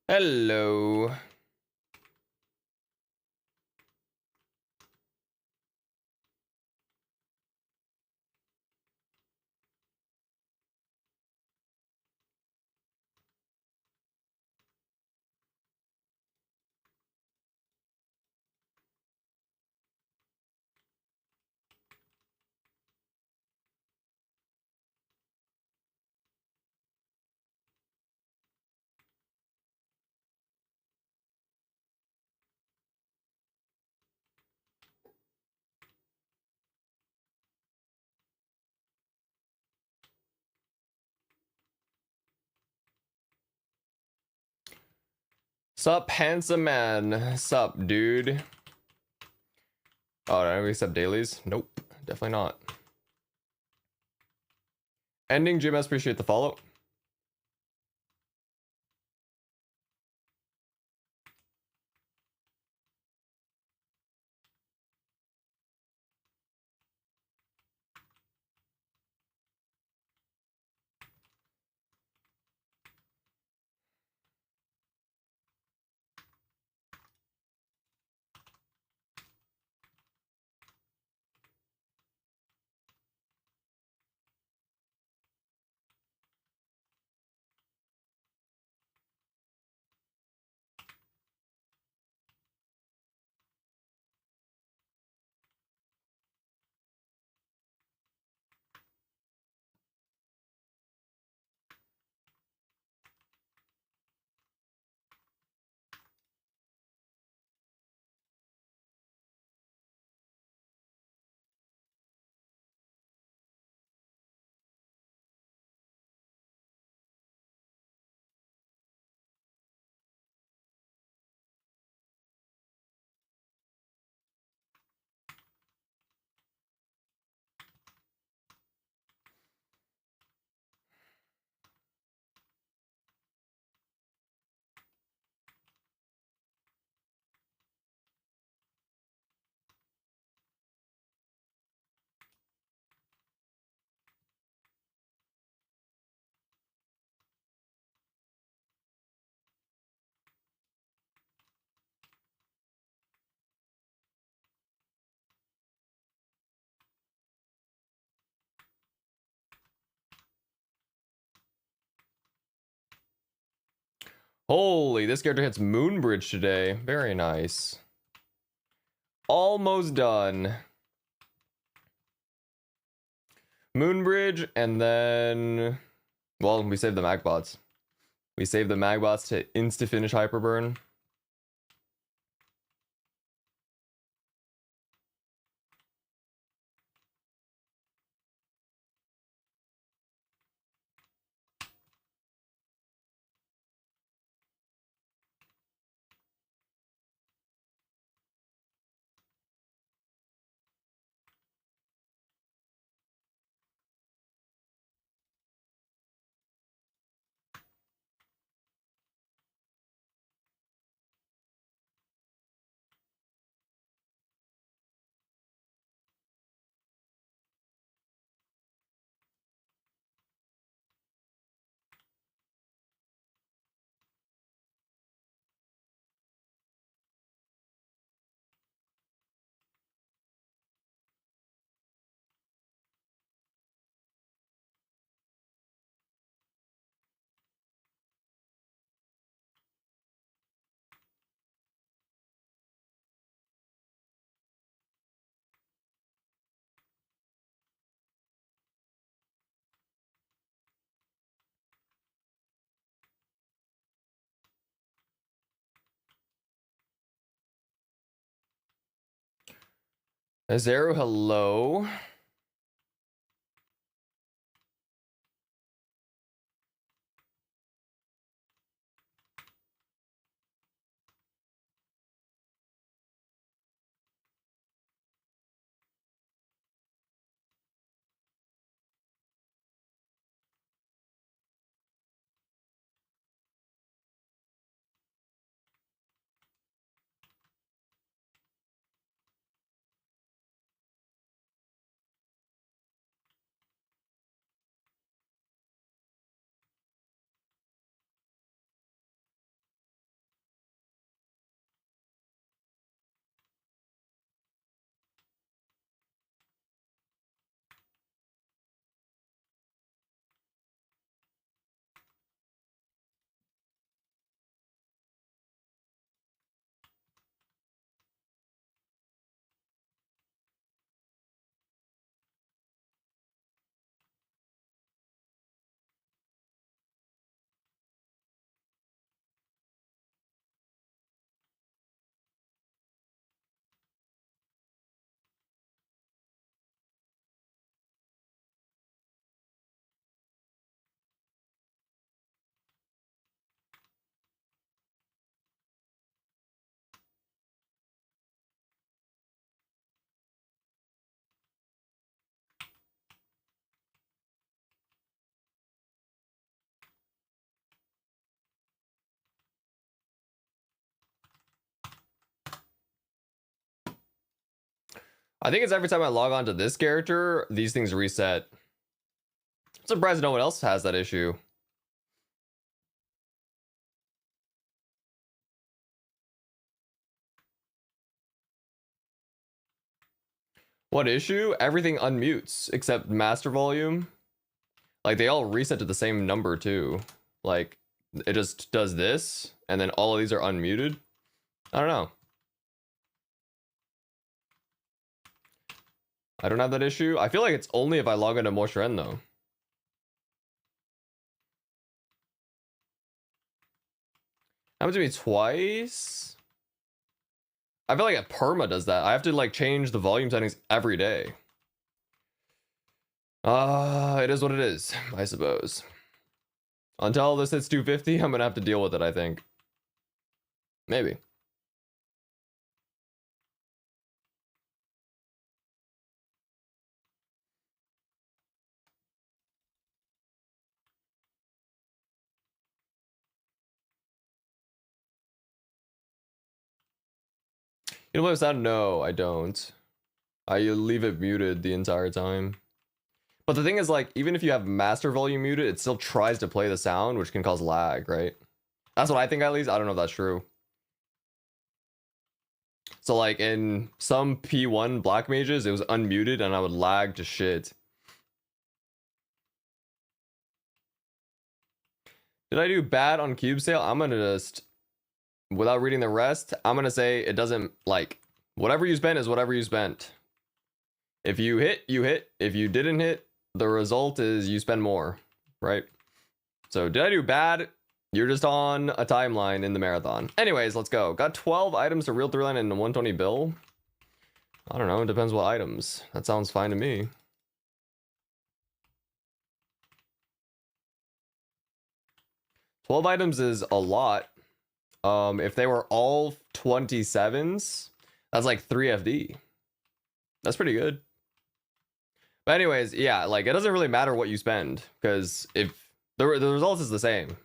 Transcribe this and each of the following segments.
Hello. Sup, handsome man. Sup, dude. Oh, did I accept dailies? Nope, definitely not. Ending GMS, appreciate the follow. Holy, this character hits Moonbridge today. Very nice. Almost done. Moonbridge, and then... Well, we saved the Magbots. We saved the Magbots to insta-finish Hyperburn. Zero, hello. I think it's every time I log on to this character, these things reset. I'm surprised no one else has that issue. What issue? Everything unmutes except master volume. Like they all reset to the same number too. Like it just does this and then all of these are unmuted. I don't know. I don't have that issue. I feel like it's only if I log into Moshren though. Happened to me twice. I feel like a perma does that. I have to like change the volume settings every day. It is what it is, I suppose. Until this hits 250, I'm gonna have to deal with it, I think. Maybe. You know what sound? No, I don't. I leave it muted the entire time. But the thing is, like, even if you have master volume muted, it still tries to play the sound, which can cause lag, right? That's what I think, at least. I don't know if that's true. So, like, in some P1 black mages, it was unmuted, and I would lag to shit. Did I do bad on cube sale? I'm gonna just, without reading the rest, I'm gonna say it doesn't, like, whatever you spent is whatever you spent. If you hit, you hit. If you didn't hit, the result is you spend more, right? So did I do bad? You're just on a timeline in the marathon. Anyways, let's go. Got 12 items to real 3-line and 120 bill. I don't know, it depends what items. That sounds fine to me. $12 items is a lot. If they were all 27s, that's like 3 FD. That's pretty good. But anyways, yeah, like it doesn't really matter what you spend, because if the result is the same,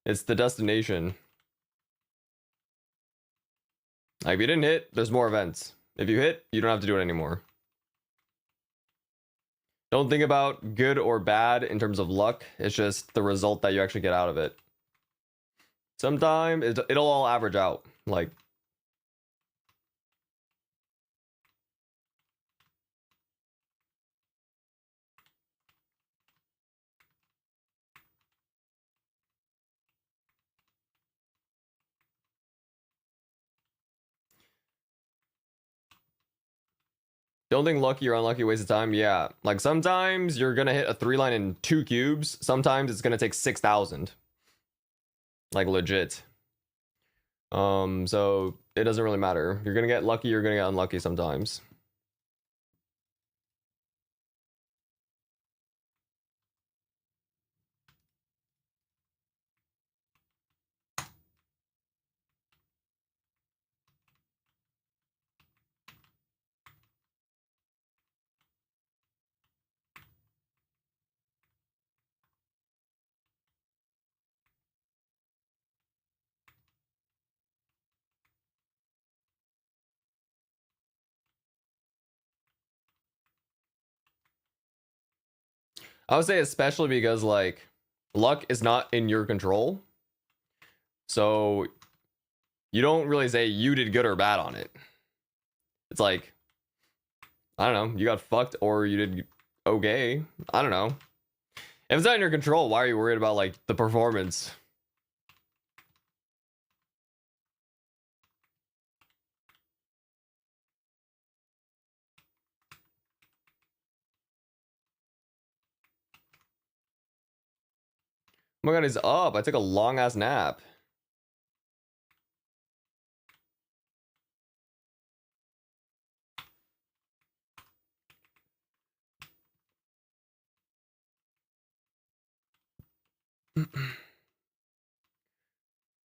it's the destination. Like if you didn't hit, there's more events. If you hit, you don't have to do it anymore. Don't think about good or bad in terms of luck. It's just the result that you actually get out of it. Sometimes it'll all average out. Like, don't think lucky or unlucky waste of time. Yeah, like sometimes you're gonna hit a 3-line in 2 cubes. Sometimes it's gonna take 6,000. Like legit. So it doesn't really matter. You're gonna get lucky, you're gonna get unlucky sometimes. I would say especially because like luck is not in your control. So you don't really say you did good or bad on it. It's like, I don't know, you got fucked or you did okay. I don't know. If it's not in your control, why are you worried about like the performance? Oh my god, he's up. I took a long ass nap.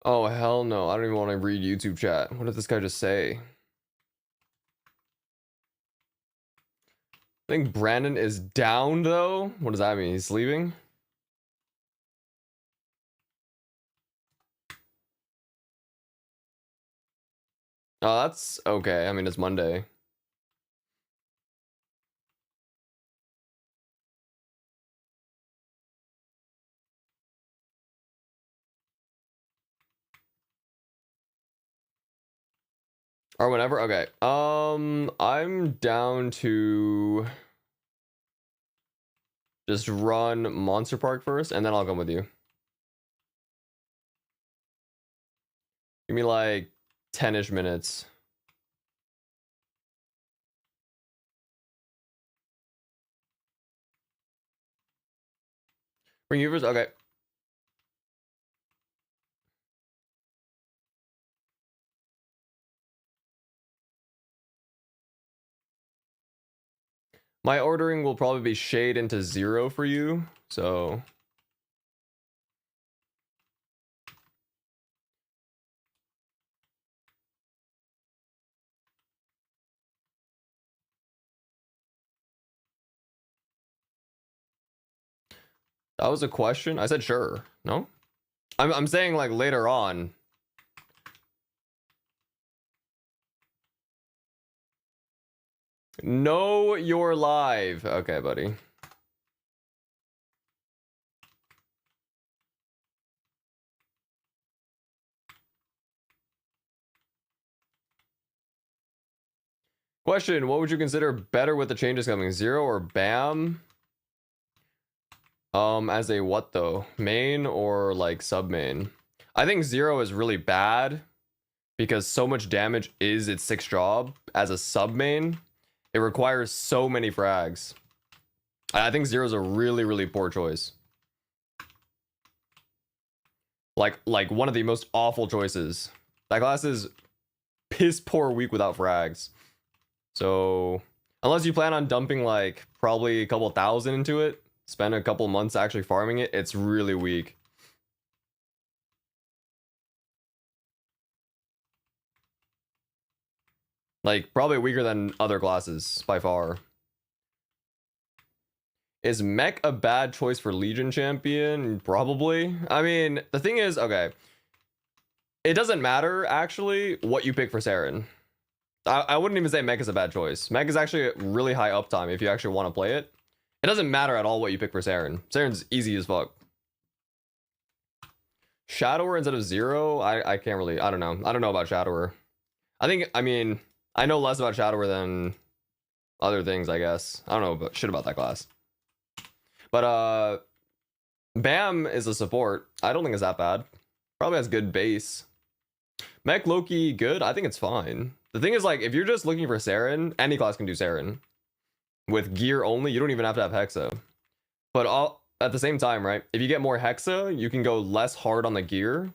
Oh hell no, I don't even want to read YouTube chat. What did this guy just say? I think Brandon is down though. What does that mean? He's sleeping? Oh, that's okay. I mean, it's Monday. Or whenever. Okay. I'm down to just run Monster Park first, and then I'll come with you. Give me like 10-ish minutes. Bring you first? Okay. My ordering will probably be shade into 0 for you, so... That was a question? I said sure. No? I'm saying like later on. No, you're live. Okay, buddy. Question, what would you consider better with the changes coming? 0 or BAM? As a what though? Main or like sub main? I think 0 is really bad because so much damage is its 6th job. As a sub main, it requires so many frags. I think 0 is a really, really poor choice. Like one of the most awful choices. That class is piss poor weak without frags. So unless you plan on dumping like probably a couple thousand into it, spend a couple months actually farming it, it's really weak. Like probably weaker than other classes by far. Is mech a bad choice for Legion champion? Probably. I mean, the thing is, okay, it doesn't matter actually what you pick for Saren. I wouldn't even say mech is a bad choice. Mech is actually really high uptime if you actually want to play it. It doesn't matter at all what you pick for Saren. Saren's easy as fuck. Shadower instead of 0? I can't really, I don't know. I don't know about Shadower. I mean, I know less about Shadower than other things, I guess. I don't know about shit about that class. But BAM is a support. I don't think it's that bad. Probably has good base. Mech Loki, good? I think it's fine. The thing is, like, if you're just looking for Saren, any class can do Saren. With gear only, you don't even have to have Hexa. But at the same time, right? If you get more Hexa, you can go less hard on the gear.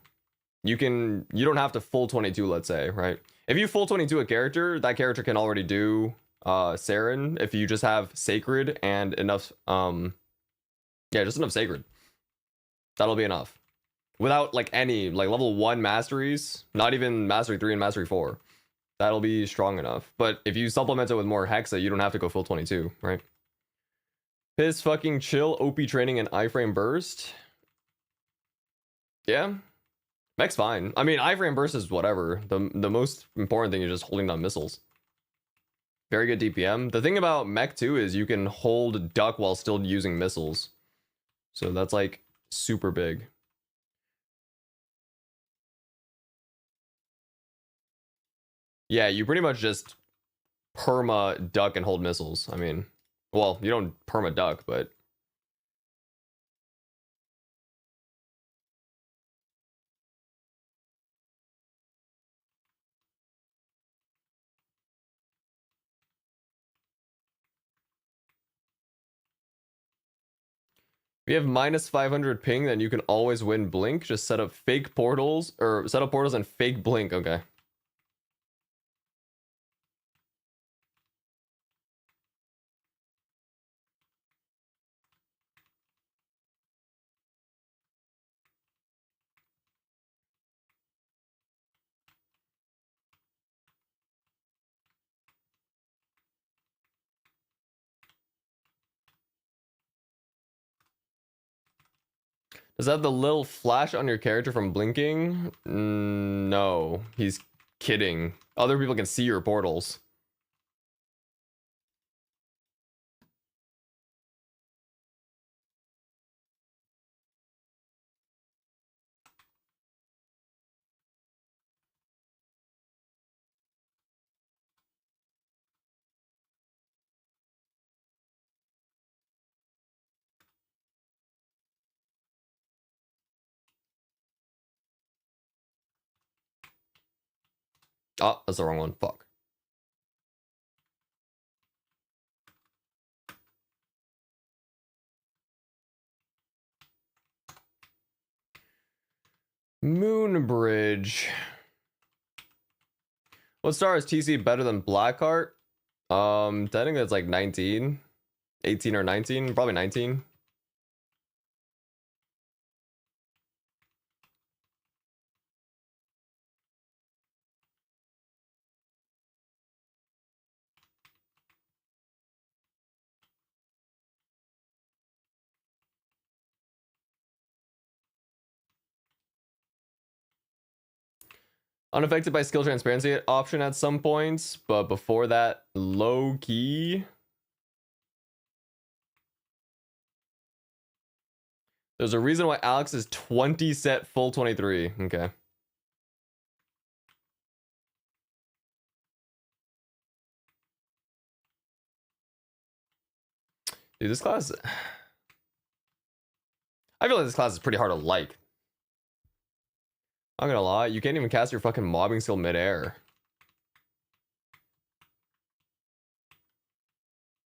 You don't have to full 22, let's say, right? If you full 22 a character, that character can already do Saren if you just have Sacred and enough, yeah, just enough Sacred. That'll be enough. Without like any like level 1 masteries, not even mastery 3 and mastery 4. That'll be strong enough. But if you supplement it with more Hexa, you don't have to go full 22, right? Piss fucking chill, OP training and iframe burst. Yeah. Mech's fine. I mean, iframe burst is whatever. The most important thing is just holding down missiles. Very good DPM. The thing about mech too is you can hold duck while still using missiles. So that's like super big. Yeah, you pretty much just perma duck and hold missiles. I mean, well, you don't perma duck, but if you have minus 500 ping, then you can always win blink. Just set up fake portals or set up portals and fake blink. Okay. Does that have the little flash on your character from blinking? No, he's kidding. Other people can see your portals. Oh, that's the wrong one. Fuck. Moonbridge. What star is TC better than Blackheart? I think that's like 19. 18 or 19. Probably 19. Unaffected by skill transparency option at some points, but before that, low key. There's a reason why Alex is 20 set full 23. Okay. Dude, this class... I feel like this class is pretty hard to like. I'm not gonna lie, you can't even cast your fucking mobbing skill midair.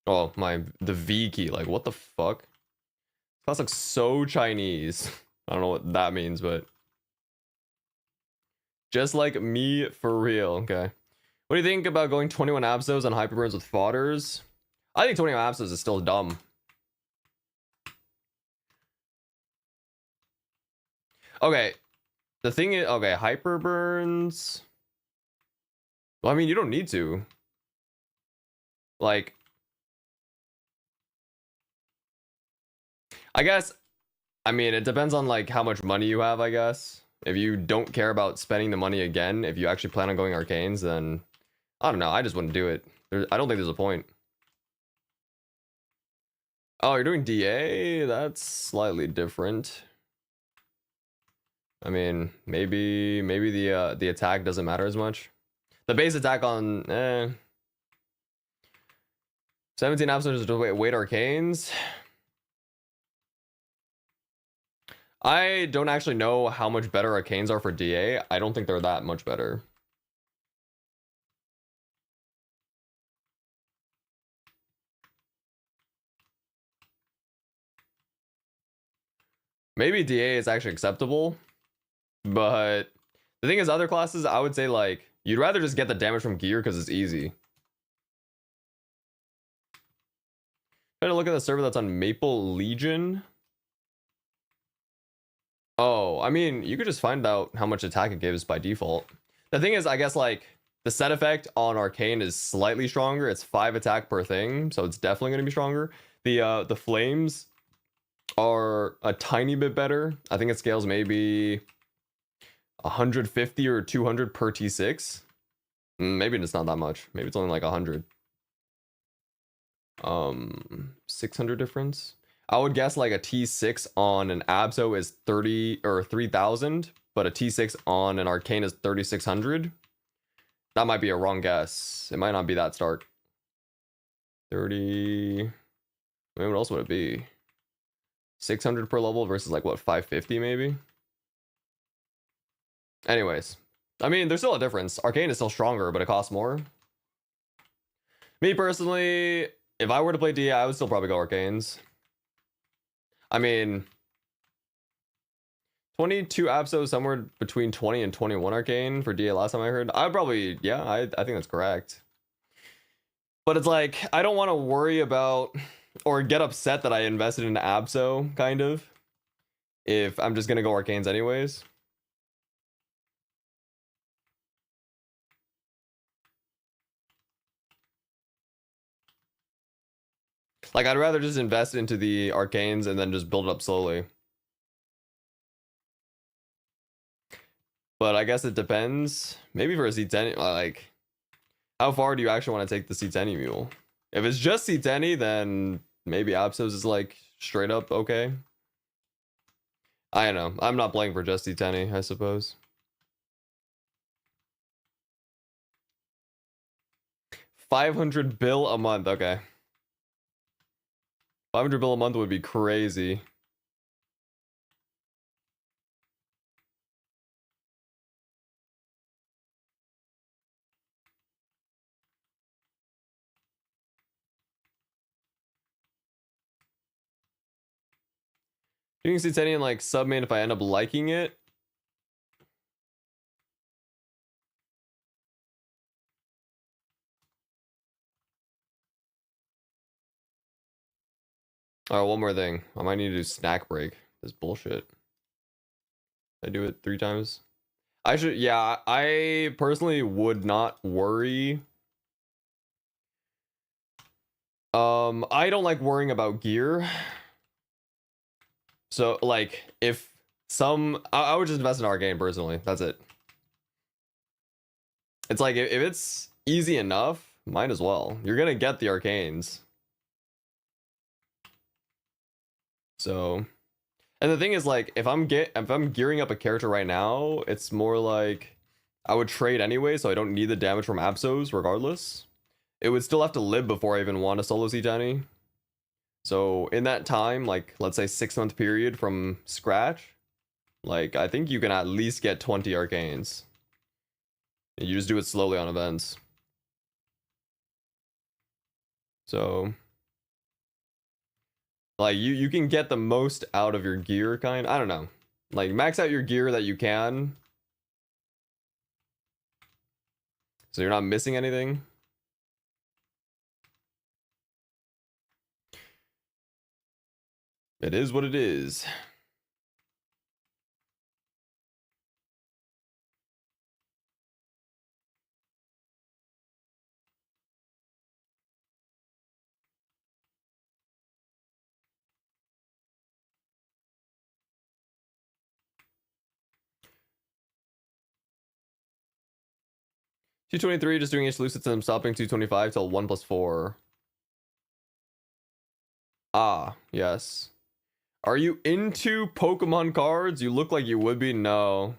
Oh, the V key, like what the fuck? This class looks so Chinese. I don't know what that means, but... Just like me for real, okay. What do you think about going 21 Absos on Hyperburns with fodders? I think 21 Absos is still dumb. Okay, the thing is, okay, Hyperburns. Well, I mean, you don't need to. Like, I guess, I mean, it depends on like how much money you have, I guess. If you don't care about spending the money again, if you actually plan on going arcanes, then I don't know. I just wouldn't do it. I don't think there's a point. Oh, you're doing DA? That's slightly different. I mean, maybe the attack doesn't matter as much. The base attack on 17 episodes to wait arcanes. I don't actually know how much better arcanes are for DA. I don't think they're that much better. Maybe DA is actually acceptable, but the thing is, other classes, I would say like you'd rather just get the damage from gear because it's easy. Trying to look at the server that's on Maple Legion. Oh, I mean, you could just find out how much attack it gives by default. The thing is, I guess like the set effect on Arcane is slightly stronger. It's 5 attack per thing, so it's definitely going to be stronger. The flames are a tiny bit better. I think it scales maybe 150 or 200 per T6. Maybe it's not that much. Maybe it's only like 100. 600 difference. I would guess like a T6 on an Abso is 30 or 3000, but a T6 on an Arcane is 3600. That might be a wrong guess. It might not be that stark. 30. I mean, what else would it be? 600 per level versus like what, 550 maybe? Anyways, I mean, there's still a difference. Arcane is still stronger, but it costs more. Me personally, if I were to play DA, I would still probably go Arcanes. I mean, 22 Abso, somewhere between 20 and 21 Arcane for DA last time I heard. I'd probably, yeah, I think that's correct. But it's like, I don't want to worry about or get upset that I invested in Abso, kind of, if I'm just going to go Arcanes anyways. Like, I'd rather just invest into the Arcanes and then just build it up slowly. But I guess it depends. Maybe for a C10, like, how far do you actually want to take the C10 mule? If it's just C10, then maybe Absos is like straight up okay. I don't know. I'm not playing for just C10, I suppose. 500 bill a month. Okay. 500 bill a month would be crazy. You can see Teddy in like sub main if I end up liking it. All right, one more thing. I might need to do snack break. This bullshit. I do it 3 times. I should, yeah, I personally would not worry. I don't like worrying about gear. So like if I would just invest in Arcane personally. That's it. It's like if it's easy enough, might as well. You're gonna get the Arcanes. So, and the thing is like if I'm gearing up a character right now, it's more like I would trade anyway, so I don't need the damage from Absos regardless. It would still have to live before I even want to solo C-Tiny. So in that time, like let's say 6-month period from scratch, like I think you can at least get 20 Arcanes. You just do it slowly on events. So like you can get the most out of your gear kind. I don't know. Like max out your gear that you can. So you're not missing anything. It is what it is. $223 just doing each lucid and stopping 225 till 1+4. Ah, yes. Are you into Pokemon cards? You look like you would be. No.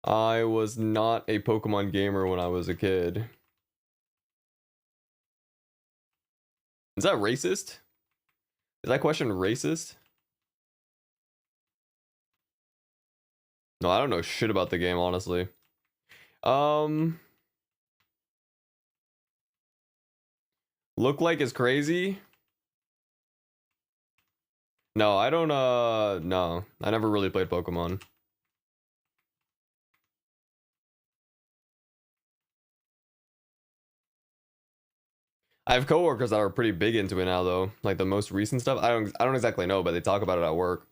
I was not a Pokemon gamer when I was a kid. Is that racist? Is that question racist? No, I don't know shit about the game, honestly. Look like it's crazy. No, I don't, no. I never really played Pokemon. I have coworkers that are pretty big into it now, though. Like the most recent stuff. I don't exactly know, but they talk about it at work.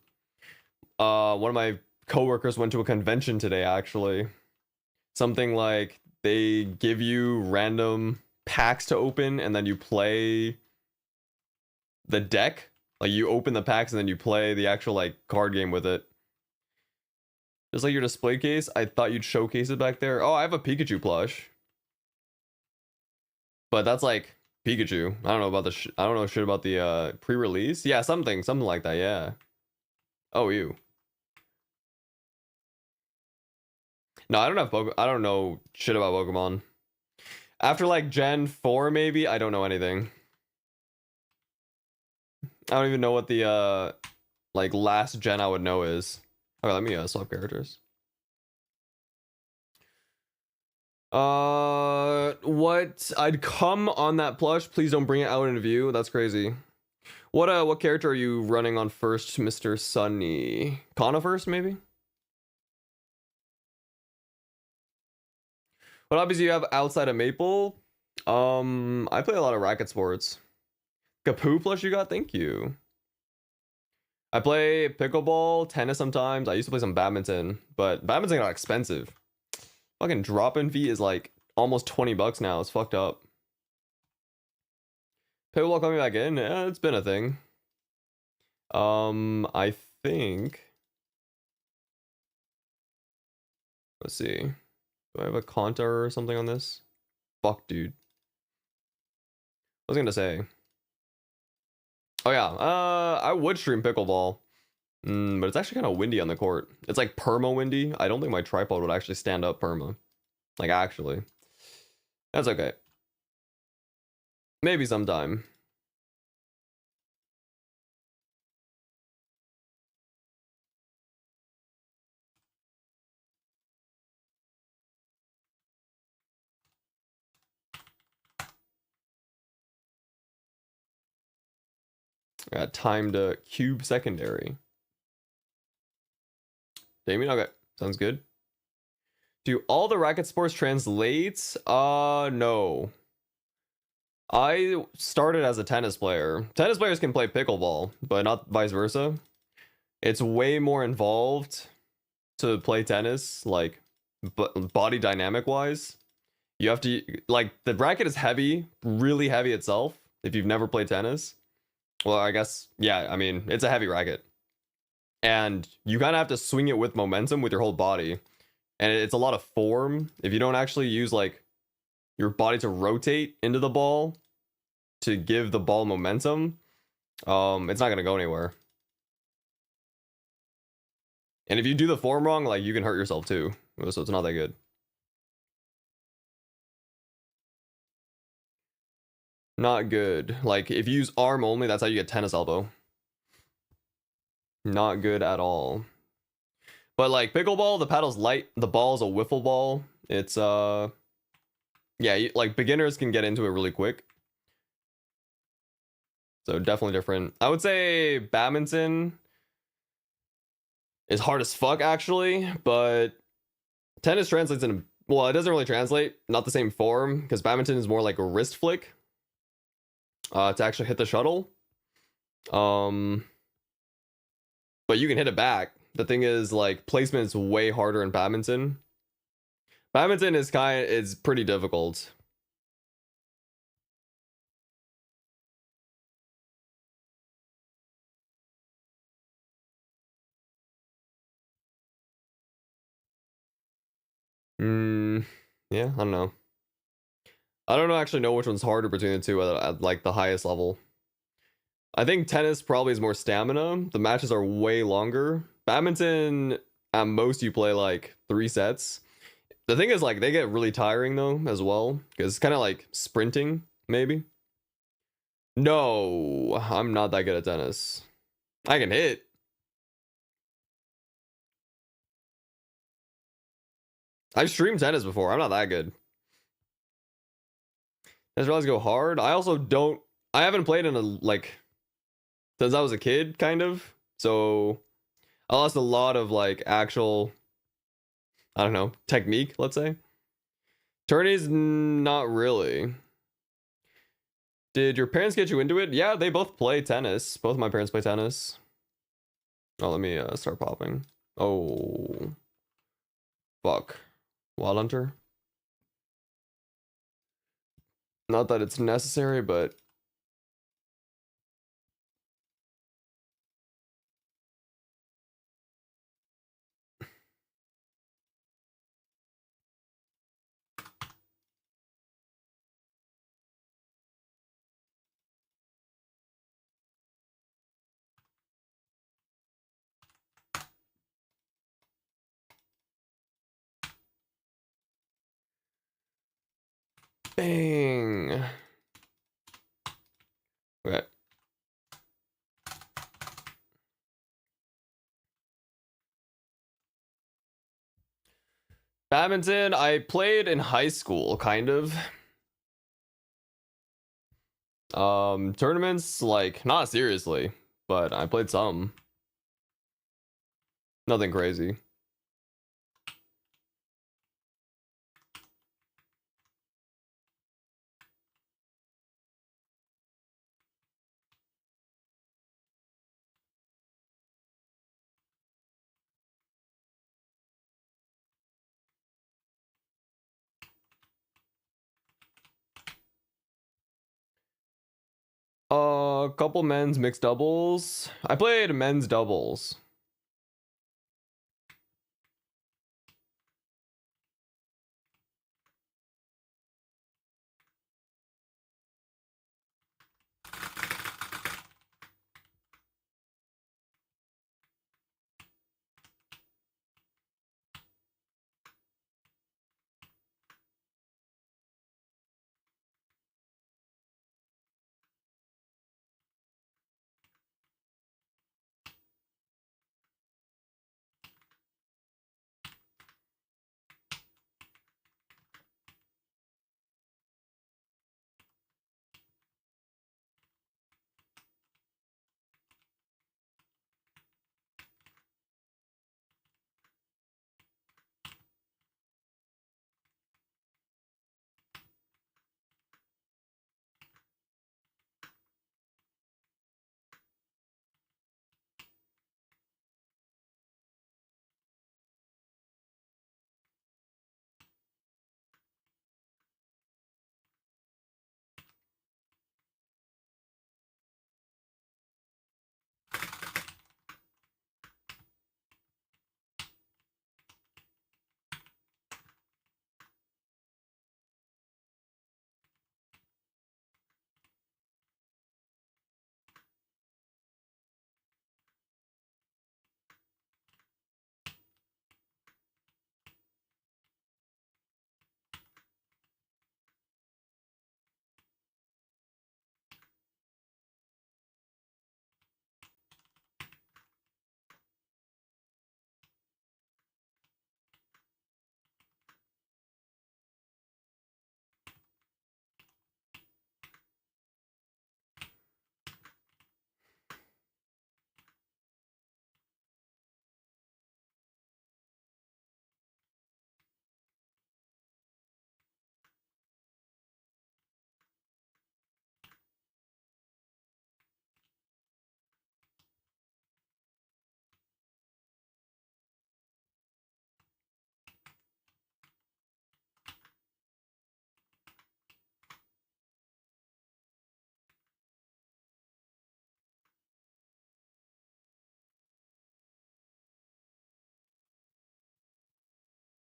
One of my coworkers went to a convention today, actually. Something like they give you random packs to open, and then you play the deck. Like you open the packs and then you play the actual like card game with it. Just like your display case, I thought you'd showcase it back there. Oh, I have a Pikachu plush. But that's like Pikachu. I don't know about I don't know shit about the pre-release. Yeah, something like that, yeah. Oh, you. No, I don't have I don't know shit about Pokemon. After like Gen 4 maybe, I don't know anything. I don't even know what the like last gen I would know is. Okay, let me swap characters. What? I'd come on that plush. Please don't bring it out in view. That's crazy. What character are you running on first, Mr. Sunny? Kana first, maybe? What hobbies do you have outside of Maple? I play a lot of racket sports. Kapoo plush you got? Thank you. I play pickleball, tennis sometimes. I used to play some badminton, but badminton got expensive. Fucking drop-in fee is like almost $20 now. It's fucked up. Pickleball coming back in? Yeah, it's been a thing. I think. Let's see. Do I have a contour or something on this? Fuck, dude. What was I gonna say? Oh yeah, I would stream pickleball. But it's actually kind of windy on the court. It's like perma windy. I don't think my tripod would actually stand up perma. Like actually. That's okay. Maybe sometime. I got time to cube secondary. Damien? Okay, sounds good. Do all the racket sports translate? No. I started as a tennis player. Tennis players can play pickleball, but not vice versa. It's way more involved to play tennis, like body dynamic wise. You have to, like, the racket is heavy, really heavy itself. If you've never played tennis, well, I guess, yeah, I mean, it's a heavy racket. And you kind of have to swing it with momentum with your whole body. And it's a lot of form. If you don't actually use, like, your body to rotate into the ball to give the ball momentum, it's not going to go anywhere. And if you do the form wrong, like, you can hurt yourself too. So it's not that good. Not good. Like, if you use arm only, that's how you get tennis elbow. Not good at all. But like pickleball, the paddle's light, the ball's a wiffle ball. It's yeah, like beginners can get into it really quick. So definitely different. I would say badminton is hard as fuck actually, but tennis translates in, well, it doesn't really translate, not the same form, because badminton is more like a wrist flick to actually hit the shuttle. But you can hit it back. The thing is, like, placement is way harder in badminton. Badminton is pretty difficult. Yeah, I don't know. I don't actually know which one's harder between the two at like the highest level. I think tennis probably is more stamina. The matches are way longer. Badminton, at most you play like 3 sets. The thing is, like, they get really tiring though as well, because it's kind of like sprinting maybe. No, I'm not that good at tennis. I can hit. I've streamed tennis before. I'm not that good. Tennis realize go hard. I also don't. I haven't played in a like since I was a kid, kind of. So I lost a lot of like actual, I don't know, technique, let's say. Tourneys, not really. Did your parents get you into it? Yeah, they both play tennis. Both of my parents play tennis. Oh, let me start popping. Oh, fuck. Wild Hunter. Not that it's necessary, but bang. Okay. Badminton, I played in high school, kind of. Tournaments, like, not seriously, but I played some. Nothing crazy. A couple men's mixed doubles. I played men's doubles.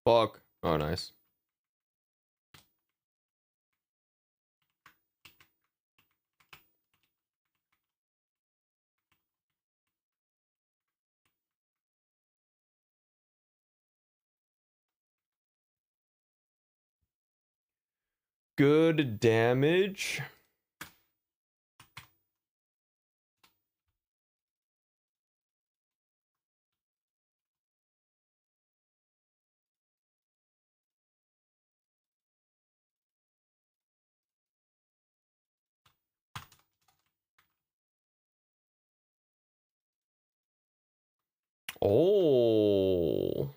Fuck. Oh, nice. Good damage. Oh.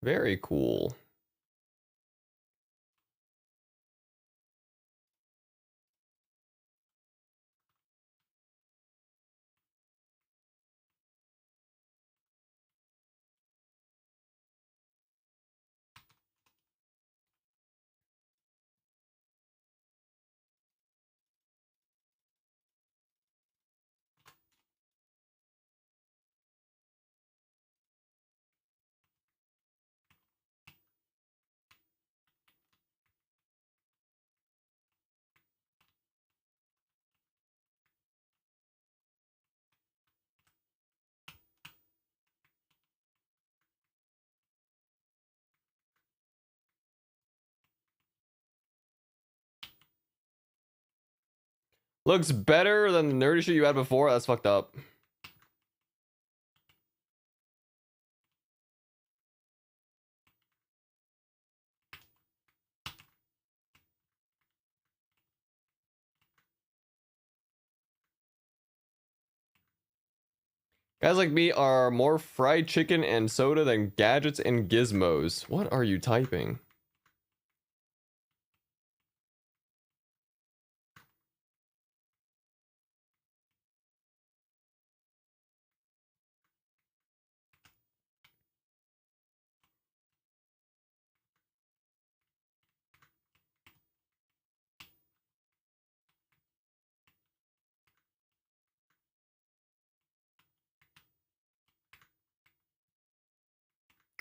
Very cool. Looks better than the nerdy shit you had before. That's fucked up. Guys like me are more fried chicken and soda than gadgets and gizmos. What are you typing?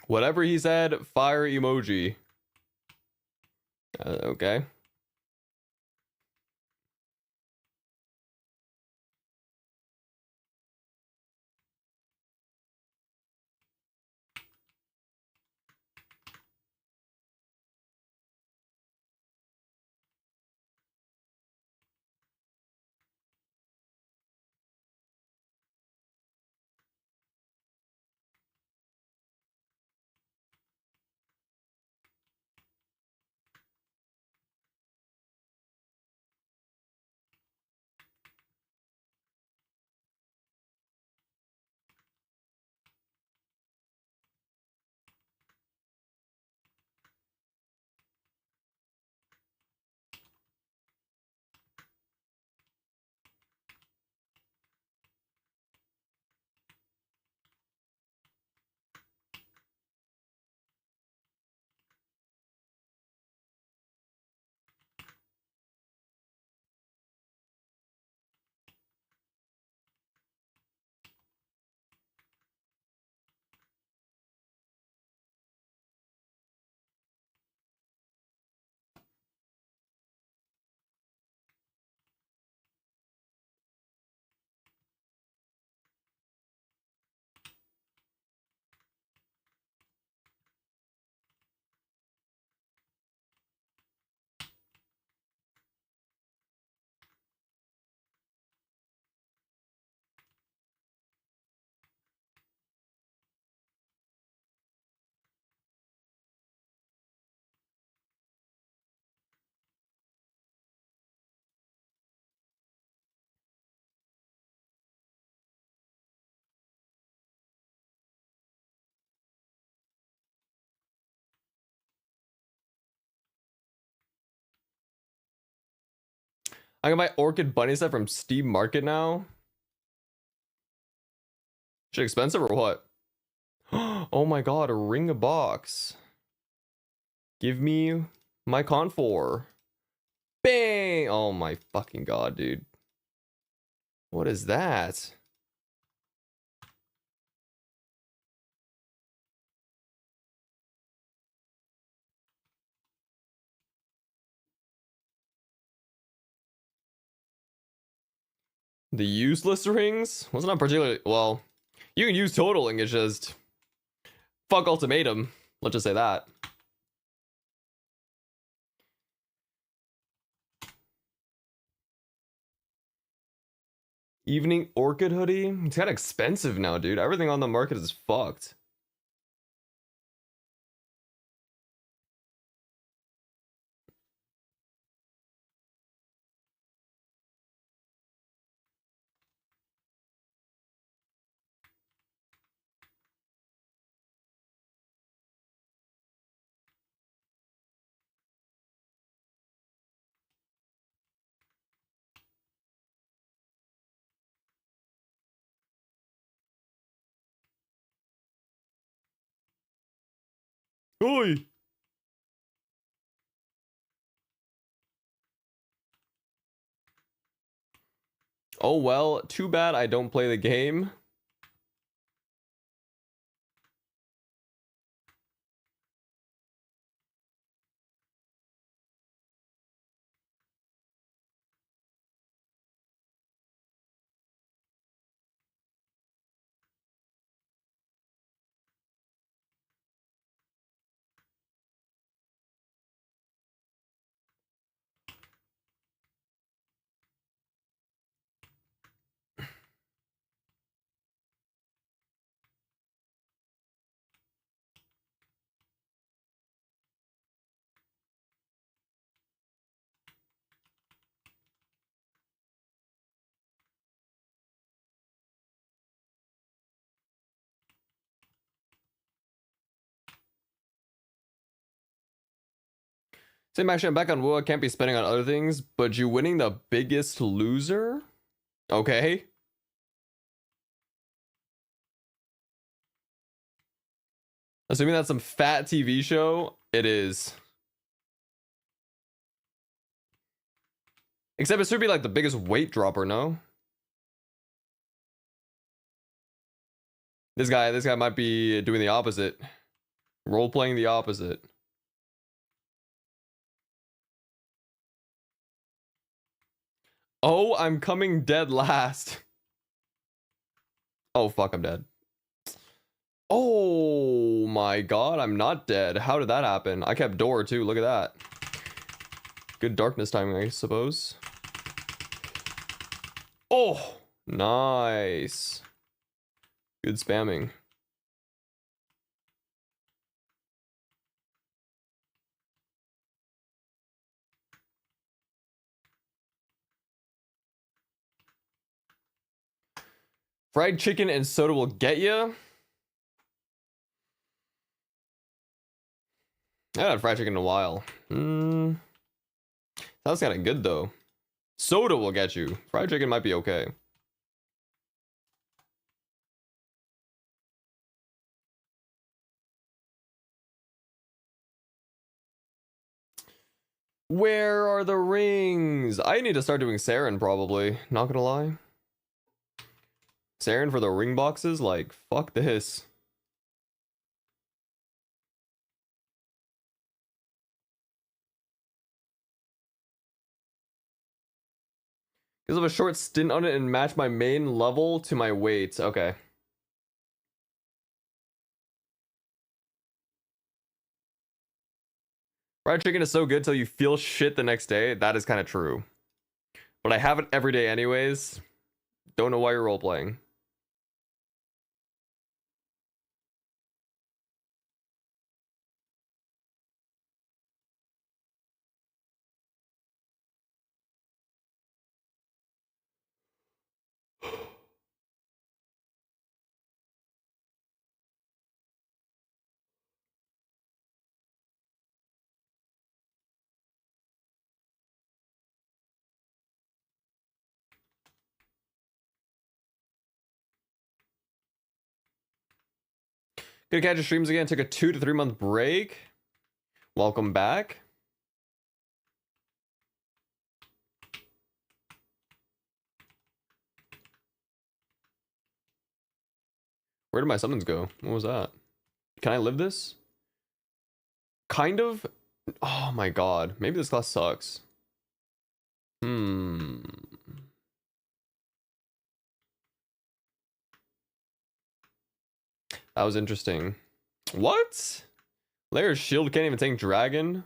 Whatever he said, fire emoji. Okay. I can buy Orchid Bunny set from Steam Market now. Shit expensive or what? Oh my god, a ring a box. Give me my Confor. Bang! Oh my fucking god, dude. What is that? The useless rings? Was not particularly well. You can use totaling, it's just fuck ultimatum. Let's just say that. Evening Orchid hoodie? It's kind of expensive now, dude. Everything on the market is fucked. Oi! Oh well, too bad I don't play the game. Same action, I'm back on Woo. I can't be spending on other things, but you winning the biggest loser? Okay. Assuming that's some fat TV show, it is. Except it should be like the biggest weight dropper, no? This guy might be doing the opposite. Role playing the opposite. Oh, I'm coming dead last. Oh fuck, I'm dead. Oh my god, I'm not dead. How did that happen? I kept door too, look at that. Good darkness timing, I suppose. Oh, nice. Good spamming. Fried chicken and soda will get you. I haven't had fried chicken in a while. Sounds kind of good though. Soda will get you. Fried chicken might be okay. Where are the rings? I need to start doing Saren probably. Not gonna lie. Saren for the ring boxes? Like, fuck this. Because of a short stint on it and match my main level to my weight. Okay. Fried chicken is so good till you feel shit the next day. That is kind of true. But I have it every day anyways. Don't know why you're role playing. Good catch your streams again. Took a 2 to 3 month break. Welcome back. Where did my summons go? What was that? Can I live this? Kind of. Oh my god. Maybe this class sucks. That was interesting. What? Layer's shield can't even tank dragon?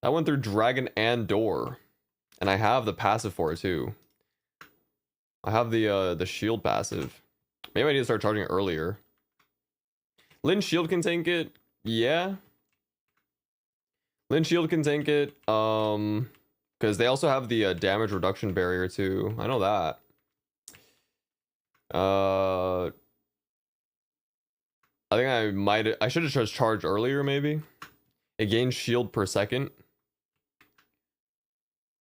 That went through dragon and door. And I have the passive for it too. I have the shield passive. Maybe I need to start charging it earlier. Lin shield can tank it. Yeah. Lin shield can tank it. Because they also have the damage reduction barrier too. I know that. I think I should have just charged earlier maybe. It gains shield per second.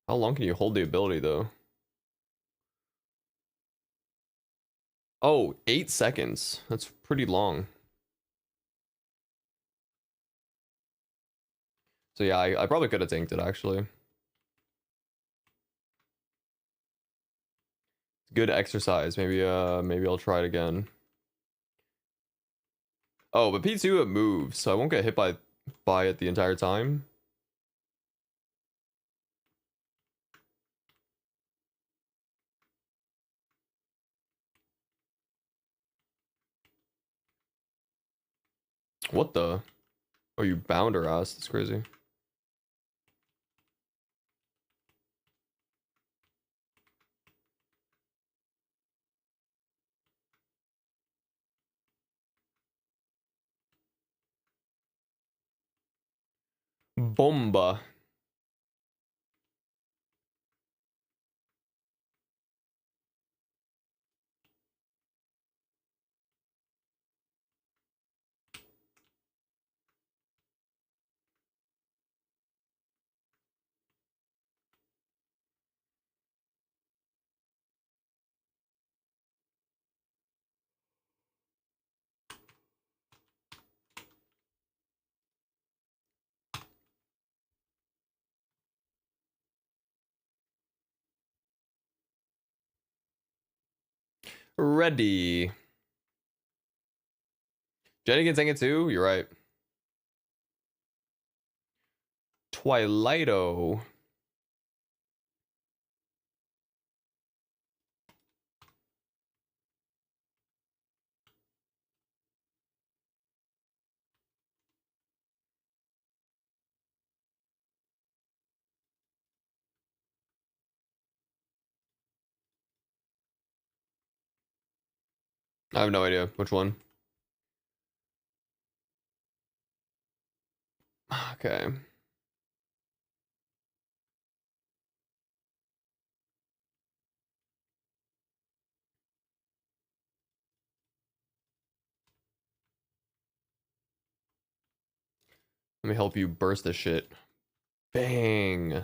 How long can you hold the ability though? Oh, 8 seconds. That's pretty long. So yeah, I probably could have tanked it actually. Good exercise. Maybe I'll try it again. Oh, but P2 it moves, so I won't get hit by it the entire time. What the? Oh, you bound her ass. That's crazy. Bomba. Ready. Jenny can tank it too? You're right. Twilighto. I have no idea which one. Okay. Let me help you burst this shit. Bang.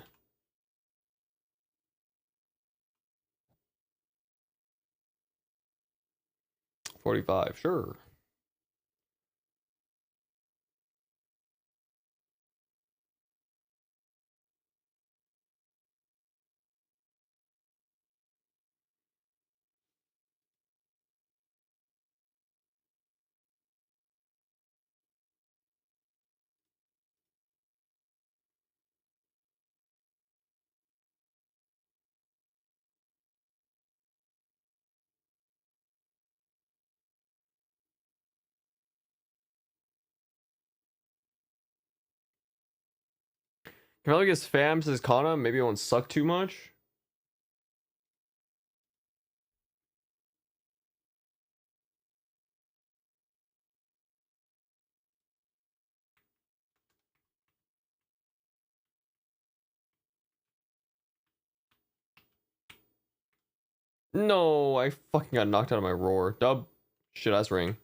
45, sure. Can I get spam says Kana? Maybe it won't suck too much. No, I fucking got knocked out of my roar. Dub. Shit ass ring.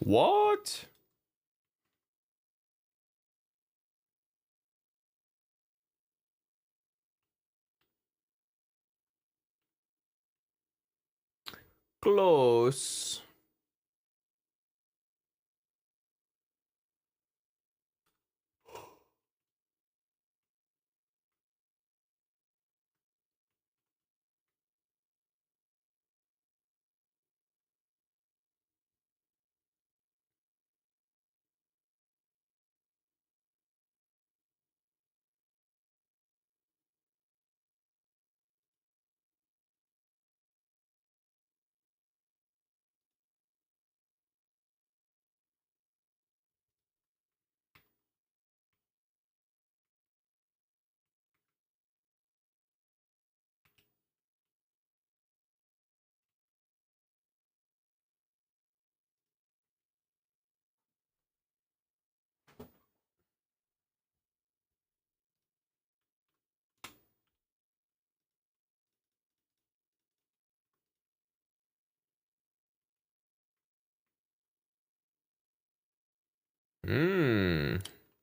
What? Close.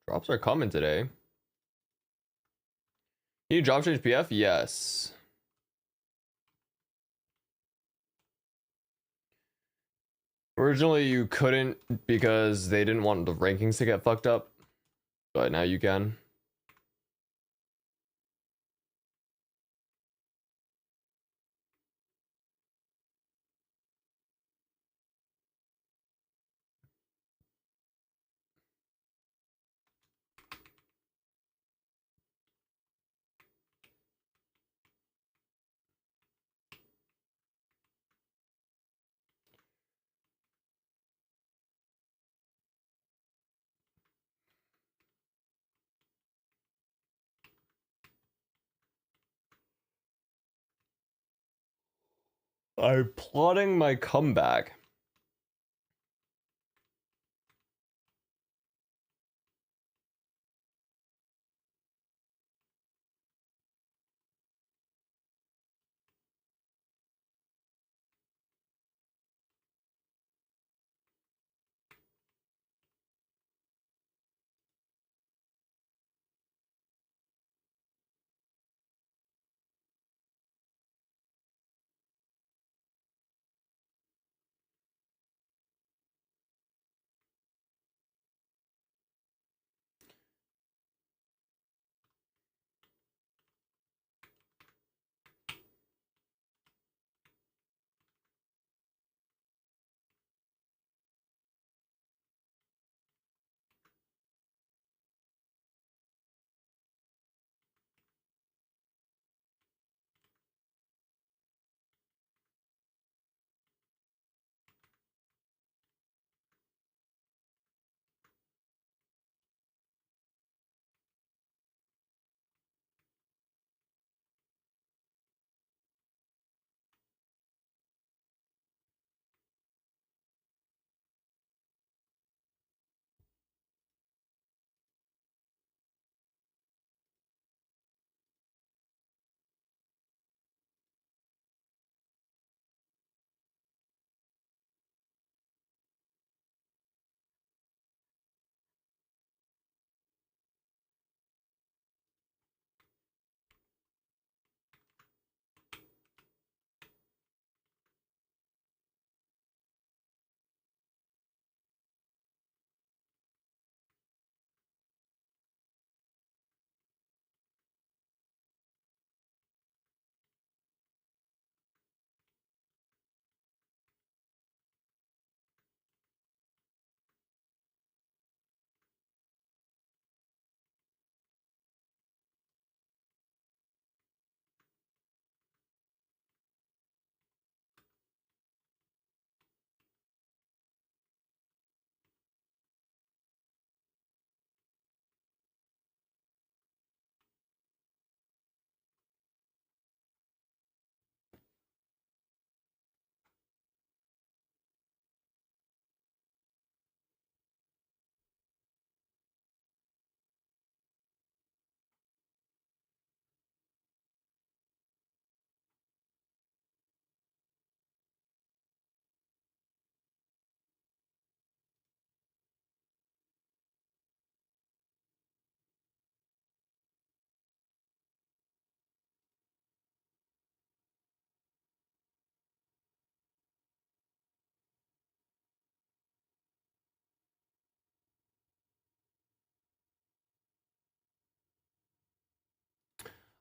Drops are coming today. Can you drop change PF? Yes. Originally, you couldn't because they didn't want the rankings to get fucked up, but now you can. I'm plotting my comeback.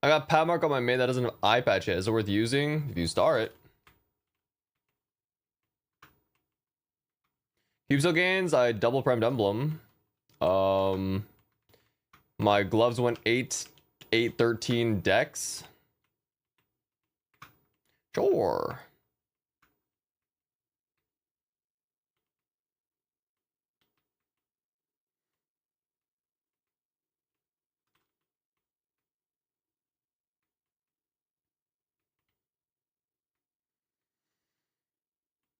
I got pad mark on my main that doesn't have eye patch yet. Is it worth using? If you star it. Cubesale gains, I double primed emblem. My gloves went 8-13 dex. Sure.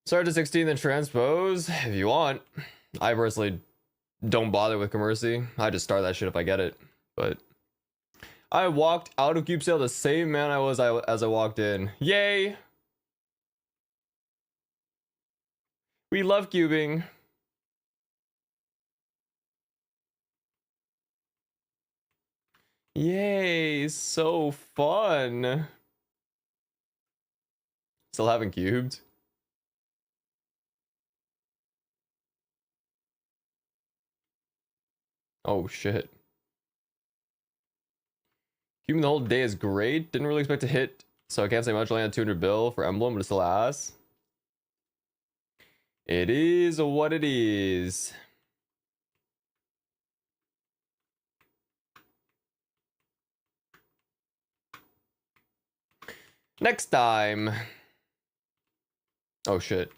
Start to 16, then transpose if you want. I personally don't bother with Commercy. I just start that shit if I get it. But I walked out of cube sale the same man I was as I walked in. Yay! We love cubing. Yay! So fun. Still haven't cubed. Oh shit. Cubing the whole day is great. Didn't really expect to hit, so I can't say much. Only had 200 bill for emblem, but it's still ass. It is what it is. Next time. Oh shit.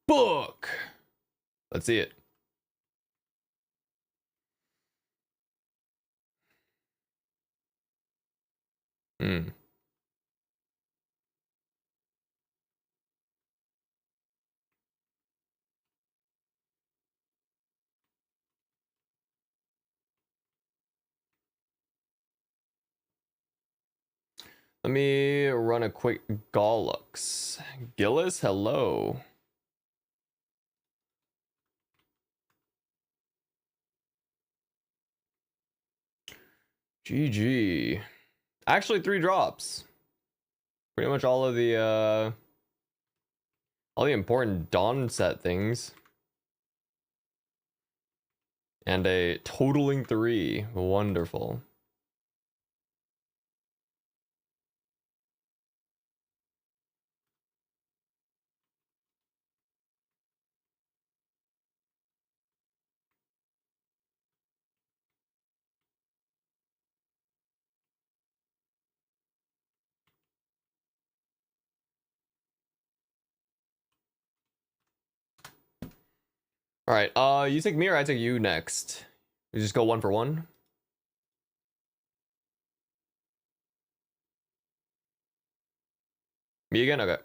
Book. Let's see it. Hmm. Let me run a quick Gollux. Gillis, hello. GG. Actually, 3 drops. Pretty much all the important Dawn set things. And a totaling 3. Wonderful. All right, you take me or I take you next? You just go 1 for 1. Me again? Okay.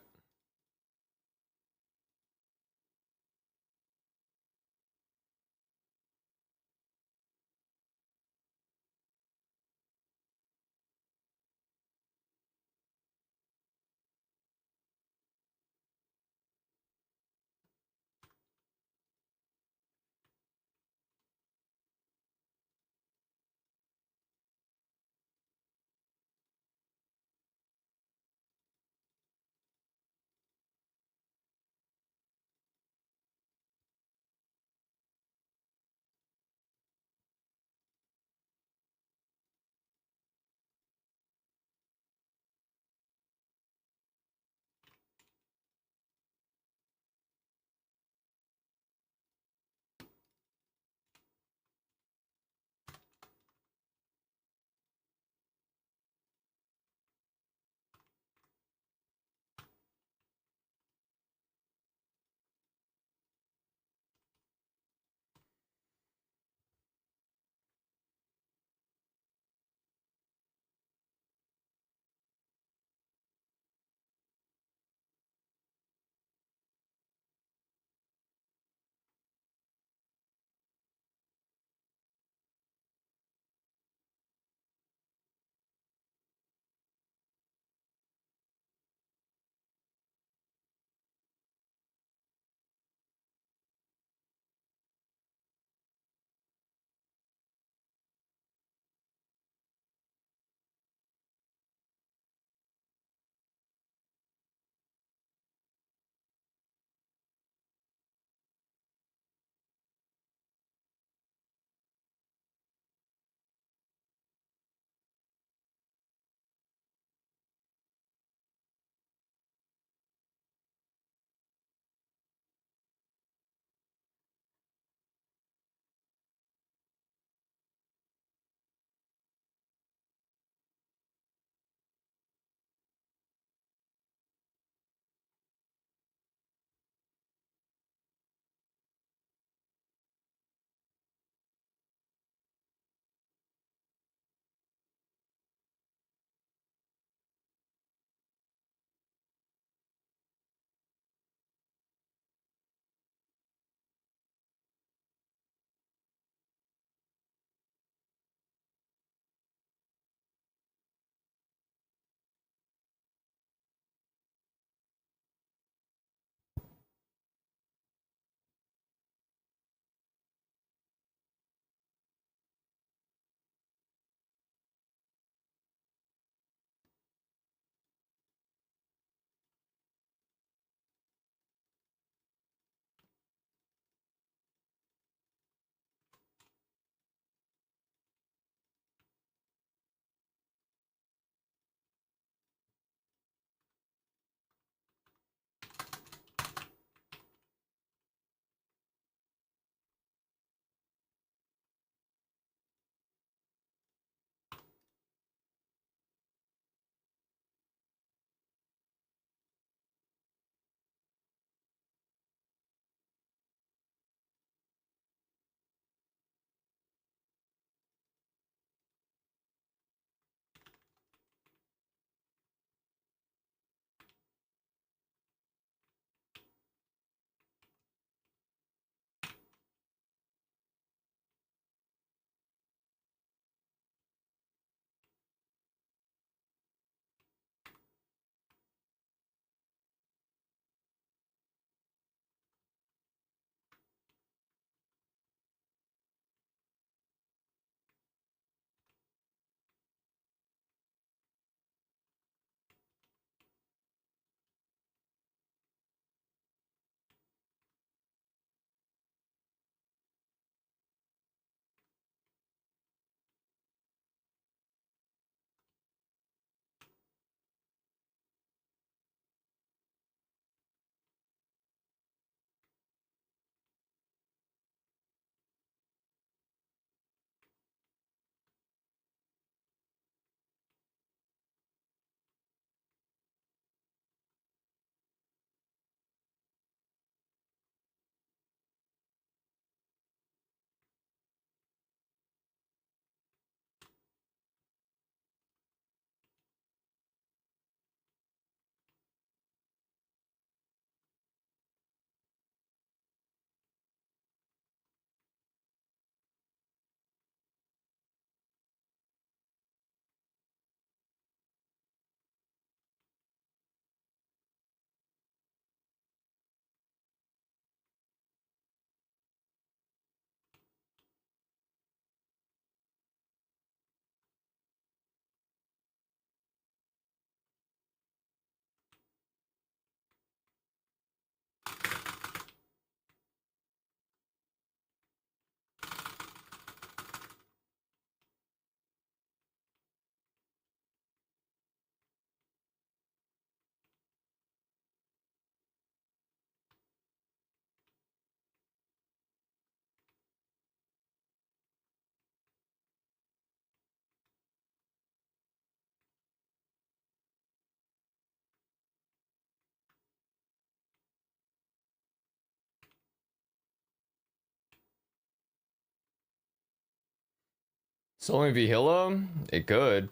Soloing Vihilla? It could.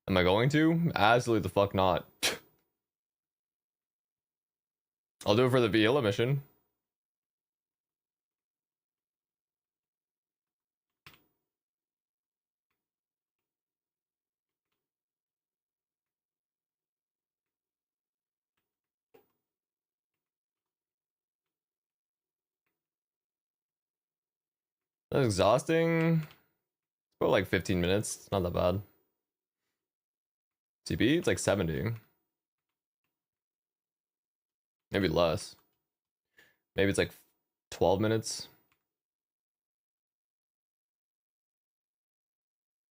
Am I going to? Absolutely the fuck not. I'll do it for the Vihilla mission. That's exhausting. It's about like 15 minutes. It's not that bad. CP? It's like 70. Maybe less. Maybe it's like 12 minutes.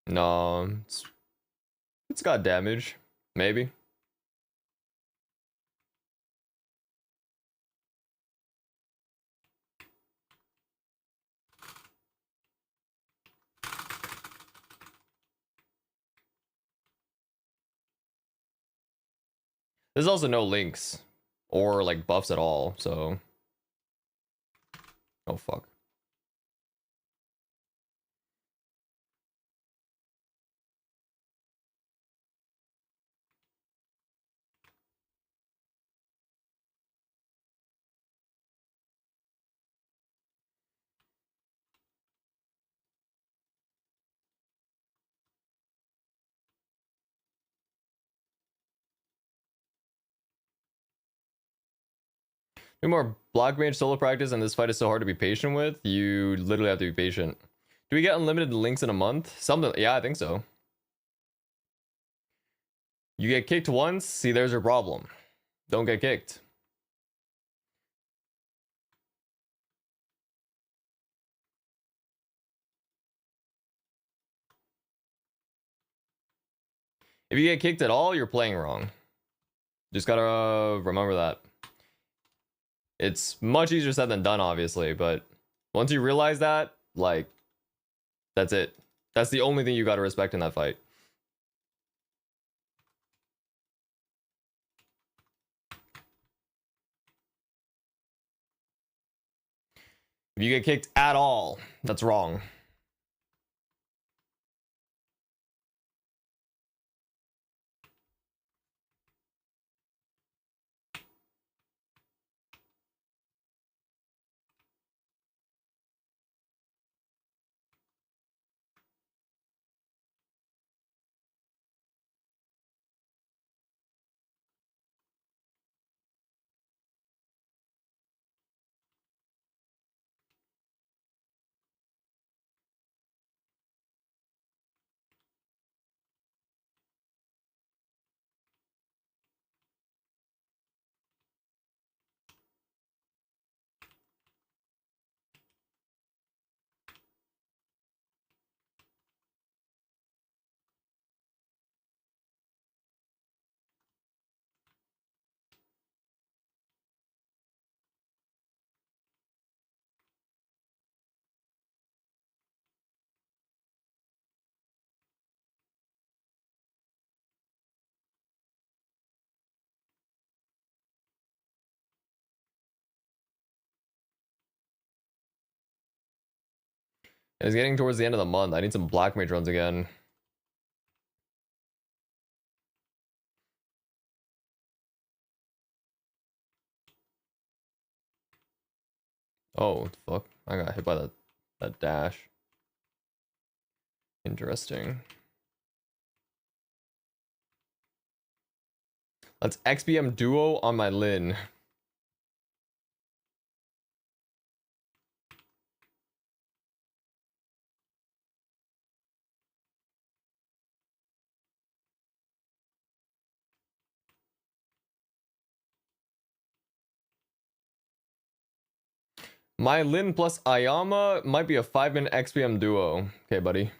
No, it's got damage. Maybe. There's also no links or like buffs at all, so. Oh fuck. Do more block mage solo practice, and this fight is so hard to be patient with. You literally have to be patient. Do we get unlimited links in a month? Something, yeah, I think so. You get kicked once, see, there's your problem. Don't get kicked. If you get kicked at all, you're playing wrong. Just gotta remember that. It's much easier said than done, obviously, but once you realize that, like, that's it. That's the only thing you gotta respect in that fight. If you get kicked at all, that's wrong. It's getting towards the end of the month. I need some black mage runs again. Oh, fuck. I got hit by that dash. Interesting. Let's XBM duo on my Lin. My Lin plus Ayama might be a 5-minute XBM duo. Okay, buddy.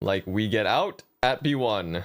Like, we get out at P1.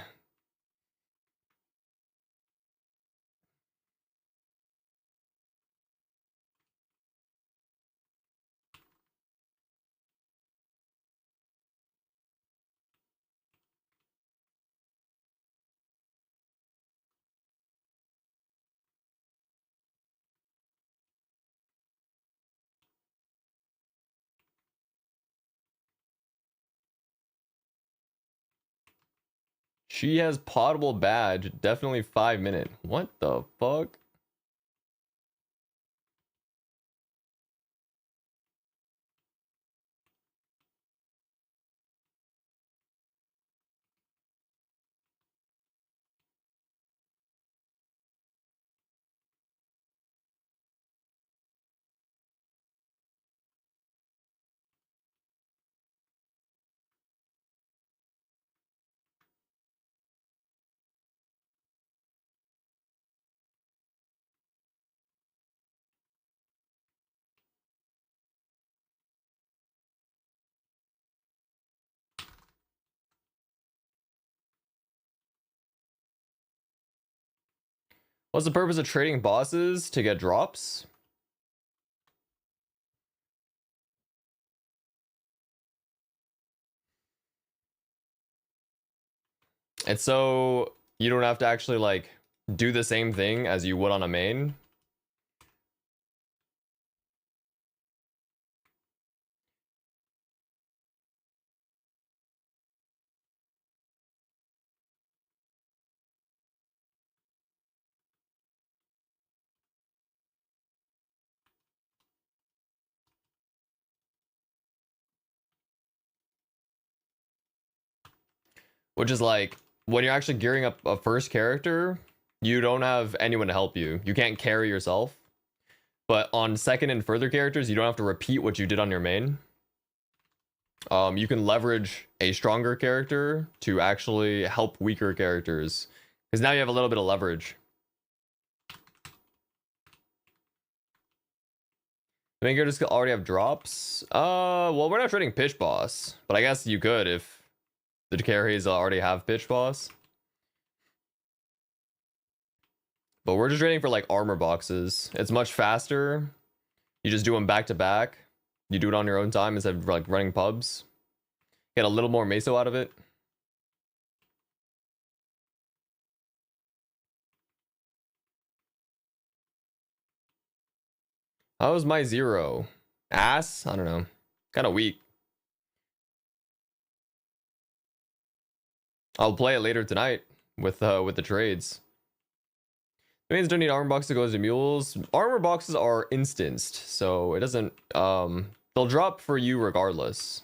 She has potable badge. Definitely 5-minute. What the fuck? What's the purpose of trading bosses? To get drops? And so you don't have to actually like do the same thing as you would on a main. Which is like when you're actually gearing up a first character, you don't have anyone to help you. You can't carry yourself. But on second and further characters, you don't have to repeat what you did on your main. You can leverage a stronger character to actually help weaker characters. Because now you have a little bit of leverage. The main characters already have drops. Well, we're not trading pitch boss. But I guess you could if the carries already have pitch boss. But we're just trading for like armor boxes. It's much faster. You just do them back to back. You do it on your own time instead of like running pubs. Get a little more meso out of it. How was my 0? Ass? I don't know. Kind of weak. I'll play it later tonight with the trades. Mains don't need armor boxes to go to mules. Armor boxes are instanced, so it doesn't they'll drop for you regardless.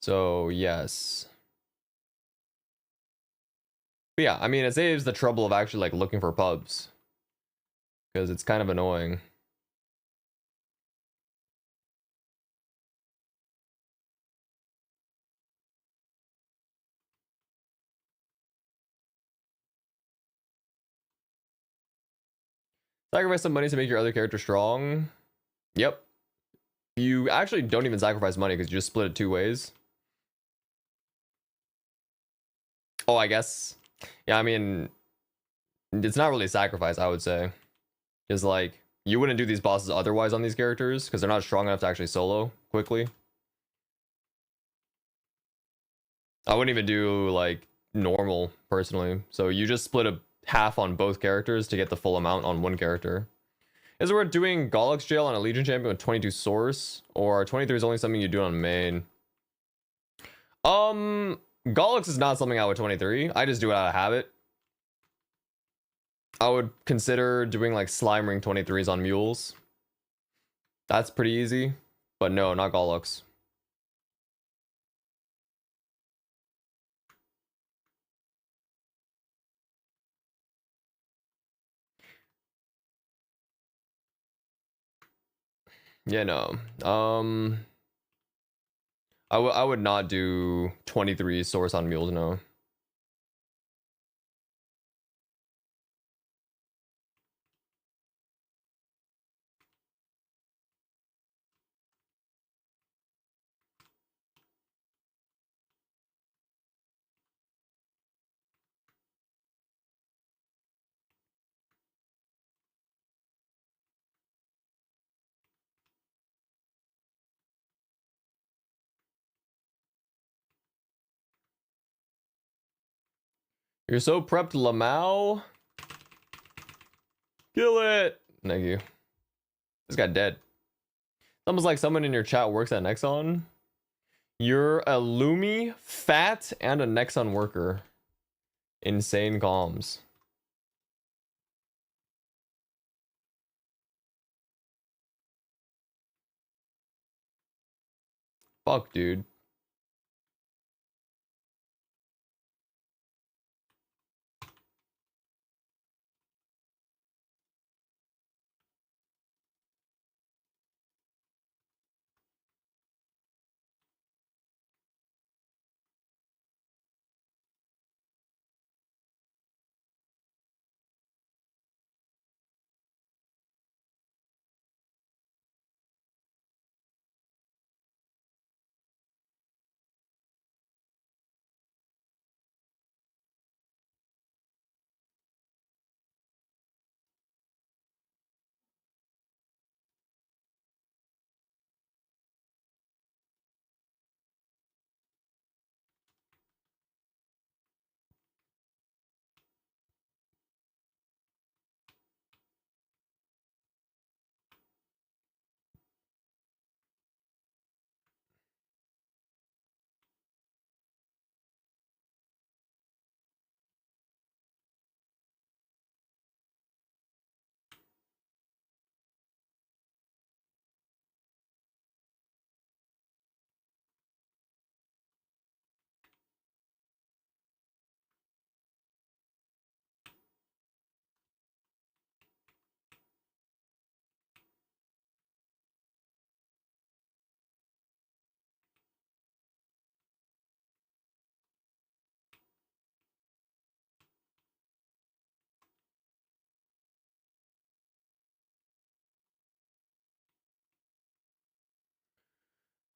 So yes. But yeah, I mean it saves the trouble of actually like looking for pubs. Because it's kind of annoying. Sacrifice some money to make your other character strong. Yep. You actually don't even sacrifice money because you just split it 2 ways. Oh, I guess. Yeah, I mean, it's not really a sacrifice, I would say. Because, like, you wouldn't do these bosses otherwise on these characters because they're not strong enough to actually solo quickly. I wouldn't even do, like, normal, personally. So you just split a half on both characters to get the full amount on one character. Is it worth doing Gollux Jail on a Legion champion with 22 source? Or 23 is only something you do on main? Gollux is not something I would 23. I just do it out of habit. I would consider doing like Slime Ring 23s on mules. That's pretty easy. But no, not Gollux. Yeah, no. I would not do 23 source on mules, no. You're so prepped, Lamau. Kill it. Thank you. This guy dead. It's almost like someone in your chat works at Nexon. You're a Lumi, fat, and a Nexon worker. Insane comms. Fuck, dude.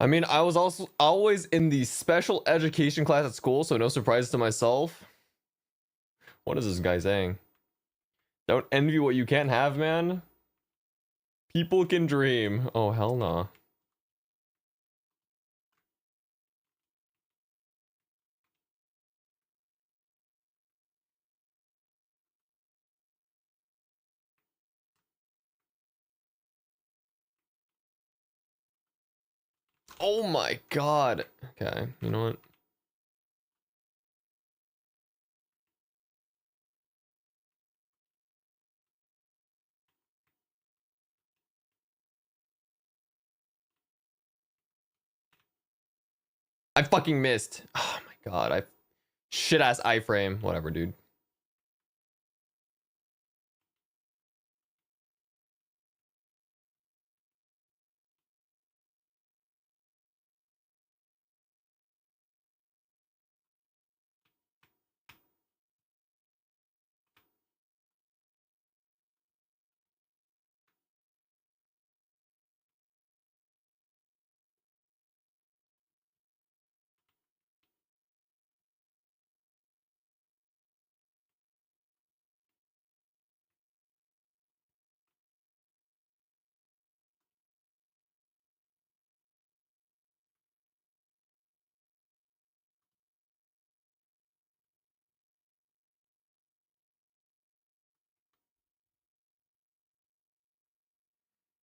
I mean, I was also always in the special education class at school, so no surprise to myself. What is this guy saying? Don't envy what you can't have, man. People can dream. Oh, hell nah. Oh my god. Okay, you know what? I fucking missed. Oh my god, I shit ass iframe. Whatever, dude.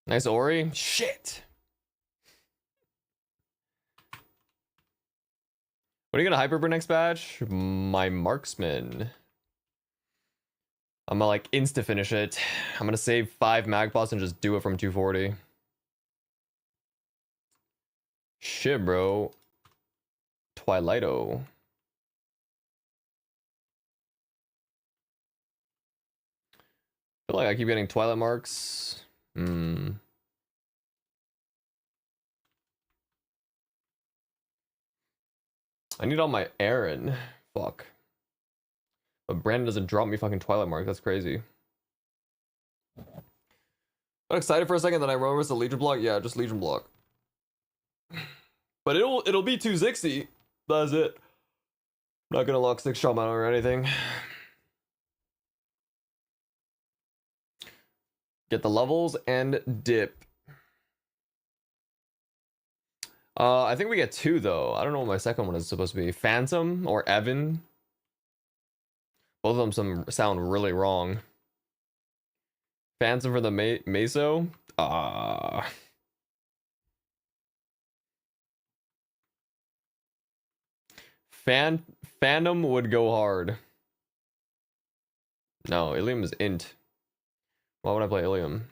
Nice Ori. Shit. What are you gonna hyperbur next batch? My marksman. I'm gonna like insta finish it. I'm gonna save 5 magpots and just do it from 240. Shit, bro. Twilighto. I feel like I keep getting Twilight marks. Hmm. I need all my Aaron. Fuck. But Brandon doesn't drop me fucking Twilight marks. That's crazy. Got excited for a second, then I remember it's a Legion block. Yeah, just Legion block. But it'll be 260. That's it. I'm not gonna lock 6 shot mount or anything. Get the levels and dip. I think we get 2 though. I don't know what my second one is supposed to be. Phantom or Evan. Both of them sound really wrong. Phantom for the Meso. Phantom would go hard. No, Ilium is int. Why would I play Ilium?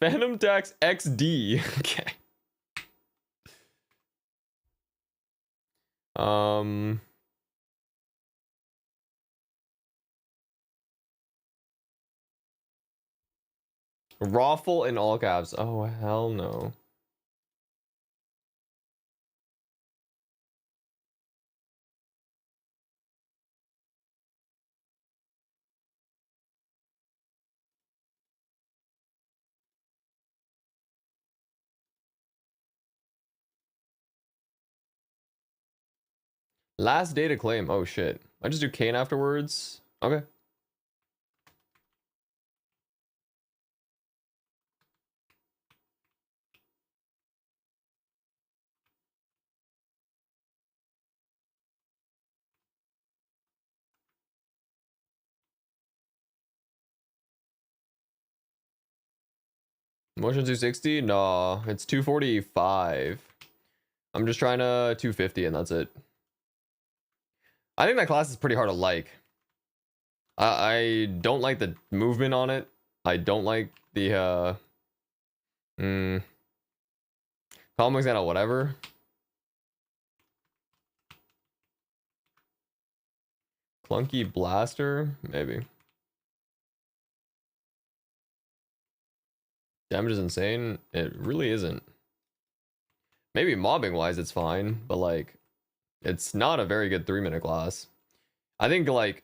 Phantom Tax XD. Okay. Raffle in all caps. Oh, hell no. Last day to claim. Oh shit. I just do Kane afterwards. Okay. Motion 260? No, it's 245. I'm just trying to 250 and that's it. I think that class is pretty hard to like. I don't like the movement on it. I don't like the comics kind of whatever. Clunky blaster, maybe. Damage is insane. It really isn't. Maybe mobbing wise it's fine, but like it's not a very good 3-minute class. I think like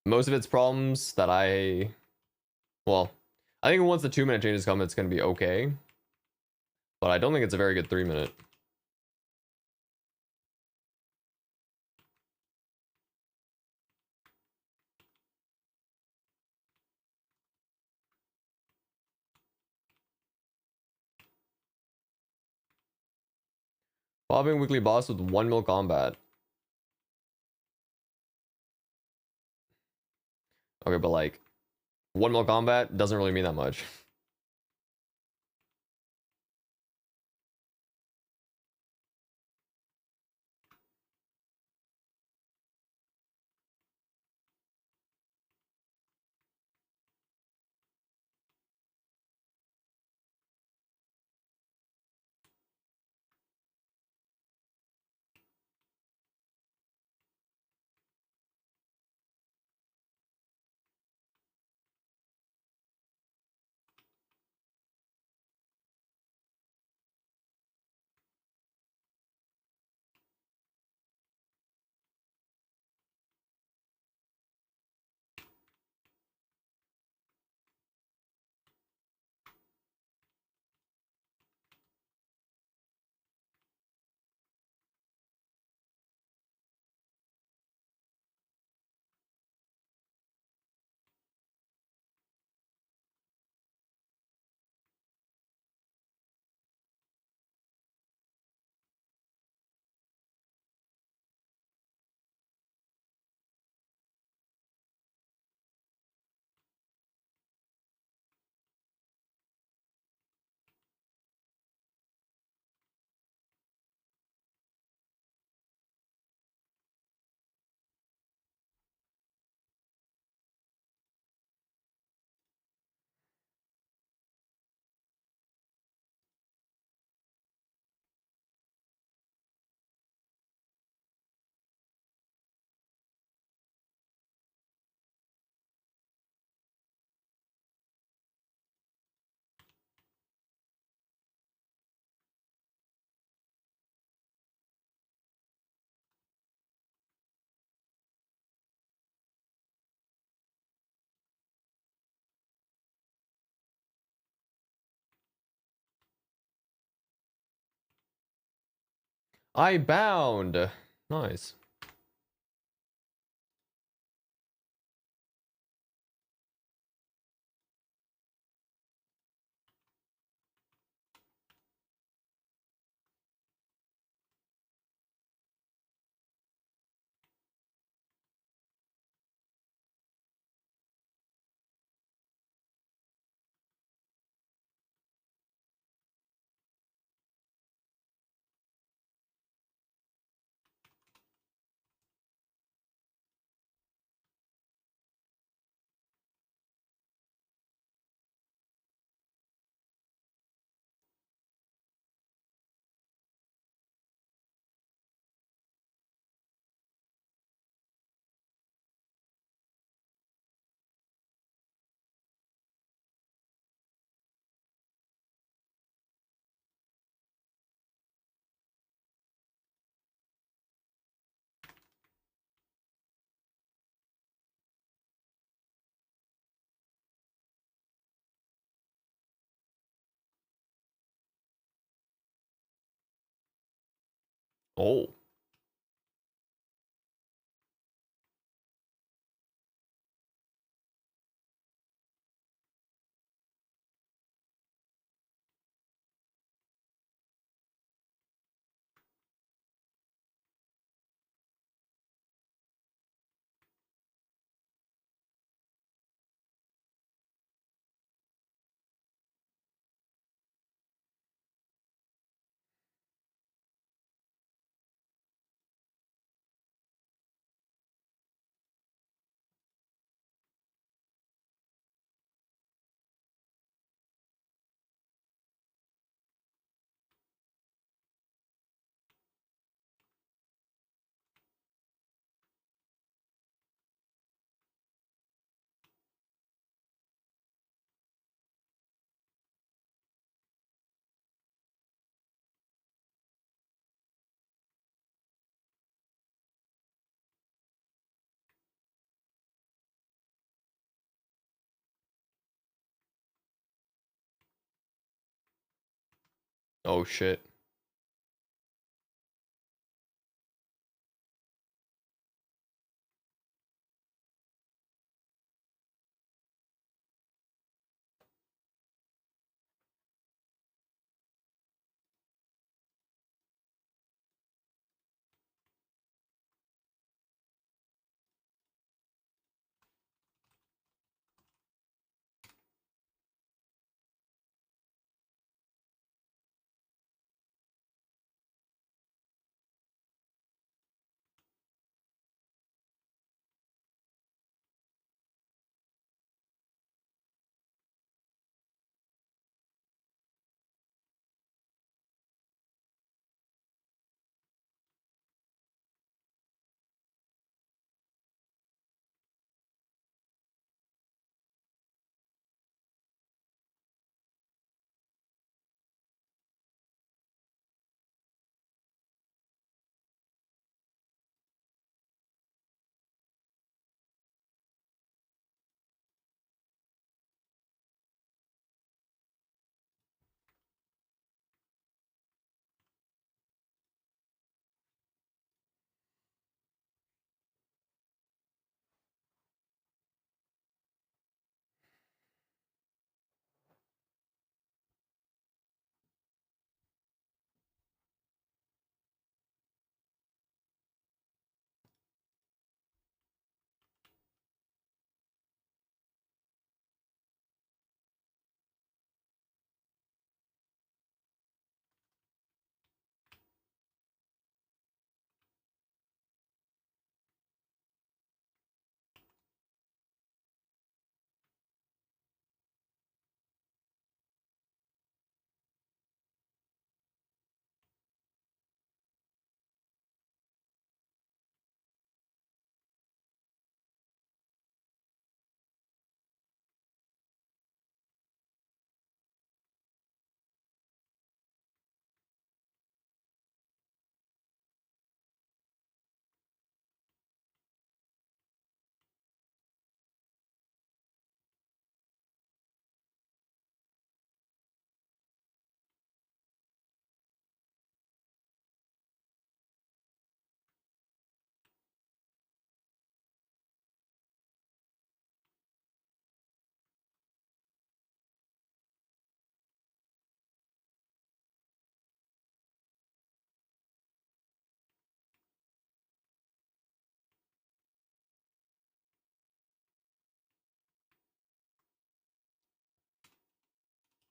most of its problems that I think once the 2-minute changes come it's gonna be okay. But I don't think it's a very good 3-minute. Bobbing weekly boss with 1 mil combat. Okay, but like 1 mil combat doesn't really mean that much. I bound. Nice. Oh. Oh shit.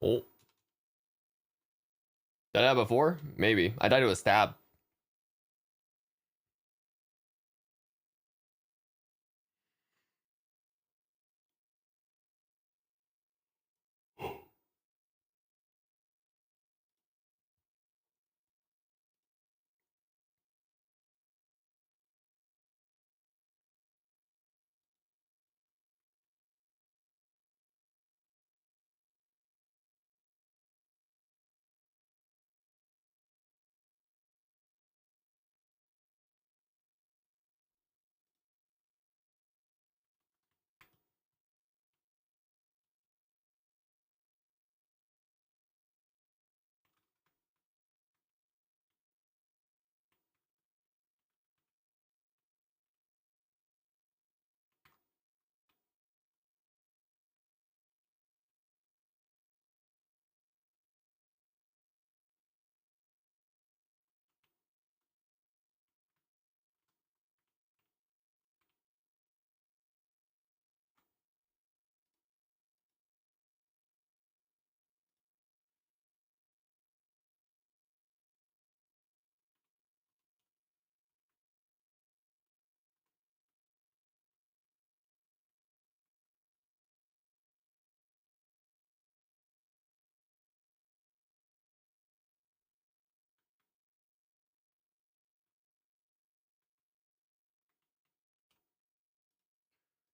Oh. Did I have before? Maybe. I died to a stab.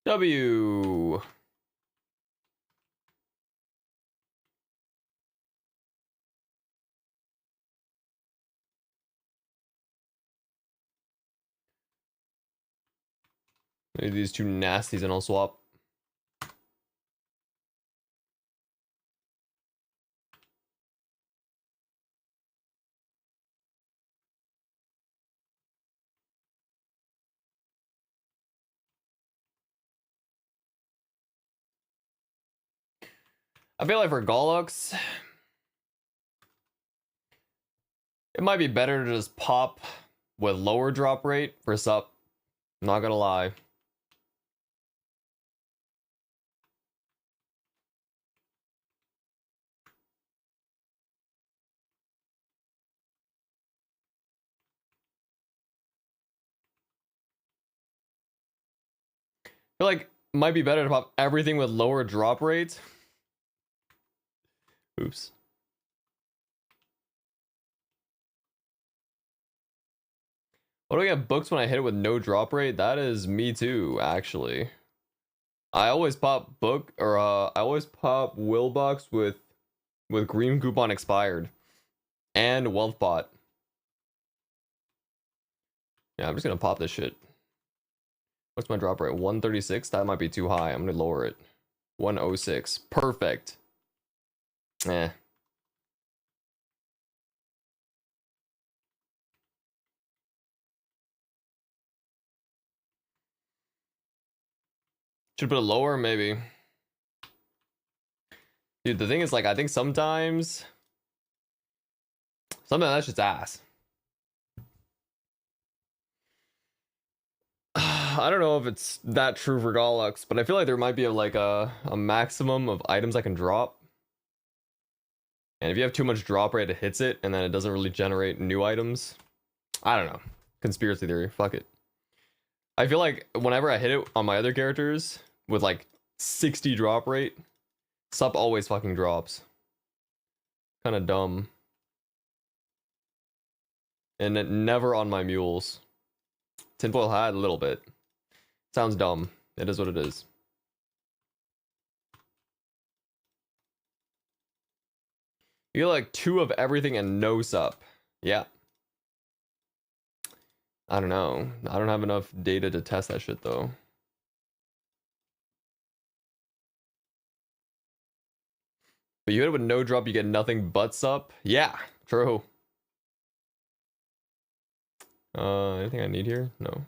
W. Maybe these two nasties and I'll swap. I feel like for Gollux, it might be better to just pop with lower drop rate for sup. Not gonna lie. I feel like it might be better to pop everything with lower drop rate. Oops. What do I get books when I hit it with no drop rate? That is me too, actually. I always pop book or I always pop will box with green coupon expired and wealth bot. Yeah, I'm just gonna pop this shit. What's my drop rate? 136? That might be too high. I'm gonna lower it. 106. Perfect. Eh. Should put it lower, maybe. Dude, the thing is, like, I think sometimes that's just ass. I don't know if it's that true for Gollux, but I feel like there might be like a maximum of items I can drop. And if you have too much drop rate, it hits it, and then it doesn't really generate new items. I don't know. Conspiracy theory. Fuck it. I feel like whenever I hit it on my other characters with like 60 drop rate, sup always fucking drops. Kind of dumb. And it never on my mules. Tinfoil hat, a little bit. Sounds dumb. It is what it is. You get like 2 of everything and no sup. Yeah. I don't know. I don't have enough data to test that shit though. But you hit it with no drop, you get nothing but sup. Yeah, true. Anything I need here? No.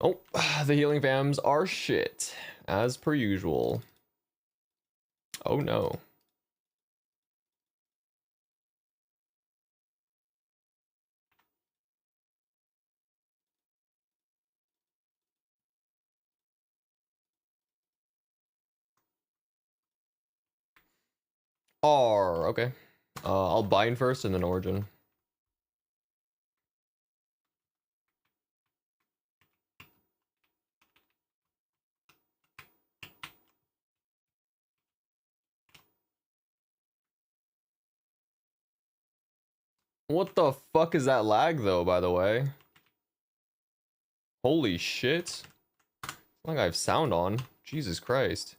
Oh, the healing fams are shit, as per usual. Oh no. R, okay. I'll bind first and then origin. What the fuck is that lag though, by the way? Holy shit. Like I have sound on. Jesus Christ.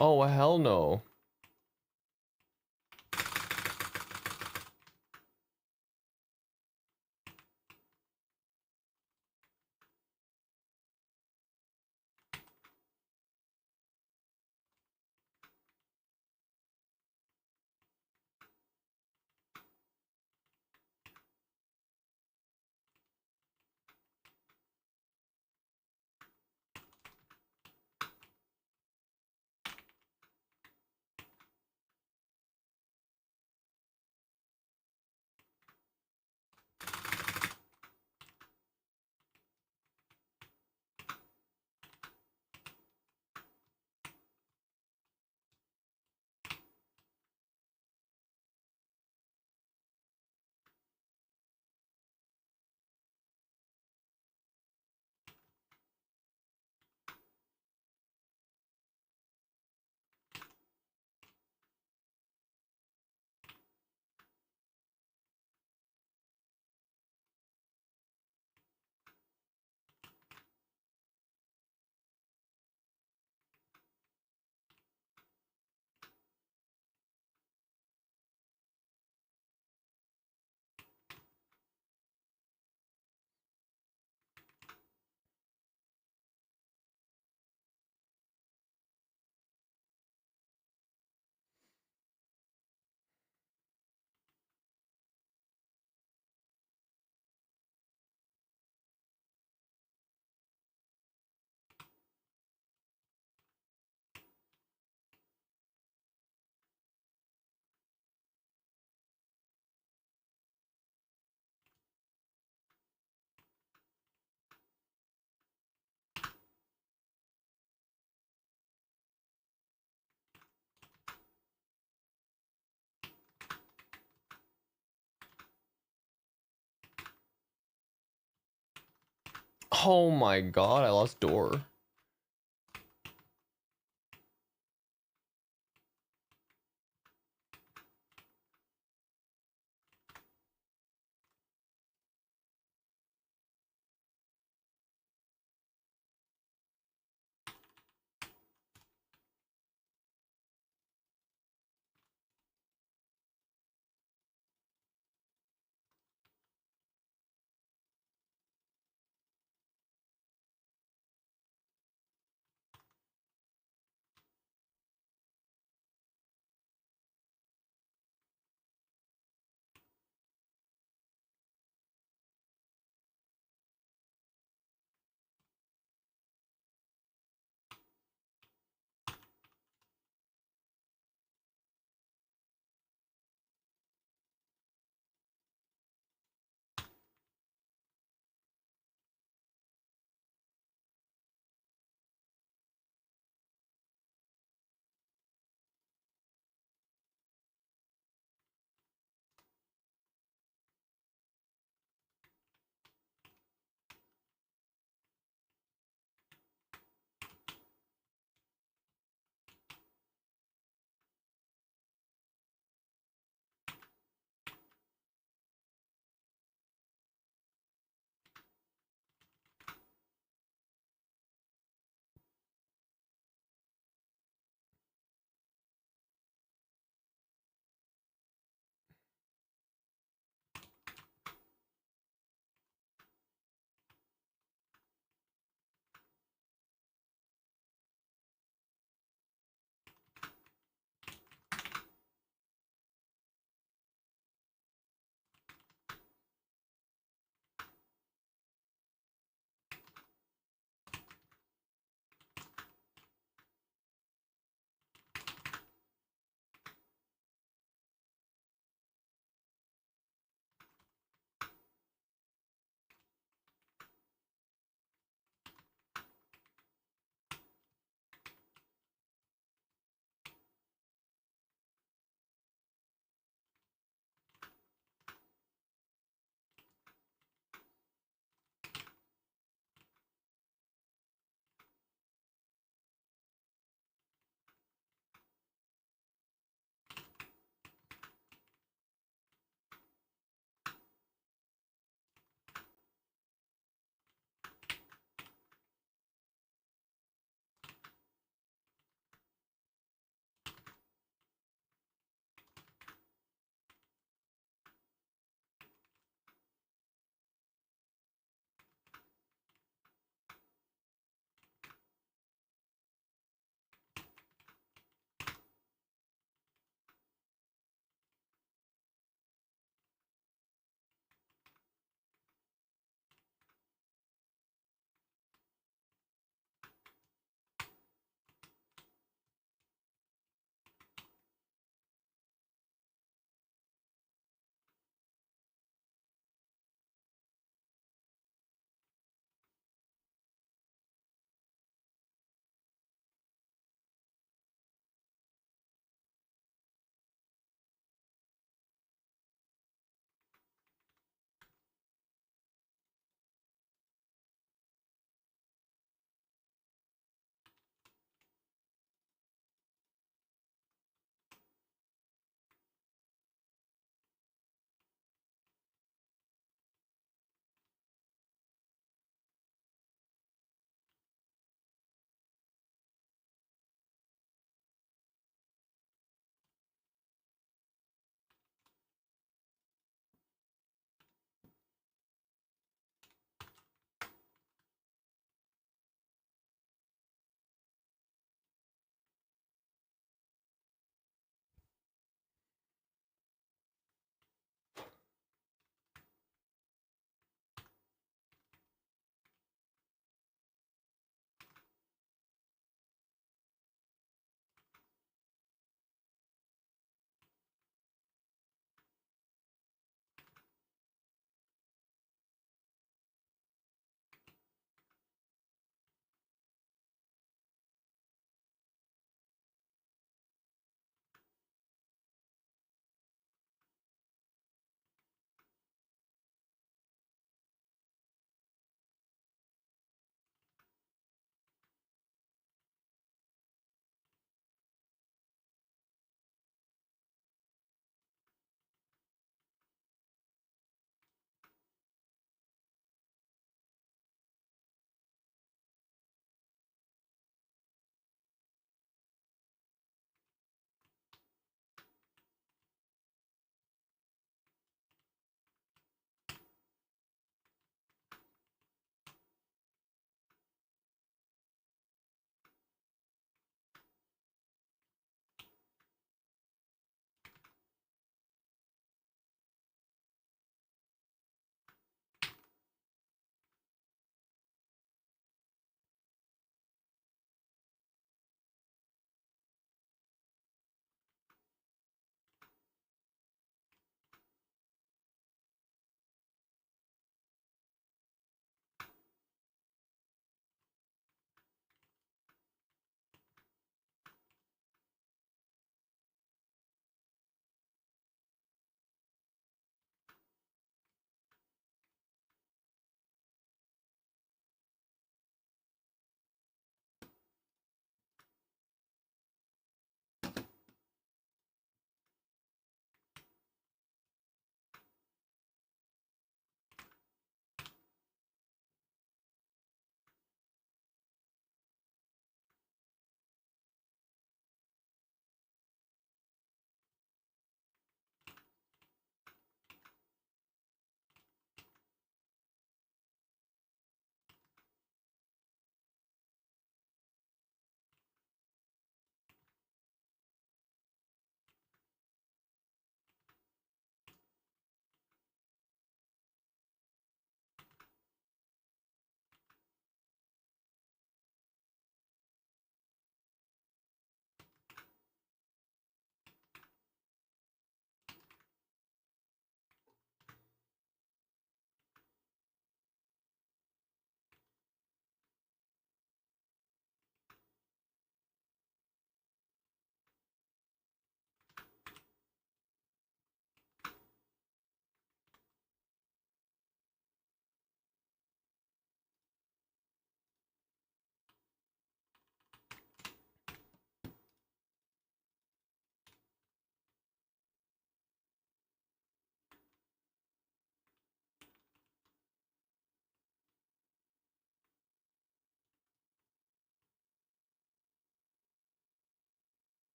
Oh, hell no. Oh my god, I lost door.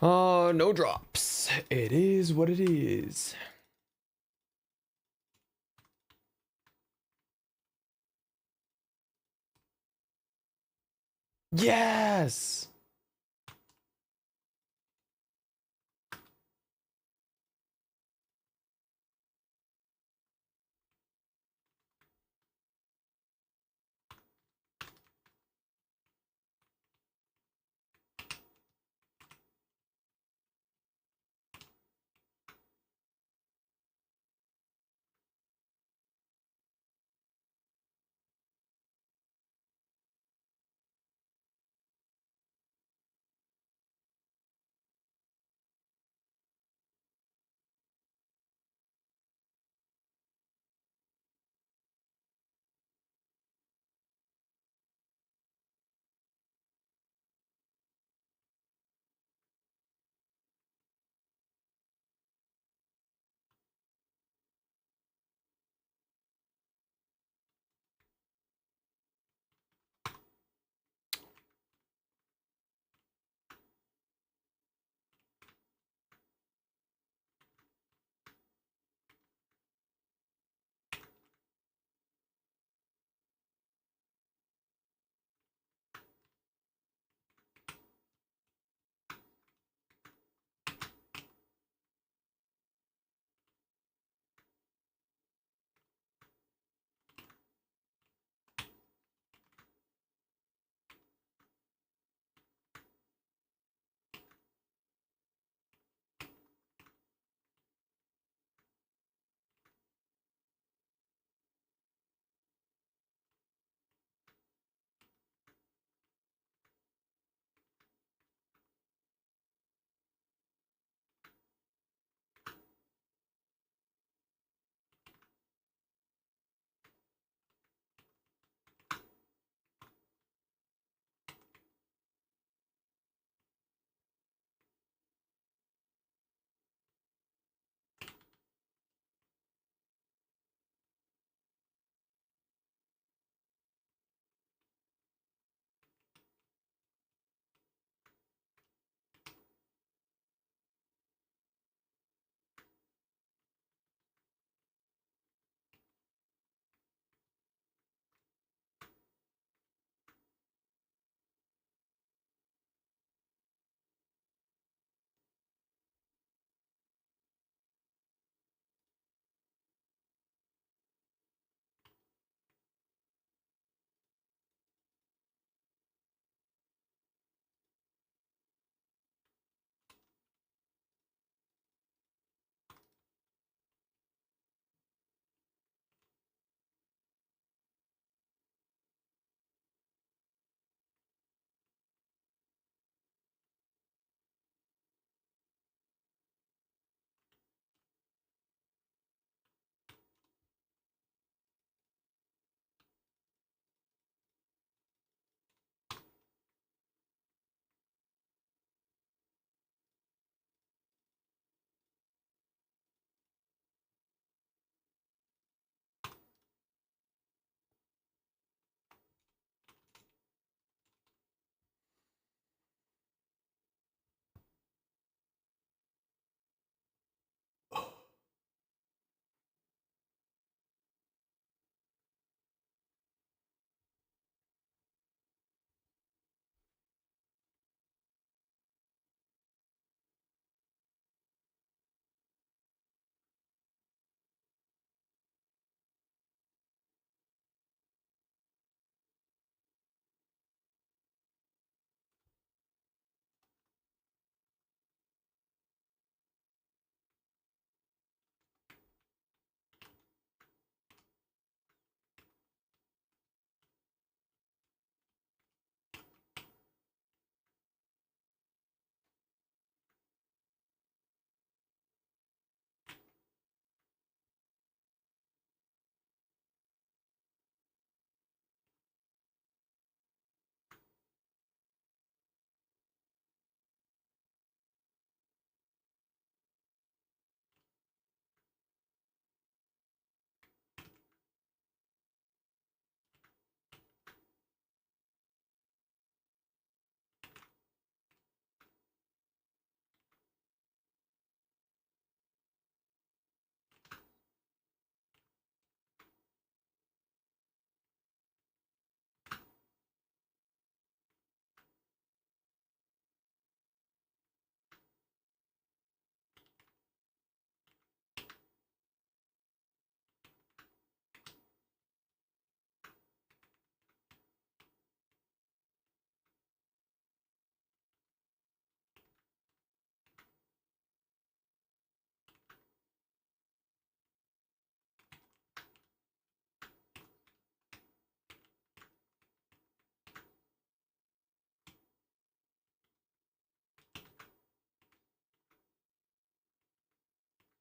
No drops. It is what it is. Yes.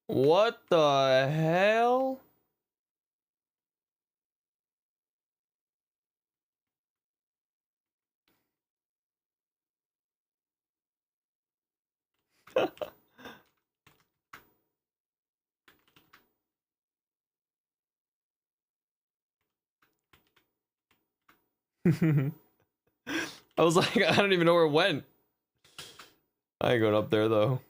What the hell? I was like, I don't even know where it went. I ain't going up there though.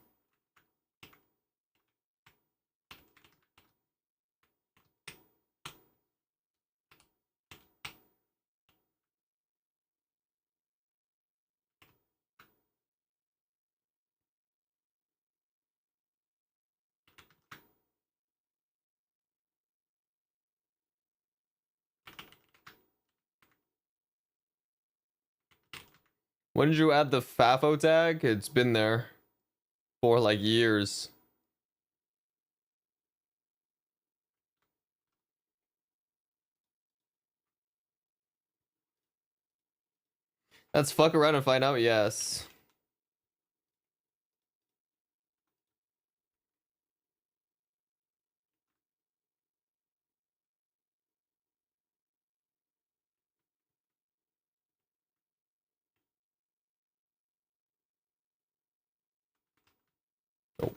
When did you add the FAFO tag? It's been there for like years. Let's fuck around and find out, yes. Oh.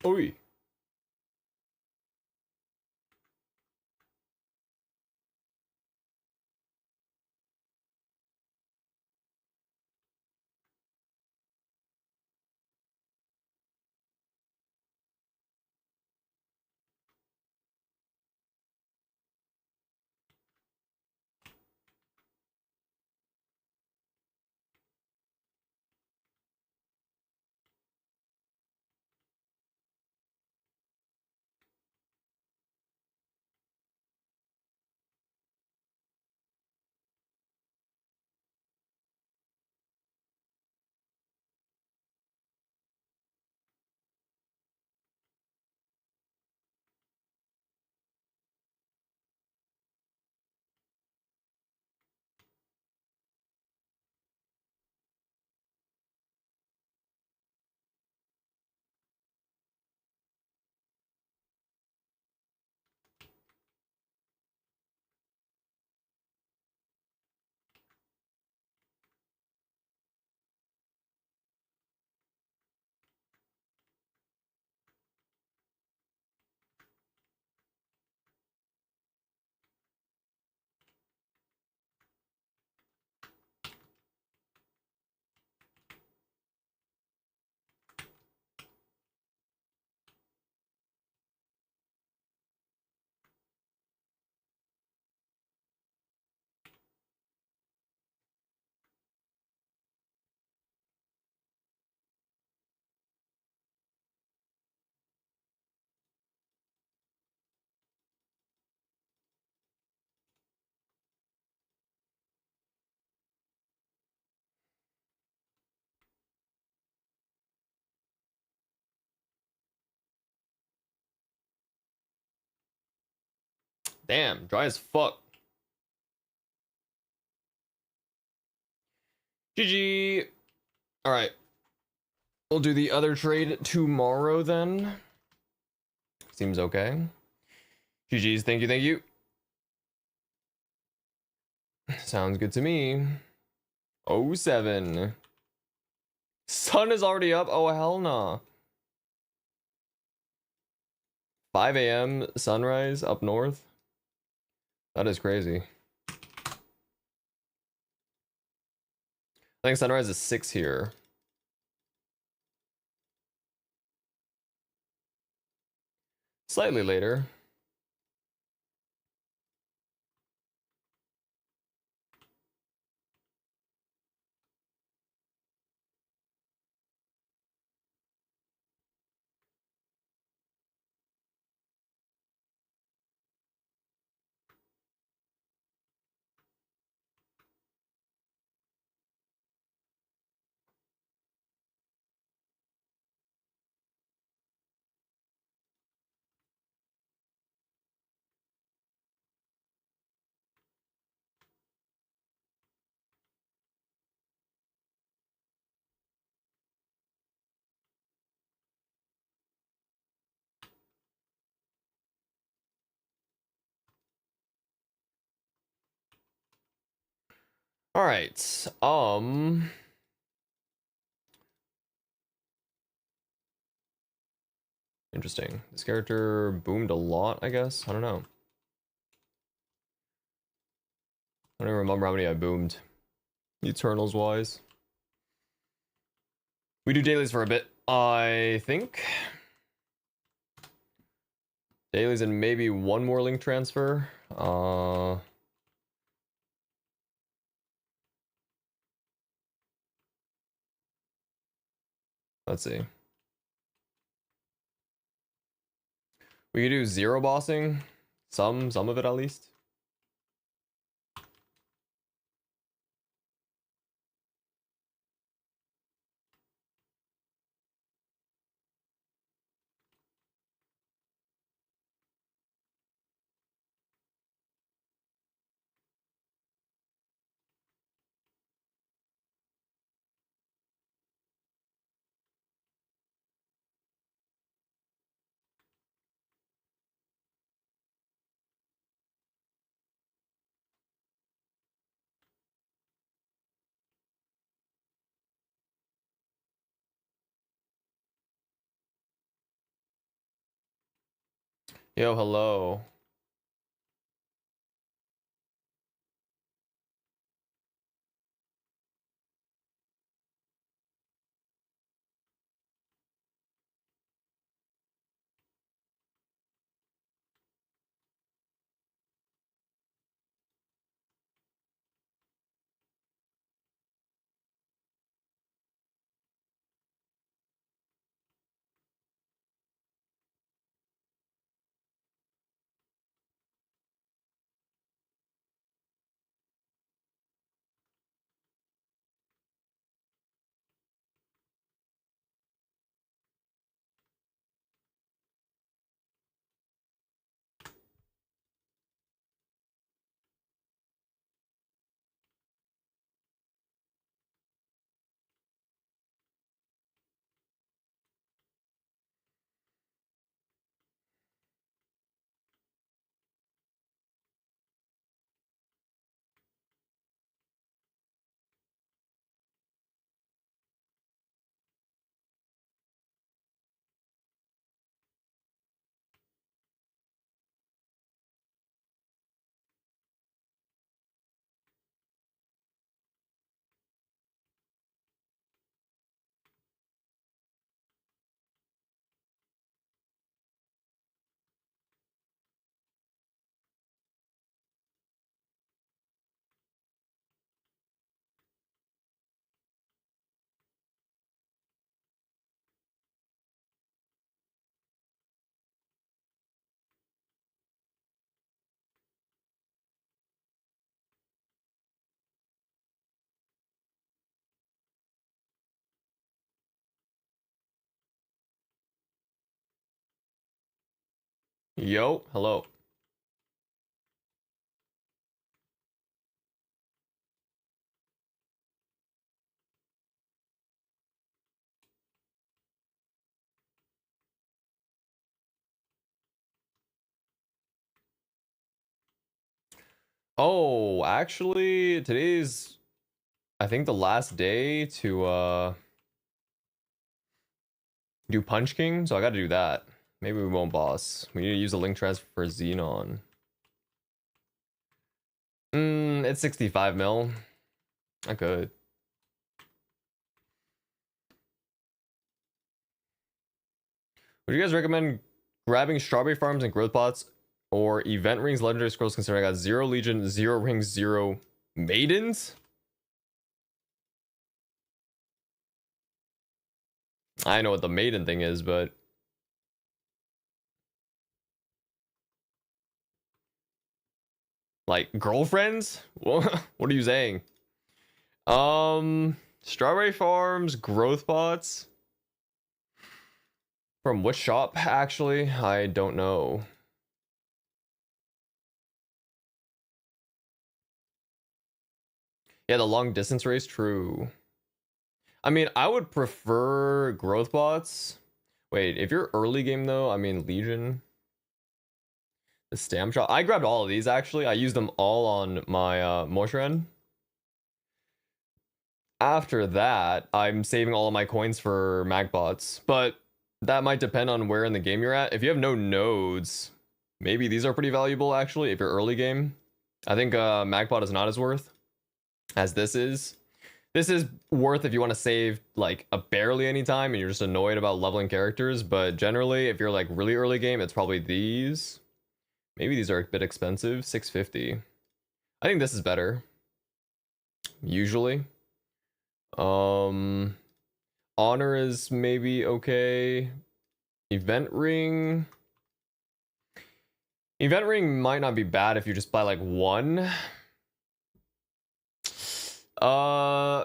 Oi. Damn, dry as fuck. GG. All right. We'll do the other trade tomorrow then. Seems okay. GG's. Thank you. Thank you. Sounds good to me. 07. Sun is already up. Oh, hell nah. 5 a.m. sunrise up north. That is crazy. I think sunrise is 6 here. Slightly later. All right. Interesting. This character boomed a lot, I guess. I don't know. I don't even remember how many I boomed. Eternals wise. We do dailies for a bit, I think. Dailies and maybe one more link transfer. Let's see. We could do 0 bossing. Some of it at least. Yo, hello. Yo, hello. Oh, actually, today's I think the last day to do Punch King, so I gotta do that. Maybe we won't, boss. We need to use the link transfer for Xenon. It's 65 mil. I could. Would you guys recommend grabbing strawberry farms and growth pots or event rings, legendary scrolls, considering I got 0 legion, 0 rings, 0 maidens? I know what the maiden thing is, but like girlfriends? What are you saying? Strawberry farms, growth pots. From which shop, actually? I don't know. Yeah, the long distance race, true. I mean, I would prefer growth bots. Wait, if you're early game though, I mean Legion, the stamp shot. I grabbed all of these actually. I used them all on my Moshran. After that, I'm saving all of my coins for magbots, but that might depend on where in the game you're at. If you have no nodes, maybe these are pretty valuable actually if you're early game. I think magbot is not as worth as this is. This is worth if you want to save like a barely any time and you're just annoyed about leveling characters, but generally if you're like really early game, it's probably these. Maybe these are a bit expensive, 650. I think this is better. Usually. Um Honor is maybe okay. Event ring. Event ring might not be bad if you just buy like one.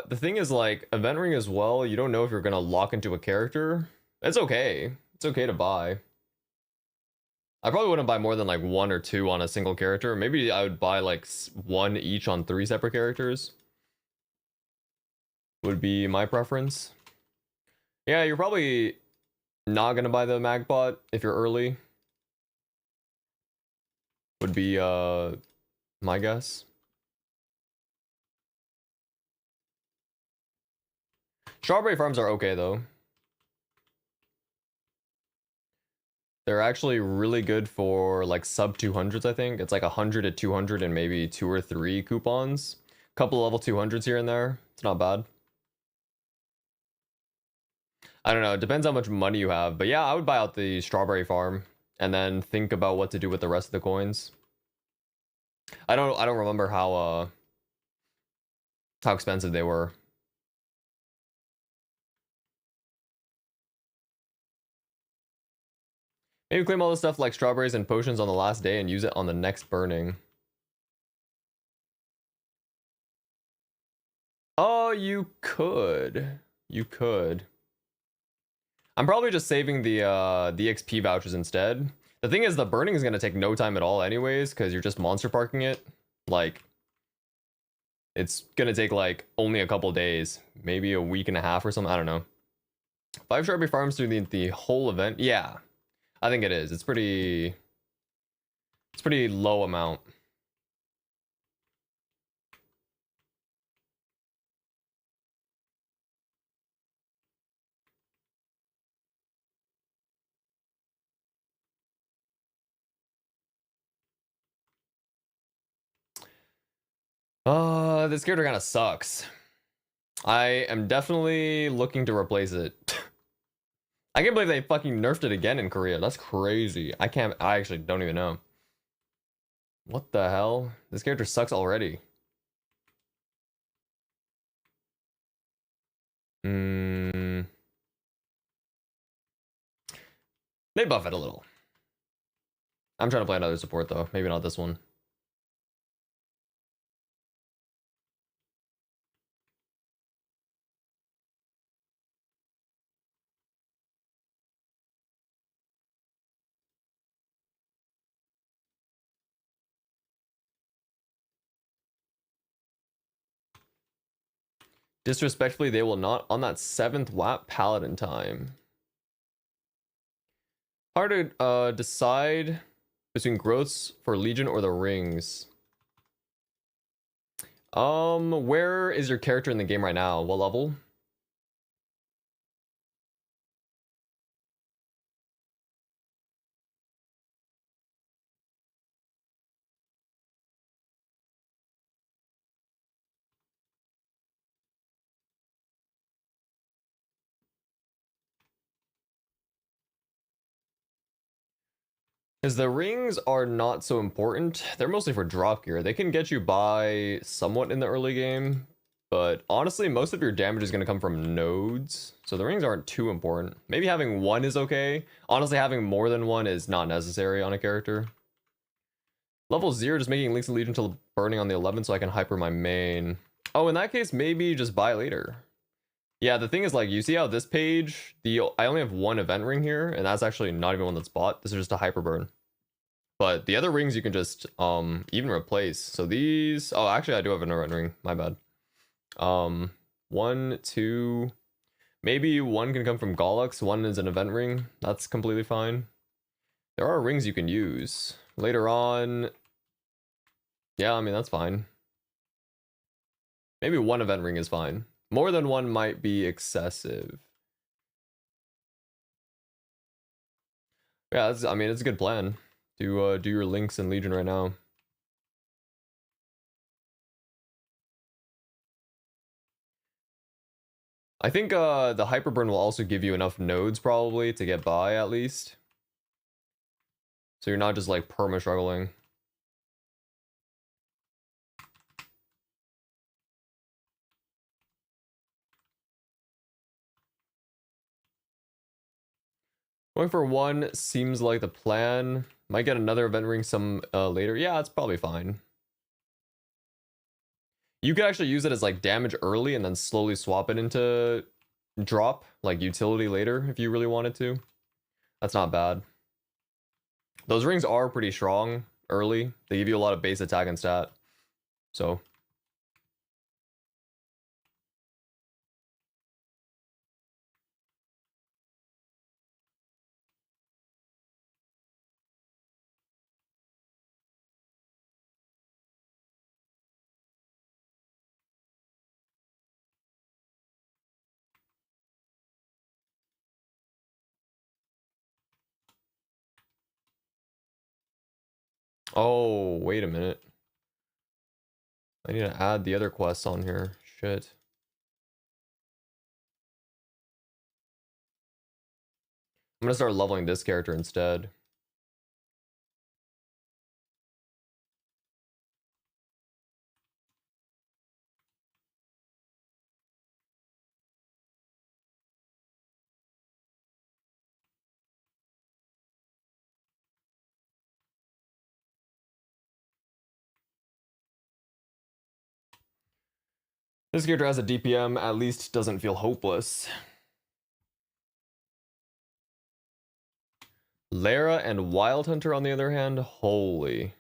The thing is like event ring as well, you don't know if you're gonna lock into a character. It's okay. It's okay to buy. I probably wouldn't buy more than like one or two on a single character. Maybe I would buy like one each on 3 separate characters. Would be my preference. Yeah, you're probably not gonna buy the magbot if you're early. Would be my guess. Strawberry farms are okay though. They're actually really good for like sub 200s, I think. It's like 100 to 200 and maybe 2 or 3 coupons. Couple level 200s here and there. It's not bad. I don't know. It depends how much money you have. But yeah, I would buy out the strawberry farm and then think about what to do with the rest of the coins. I don't remember how expensive they were. Maybe claim all the stuff like strawberries and potions on the last day and use it on the next burning. Oh, you could. You could. I'm probably just saving the XP vouchers instead. The thing is, the burning is gonna take no time at all anyways, because you're just monster parking it. Like, it's gonna take like only a couple days, maybe a week and a half or something. I don't know. 5 strawberry farms through the whole event. Yeah, I think it is. It's pretty low amount. This character kind of sucks. I am definitely looking to replace it. I can't believe they fucking nerfed it again in Korea. That's crazy. I actually don't even know. What the hell? This character sucks already. Hmm. They buff it a little. I'm trying to play another support though. Maybe not this one. Disrespectfully, they will not on that 7th WAP Paladin time. Hard to decide between growths for Legion or the rings. Where is your character in the game right now? What level? Because the rings are not so important. They're mostly for drop gear. They can get you by somewhat in the early game, but honestly, most of your damage is going to come from nodes. So the rings aren't too important. Maybe having one is okay. Honestly, having more than one is not necessary on a character. Level 0, just making Links of Legion until burning on the 11th so I can hyper my main. Oh, in that case, maybe just buy later. Yeah, the thing is, like, you see how this page, I only have one event ring here, and that's actually not even one that's bought. This is just a hyper burn. But the other rings you can just even replace. So these, oh, actually I do have an event ring, my bad. 1, 2, maybe one can come from Gollux, one is an event ring. That's completely fine. There are rings you can use. Later on, yeah, I mean, that's fine. Maybe one event ring is fine. More than one might be excessive. Yeah, I mean, it's a good plan to do your links in Legion right now. I think the Hyperburn will also give you enough nodes probably to get by at least. So you're not just like perma struggling. Going for one seems like the plan. Might get another event ring some later. Yeah, it's probably fine. You could actually use it as like damage early and then slowly swap it into drop, like utility later if you really wanted to. That's not bad. Those rings are pretty strong early. They give you a lot of base attack and stat. So Oh, wait a minute. I need to add the other quests on here. Shit. I'm gonna start leveling this character instead. This character has a DPM, at least doesn't feel hopeless. Lara and Wild Hunter, on the other hand, holy.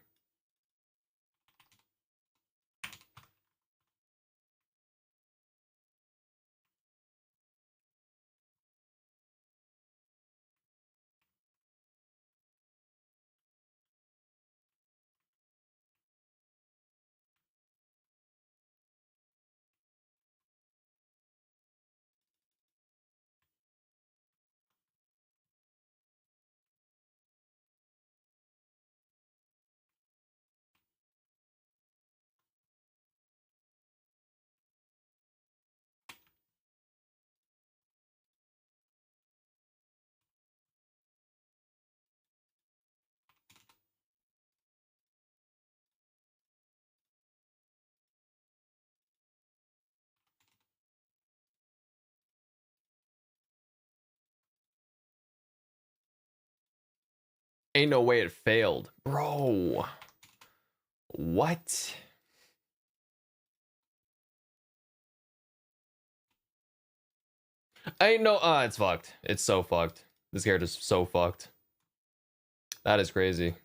Ain't no way it failed. Bro. What? Ain't no it's fucked. It's so fucked. This character's so fucked. That is crazy.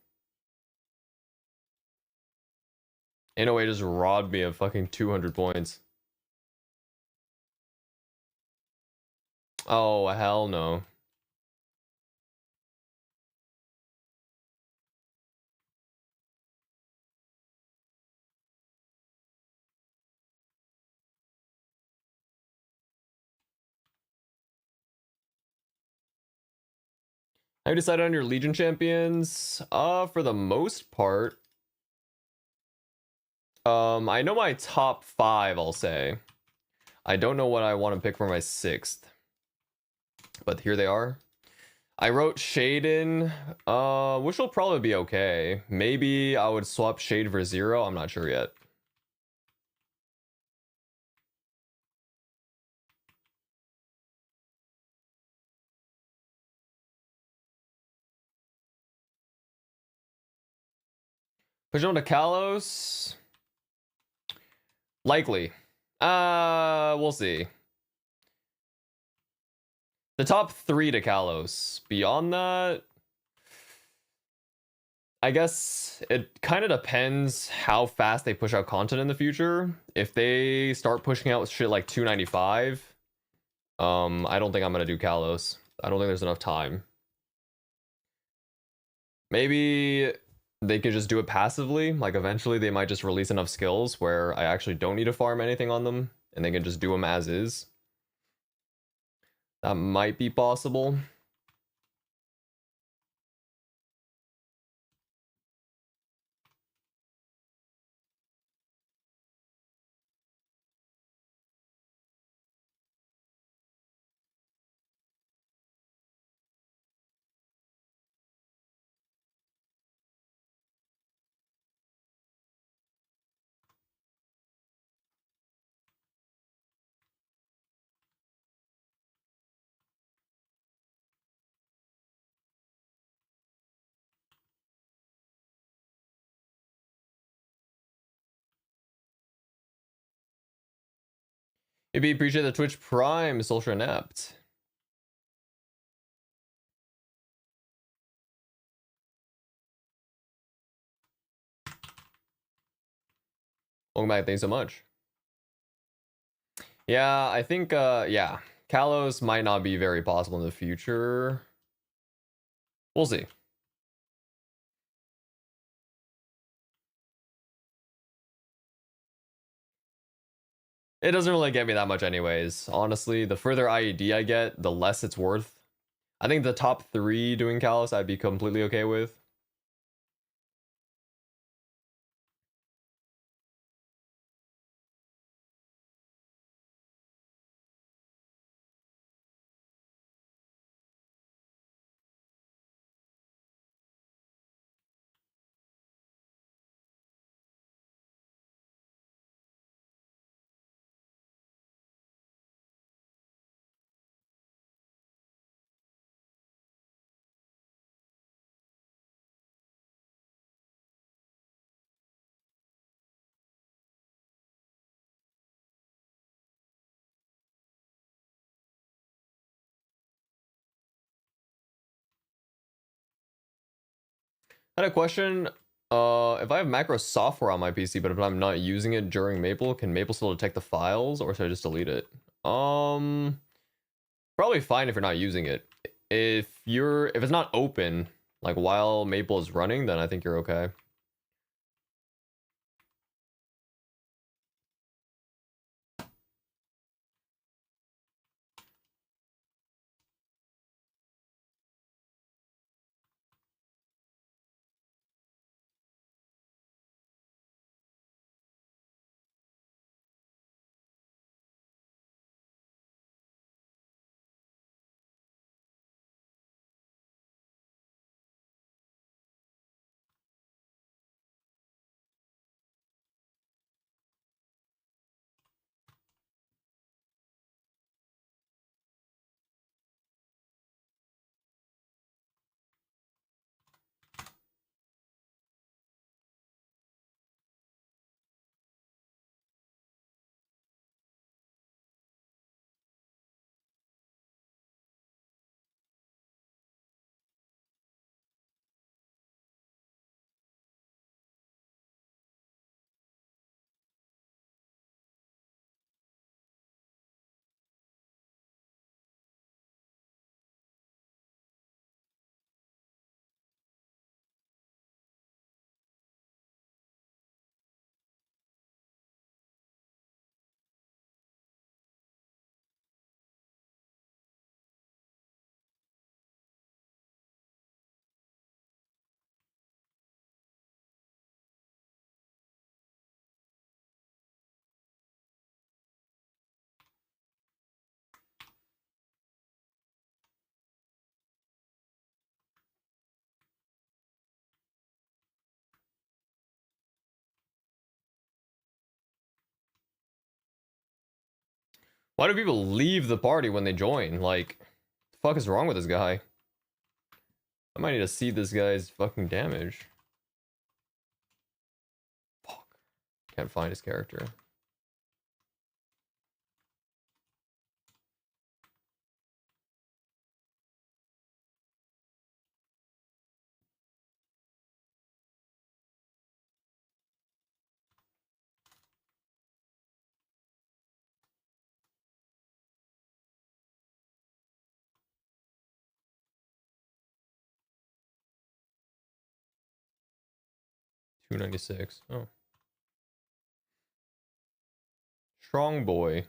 Ain't no way just robbed me of fucking 200 points. Oh, hell no. Have you decided on your Legion champions? For the most part. I know my top 5, I'll say. I don't know what I want to pick for my 6th. But here they are. I wrote Shaden, which will probably be okay. Maybe I would swap Shade for Zero. I'm not sure yet. Push on to Kalos. Likely. We'll see. The top 3 to Kalos. Beyond that, I guess it kind of depends how fast they push out content in the future. If they start pushing out shit like 295, I don't think I'm gonna do Kalos. I don't think there's enough time. Maybe they could just do it passively. Like eventually they might just release enough skills where I actually don't need to farm anything on them and they can just do them as is. That might be possible. Maybe appreciate the Twitch Prime, Social Inept. Welcome back, thanks so much. Yeah, I think, yeah. Kalos might not be very possible in the future. We'll see. It doesn't really get me that much anyways. Honestly, the further IED I get, the less it's worth. I think the top 3 doing Kalos I'd be completely okay with. I had a question. If I have macro software on my PC, but if I'm not using it during Maple, can Maple still detect the files, or should I just delete it? Probably fine if you're not using it. If it's not open, like while Maple is running, then I think you're okay. Why do people leave the party when they join? Like, the fuck is wrong with this guy? I might need to see this guy's fucking damage. Fuck. Can't find his character. $296. Oh. Strong boy.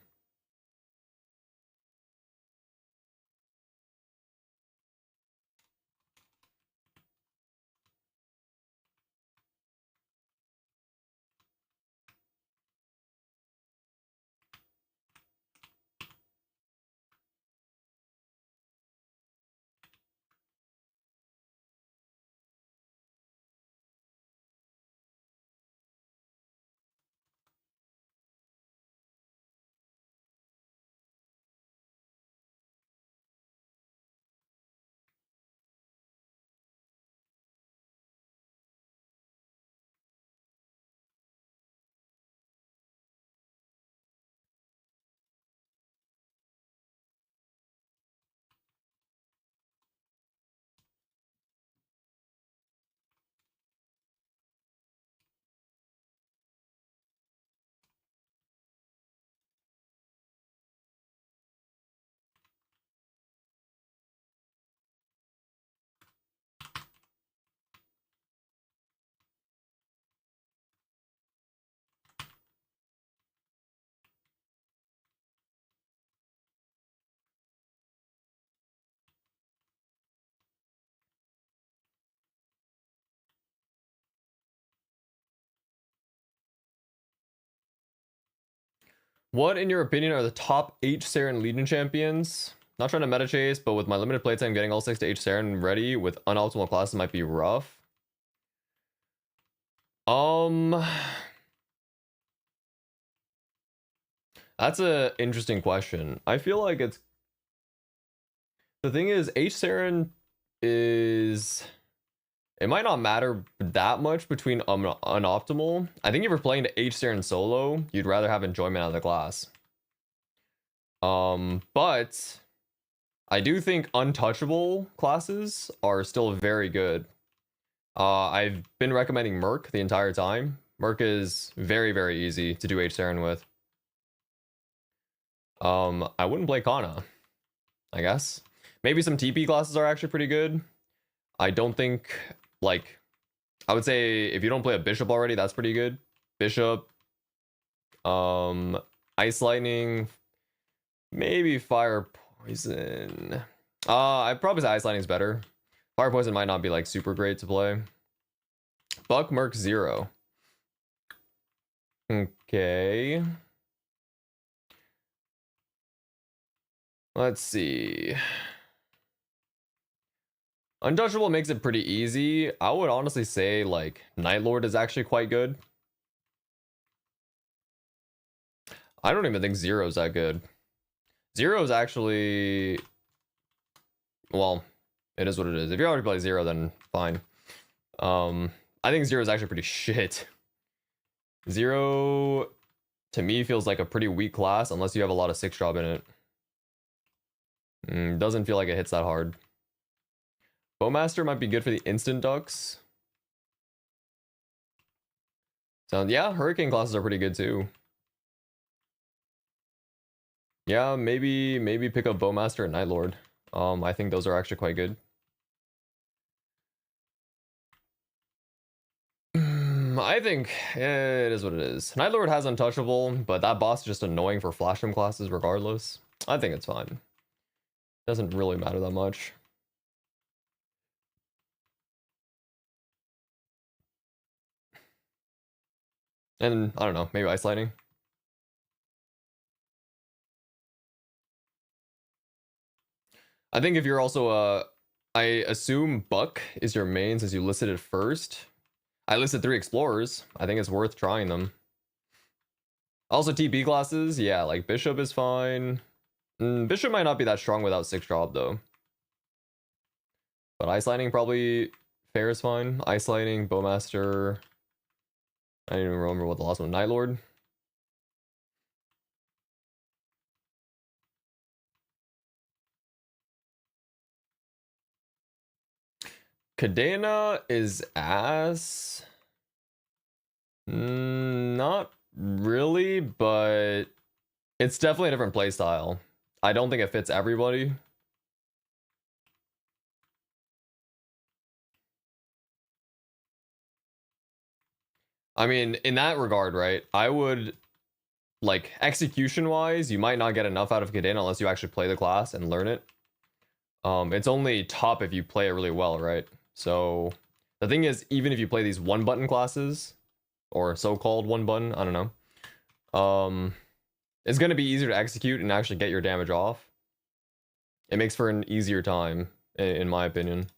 What, in your opinion, are the top H Saren Legion champions? Not trying to meta chase, but with my limited playtime, getting all 6 to H Saren ready with unoptimal classes might be rough. That's a interesting question. I feel like it's the thing is H Saren is it might not matter that much between unoptimal. I think if you're playing the H Saren solo, you'd rather have enjoyment out of the class. But I do think untouchable classes are still very good. I've been recommending Merc the entire time. Merc is very, very easy to do H Saren with. I wouldn't play Kana, I guess. Maybe some TP classes are actually pretty good. I don't think, like, I would say if you don't play a Bishop already, that's pretty good. Bishop, Ice Lightning, maybe Fire Poison. I'd probably say Ice Lightning's better. Fire Poison might not be like super great to play. Buck Merc 0. Okay. Let's see. Untouchable makes it pretty easy. I would honestly say like Night Lord is actually quite good. I don't even think Zero's that good. Zero's actually, well, it is what it is. If you already play Zero, then fine. I think Zero is actually pretty shit. Zero to me feels like a pretty weak class unless you have a lot of 6-drop in it. Doesn't feel like it hits that hard. Bowmaster might be good for the instant ducks. So yeah, Hurricane classes are pretty good too. Yeah, maybe pick up Bowmaster and Night Lord. I think those are actually quite good. I think it is what it is. Night Lord has Untouchable, but that boss is just annoying for Flash Him classes regardless. I think it's fine. Doesn't really matter that much. And I don't know, maybe Ice Lightning. I think if you're also I assume Buck is your main since you listed it first. I listed 3 explorers. I think it's worth trying them. Also TP classes, yeah, like Bishop is fine. Bishop might not be that strong without 6-drop though. But Ice Lightning probably fair is fine. Ice Lightning, Bowmaster. I don't even remember what the last one. Night Lord. Cadena is ass. Not really, but it's definitely a different playstyle. I don't think it fits everybody. I mean, in that regard, right? I would, like, execution-wise, you might not get enough out of Cadena unless you actually play the class and learn it. It's only top if you play it really well, right? So the thing is, even if you play these 1-button classes, or so-called 1-button, I don't know, it's going to be easier to execute and actually get your damage off. It makes for an easier time, in my opinion.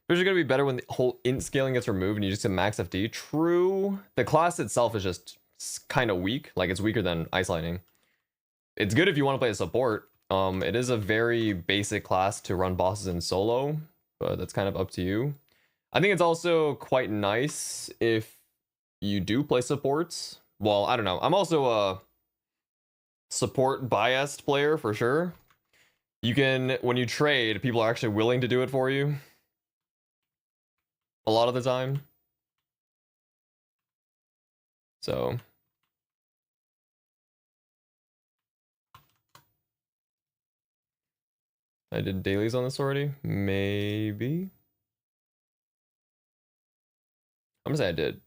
But it's going to be better when the whole int scaling gets removed and you just get max FD. True. The class itself is just kind of weak. Like, it's weaker than Ice Lightning. It's good if you want to play a support. It is a very basic class to run bosses in solo, but that's kind of up to you. I think it's also quite nice if you do play supports. Well, I don't know. I'm also a support biased player for sure. You can, when you trade, people are actually willing to do it for you. A lot of the time. So. I did dailies on this already? Maybe. I'm gonna say I did.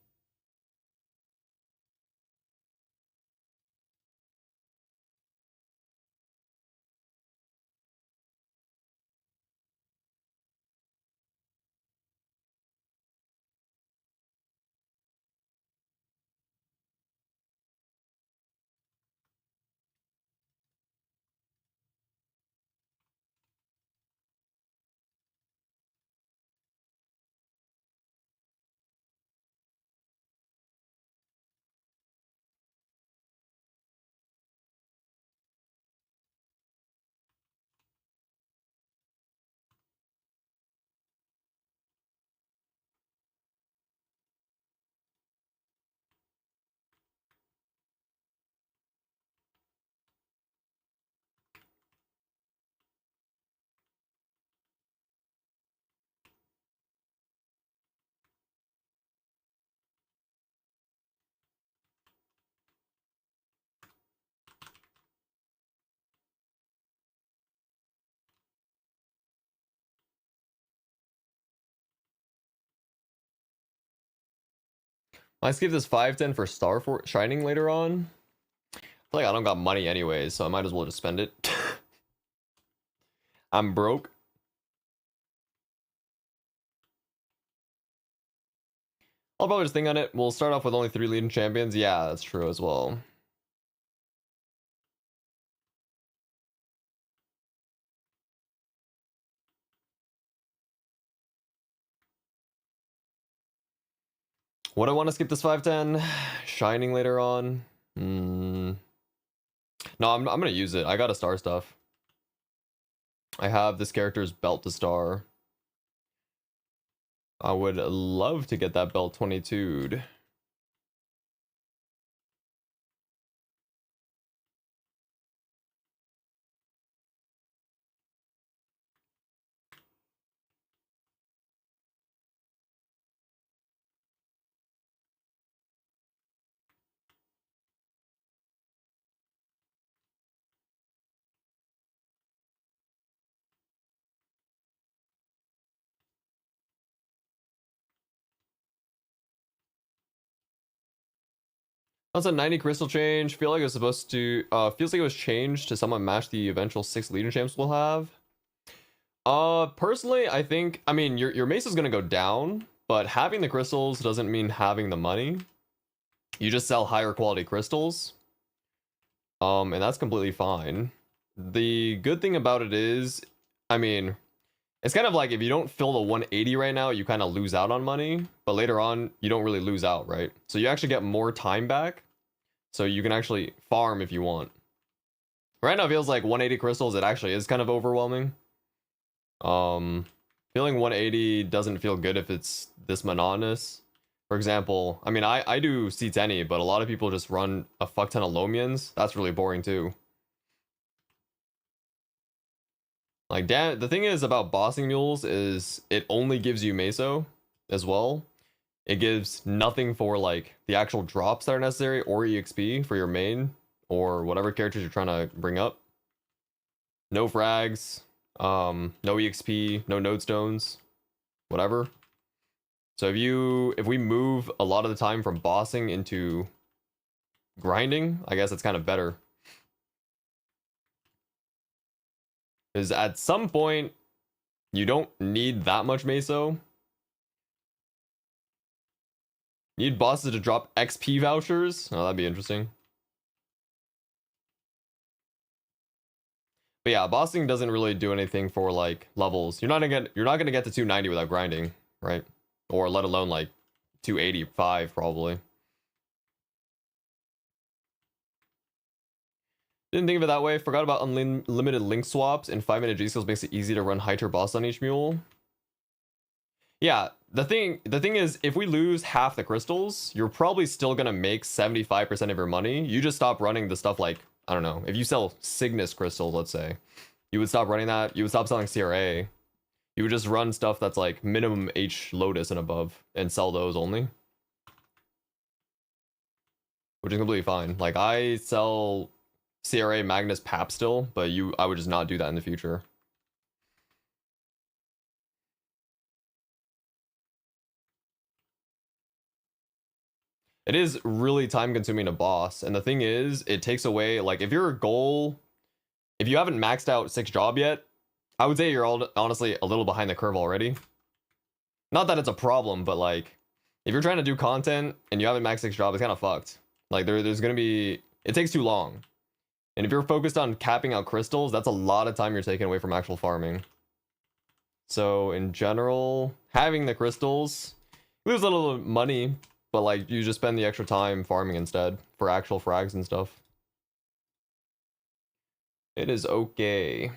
I skip this 510 for Star for Shining later on. I feel like I don't got money anyways, so I might as well just spend it. I'm broke. I'll probably just think on it. We'll start off with only 3 leading champions. Yeah, that's true as well. Would I want to skip this 510? Shining later on? No, I'm gonna use it. I got a star stuff. I have this character's belt to star. I would love to get that belt 22'd. That's a 90 crystal change. Feel like it was supposed to feels like it was changed to somewhat match the eventual 6 leading champs we'll have. Personally, I mean your mace is gonna go down, but having the crystals doesn't mean having the money. You just sell higher quality crystals. And that's completely fine. The good thing about it is, I mean, it's kind of like if you don't fill the 180 right now, you kind of lose out on money, but later on, you don't really lose out, right? So you actually get more time back, so you can actually farm if you want. Right now, it feels like 180 crystals, it actually is kind of overwhelming. Feeling 180 doesn't feel good if it's this monotonous. For example, I mean, I do C10, but a lot of people just run a fuck ton of Lomians. That's really boring too. Like, damn, the thing is about bossing mules is it only gives you meso as well. It gives nothing for like the actual drops that are necessary or EXP for your main or whatever characters you're trying to bring up. No frags, no EXP, no node stones, whatever. So if we move a lot of the time from bossing into grinding, I guess it's kind of better. Because at some point, you don't need that much meso. Need bosses to drop XP vouchers? Oh, that'd be interesting. But yeah, bossing doesn't really do anything for like levels. You're not gonna get to 290 without grinding, right? Or let alone like 285 probably. Didn't think of it that way. Forgot about unlimited link swaps and 5-minute G skills makes it easy to run high tier boss on each mule. Yeah, the thing is, if we lose half the crystals, you're probably still gonna make 75% of your money. You just stop running the stuff like, I don't know, if you sell Cygnus crystals, let's say, you would stop running that. You would stop selling CRA. You would just run stuff that's like minimum H Lotus and above and sell those only. Which is completely fine. Like, I sell CRA Magnus Pap still, but I would just not do that in the future. It is really time consuming to boss, and the thing is, it takes away, like, if your goal, if you haven't maxed out 6 job yet, I would say you're honestly a little behind the curve already. Not that it's a problem, but like, if you're trying to do content and you haven't maxed 6 job, it's kind of fucked. Like, there's gonna be, it takes too long. And if you're focused on capping out crystals, that's a lot of time you're taking away from actual farming. So in general, having the crystals, you lose a little money, but like you just spend the extra time farming instead for actual frags and stuff. It is okay.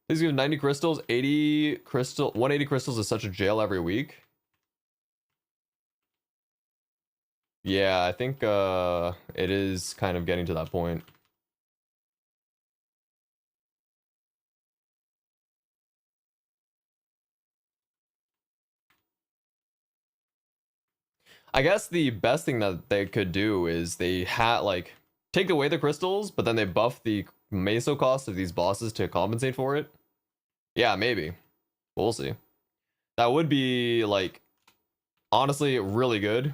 Please give 90 crystals, 180 crystals is such a jail every week. Yeah, I think it is kind of getting to that point. I guess the best thing that they could do is they had like take away the crystals, but then they buff the meso cost of these bosses to compensate for it. Yeah, maybe. We'll see. That would be like honestly really good.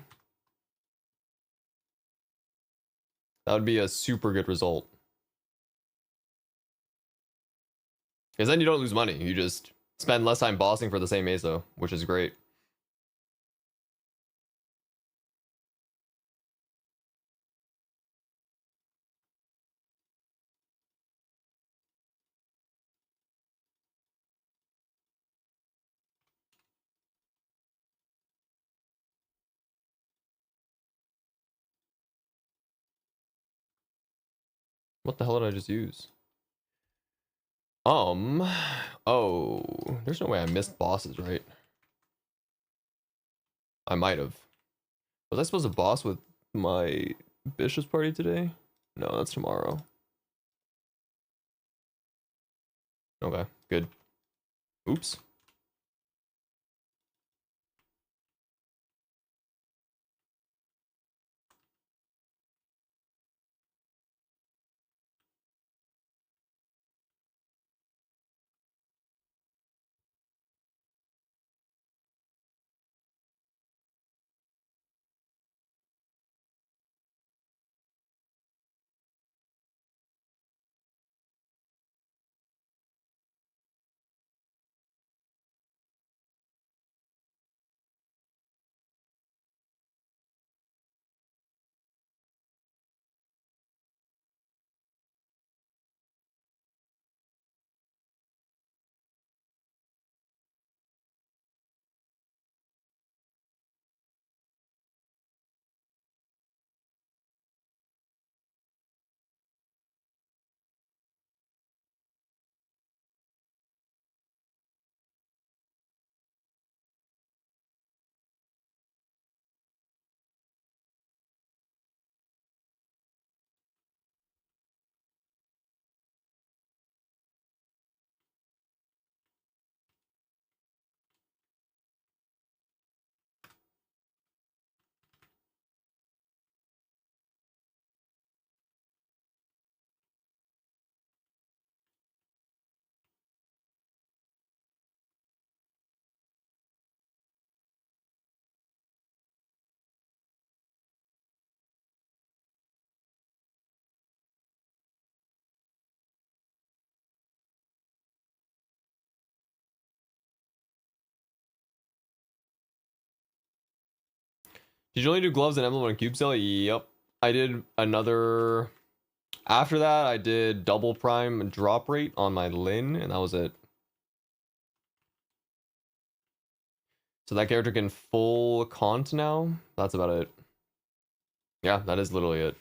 That would be a super good result. Because then you don't lose money. You just spend less time bossing for the same meso, which is great. What the hell did I just use? Oh, there's no way I missed bosses, right? I might have. Was I supposed to boss with my Bishop's party today? No, that's tomorrow. Okay, good. Oops. Did you only do gloves and emblem on cube sale? Yep. I did another. After that, I did double prime drop rate on my Lin, and that was it. So that character can full cont now. That's about it. Yeah, that is literally it.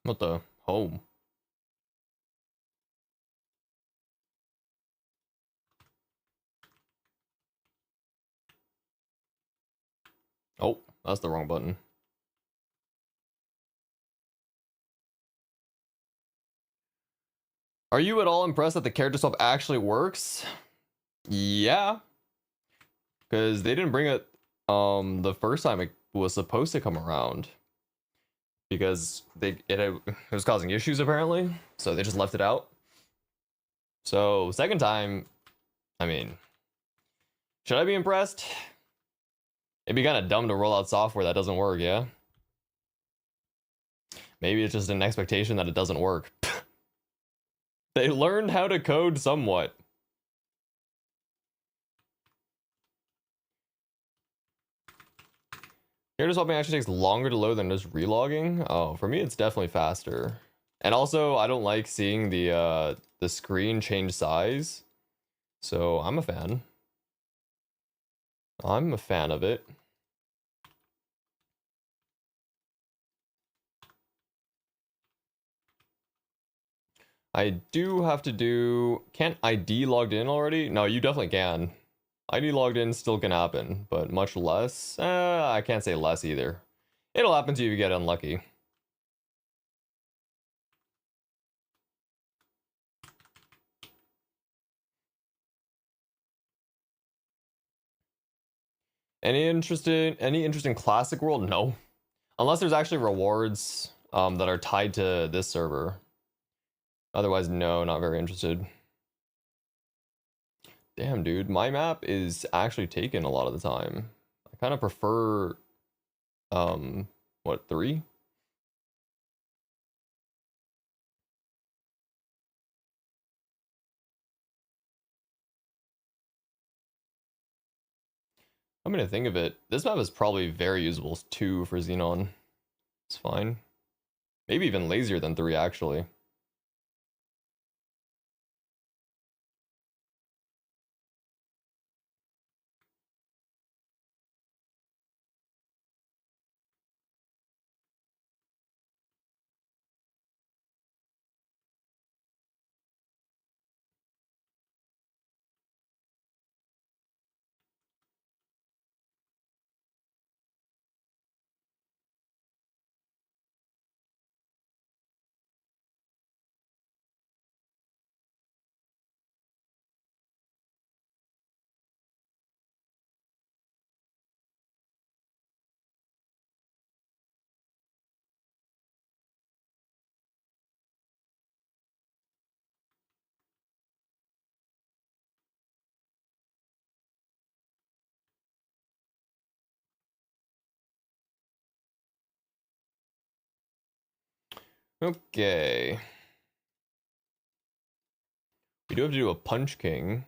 What the home? Oh, that's the wrong button. Are you at all impressed that the character swap actually works? Yeah, because they didn't bring it the first time it was supposed to come around because it was causing issues apparently, so they just left it out. So second time, I mean, should I be impressed? It'd be kind of dumb to roll out software that doesn't work, yeah? Maybe it's just an expectation that it doesn't work. They learned how to code somewhat. Character swapping actually takes longer to load than just relogging. Oh, for me it's definitely faster. And also I don't like seeing the screen change size. So I'm a fan. I'm a fan of it. I do have to do... Can't ID logged in already? No, you definitely can. ID logged in still can happen, but much less? I can't say less either. It'll happen to you if you get unlucky. Any interesting classic world? No. Unless there's actually rewards that are tied to this server. Otherwise, no, not very interested. Damn, dude, my map is actually taken a lot of the time. I kind of prefer, what, 3? I'm gonna think of it. This map is probably very usable 2 for Xenon. It's fine. Maybe even lazier than 3, actually. Okay. We do have to do a Punch King.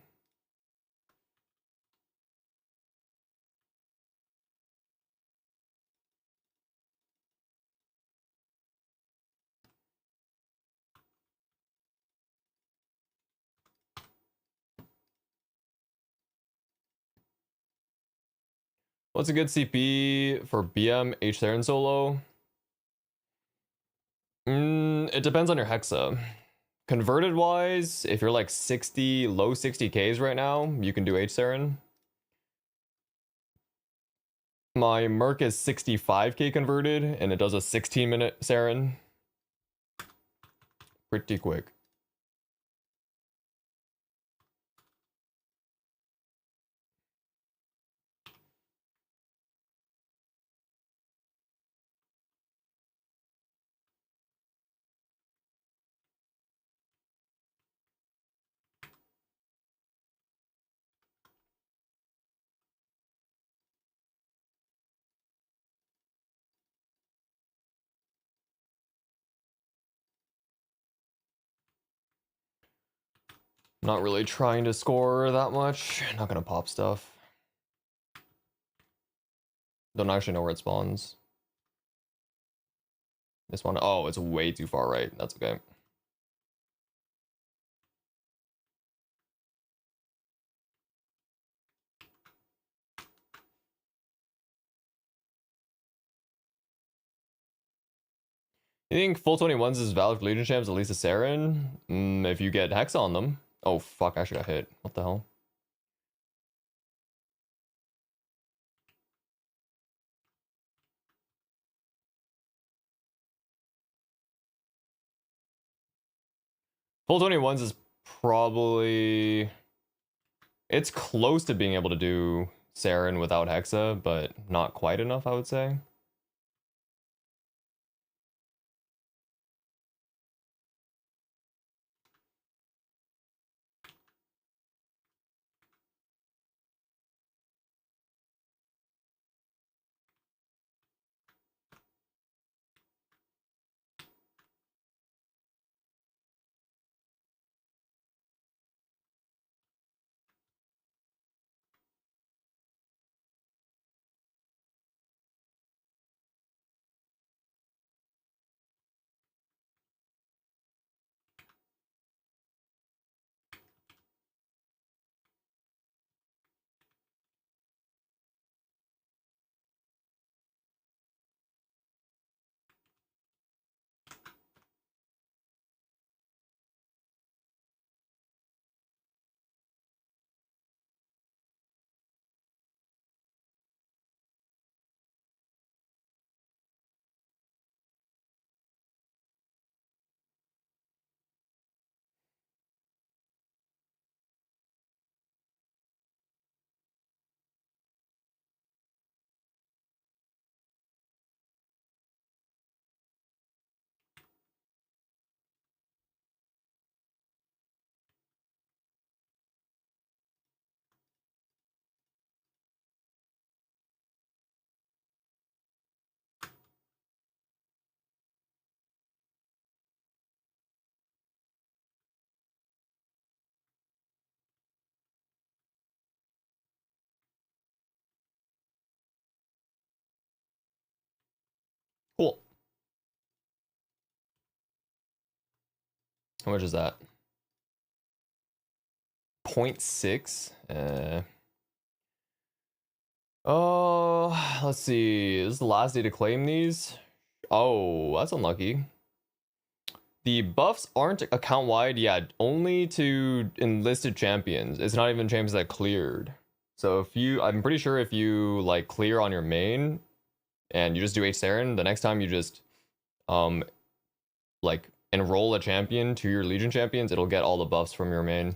What's a good CP for BM, H Theron solo? It depends on your hexa. Converted wise, if you're like 60, low 60Ks right now, you can do H Theron. My Merc is 65K converted, and it does a 16-minute Saren. Pretty quick. Not really trying to score that much. Not gonna pop stuff. Don't actually know where it spawns. This one, oh, it's way too far right. That's okay. You think full 21s is valid for Legion champs, at least a Saren? If you get Hex on them. Oh fuck, I actually got hit. What the hell? Full 21s is probably... It's close to being able to do Saren without Hexa, but not quite enough, I would say. Cool. How much is that? 0.6? Oh, let's see. This is the last day to claim these. Oh, that's unlucky. The buffs aren't account-wide yet, only to enlisted champions. It's not even champions that cleared. So if you, I'm pretty sure if you like clear on your main and you just do H Saren, the next time you just like enroll a champion to your Legion champions, it'll get all the buffs from your main.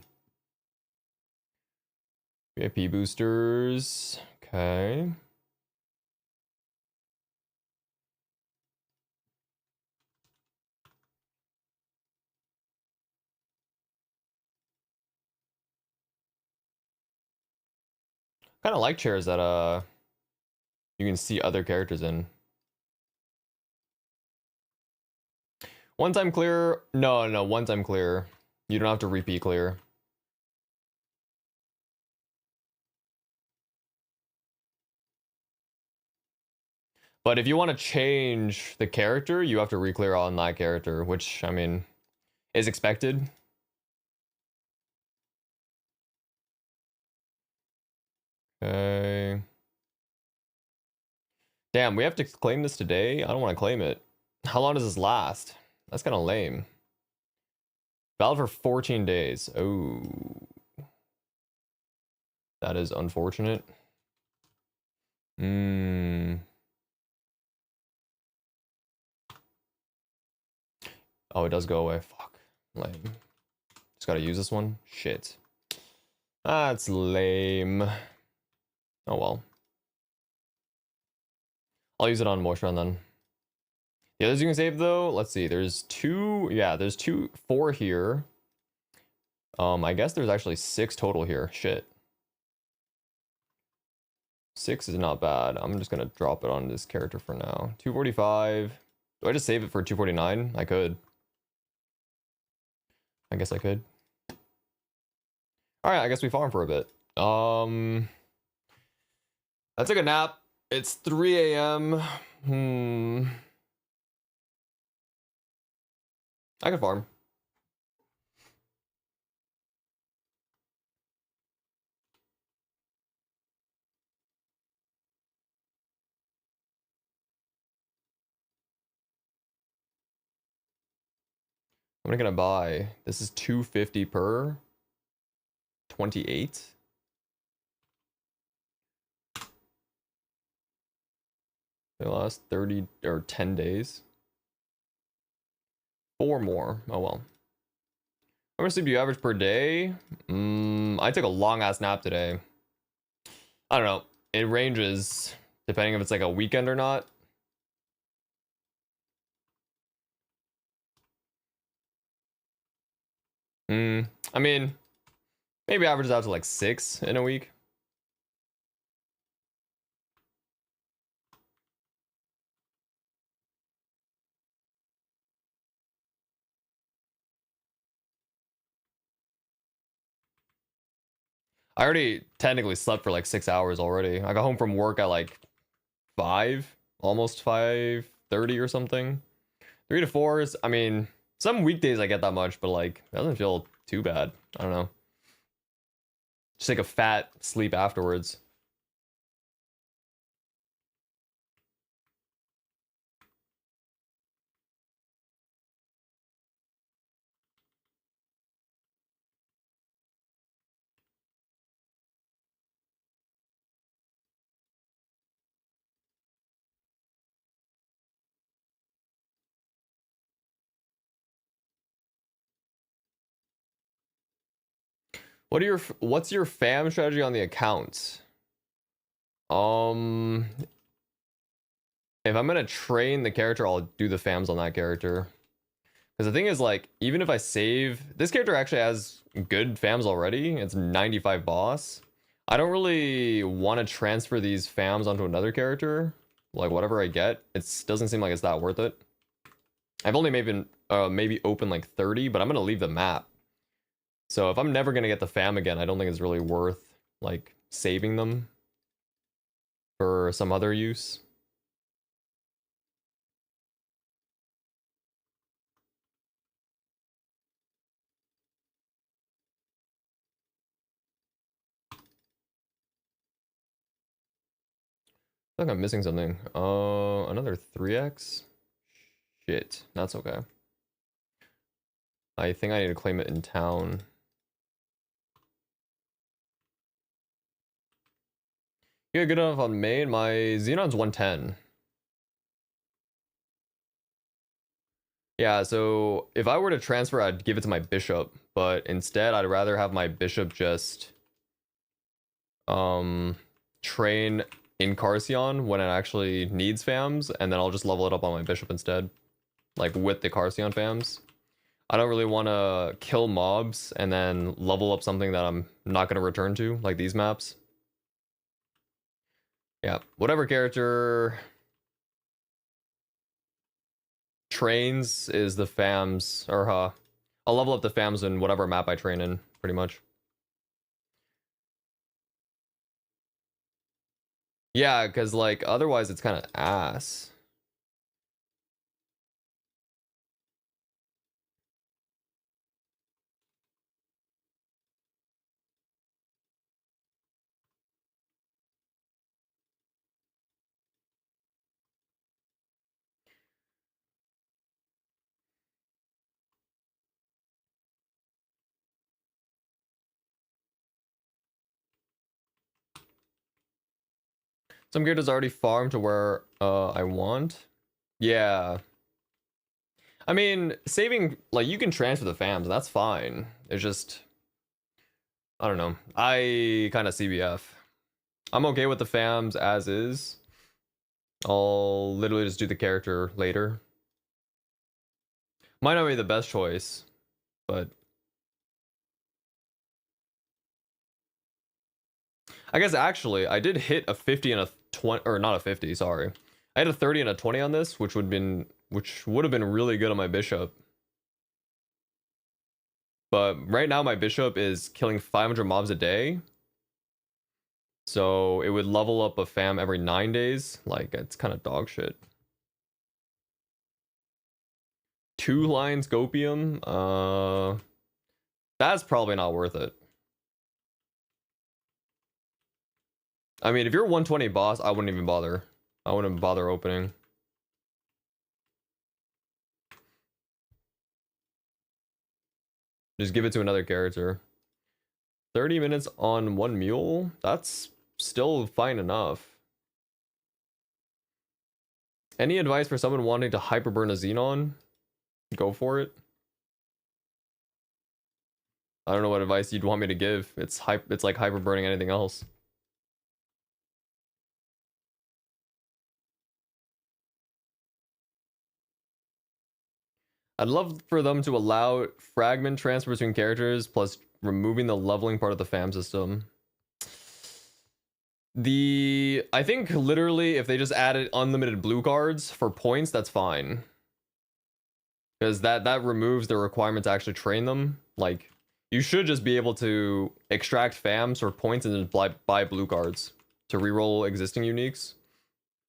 VIP boosters. Okay. Kind of like chairs that you can see other characters in. One time clear. No, one time clear. You don't have to repeat clear. But if you want to change the character, you have to re-clear on that character, which, I mean, is expected. Okay. Damn, we have to claim this today? I don't want to claim it. How long does this last? That's kind of lame. Valid for 14 days. Oh. That is unfortunate. Oh, it does go away. Fuck. Lame. Just gotta use this one. Shit. That's lame. Oh well. I'll use it on Moistron then. The others you can save though, let's see. There's two, yeah, there's four here. I guess there's actually 6 total here. Shit. 6 is not bad. I'm just gonna drop it on this character for now. 245. Do I just save it for 249? I could. I guess I could. Alright, I guess we farm for a bit. I took a nap. It's 3 a.m. I can farm. What am I gonna buy? This is 250 per 28. They last 30 or 10 days. 4 more. Oh well. How much sleep do you average per day? I took a long ass nap today. I don't know. It ranges depending if it's like a weekend or not. I mean, maybe averages out to like 6 in a week. I already technically slept for like 6 hours already. I got home from work at like 5, almost 5:30 or something. 3 to 4 is, I mean, some weekdays I get that much, but like, it doesn't feel too bad. I don't know. Just take a fat sleep afterwards. What's your fam strategy on the accounts? Um, if I'm gonna train the character, I'll do the fams on that character. Because the thing is, like, even if I save, this character actually has good fams already. It's 95 boss. I don't really want to transfer these fams onto another character. Like, whatever I get, it doesn't seem like it's that worth it. I've only maybe opened like 30, but I'm gonna leave the map. So if I'm never gonna get the fam again, I don't think it's really worth like saving them for some other use. I think I'm missing something. Another 3x? Shit, that's okay. I think I need to claim it in town. Yeah, good enough on main. My Xenon's 110. Yeah, so if I were to transfer, I'd give it to my bishop, but instead I'd rather have my bishop just train in Carcion when it actually needs fams, and then I'll just level it up on my bishop instead, like with the Carcion fams. I don't really want to kill mobs and then level up something that I'm not going to return to, like these maps. Yeah, whatever character trains is the fams, or I'll level up the fams in whatever map I train in, pretty much. Yeah, because like otherwise it's kind of ass. Some characters already farmed to where I want. Yeah. I mean, saving, like, you can transfer the fams, and that's fine. It's just, I don't know. I kind of CBF. I'm okay with the fams as is. I'll literally just do the character later. Might not be the best choice, but I guess actually I did hit a 50 and a 20, or not a 50, sorry. I had a 30 and a 20 on this, which would have been really good on my bishop. But right now my bishop is killing 500 mobs a day. So it would level up a fam every 9 days. Like, it's kind of dog shit. 2 lines Gopium. That's probably not worth it. I mean, if you're 120 boss, I wouldn't even bother. I wouldn't bother opening. Just give it to another character. 30 minutes on one mule? That's still fine enough. Any advice for someone wanting to hyperburn a Xenon? Go for it. I don't know what advice you'd want me to give. It's like hyperburning anything else. I'd love for them to allow fragment transfer between characters plus removing the leveling part of the fam system. I think literally if they just added unlimited blue cards for points, that's fine. Because that removes the requirement to actually train them. Like, you should just be able to extract fams for points and then buy blue cards to reroll existing uniques.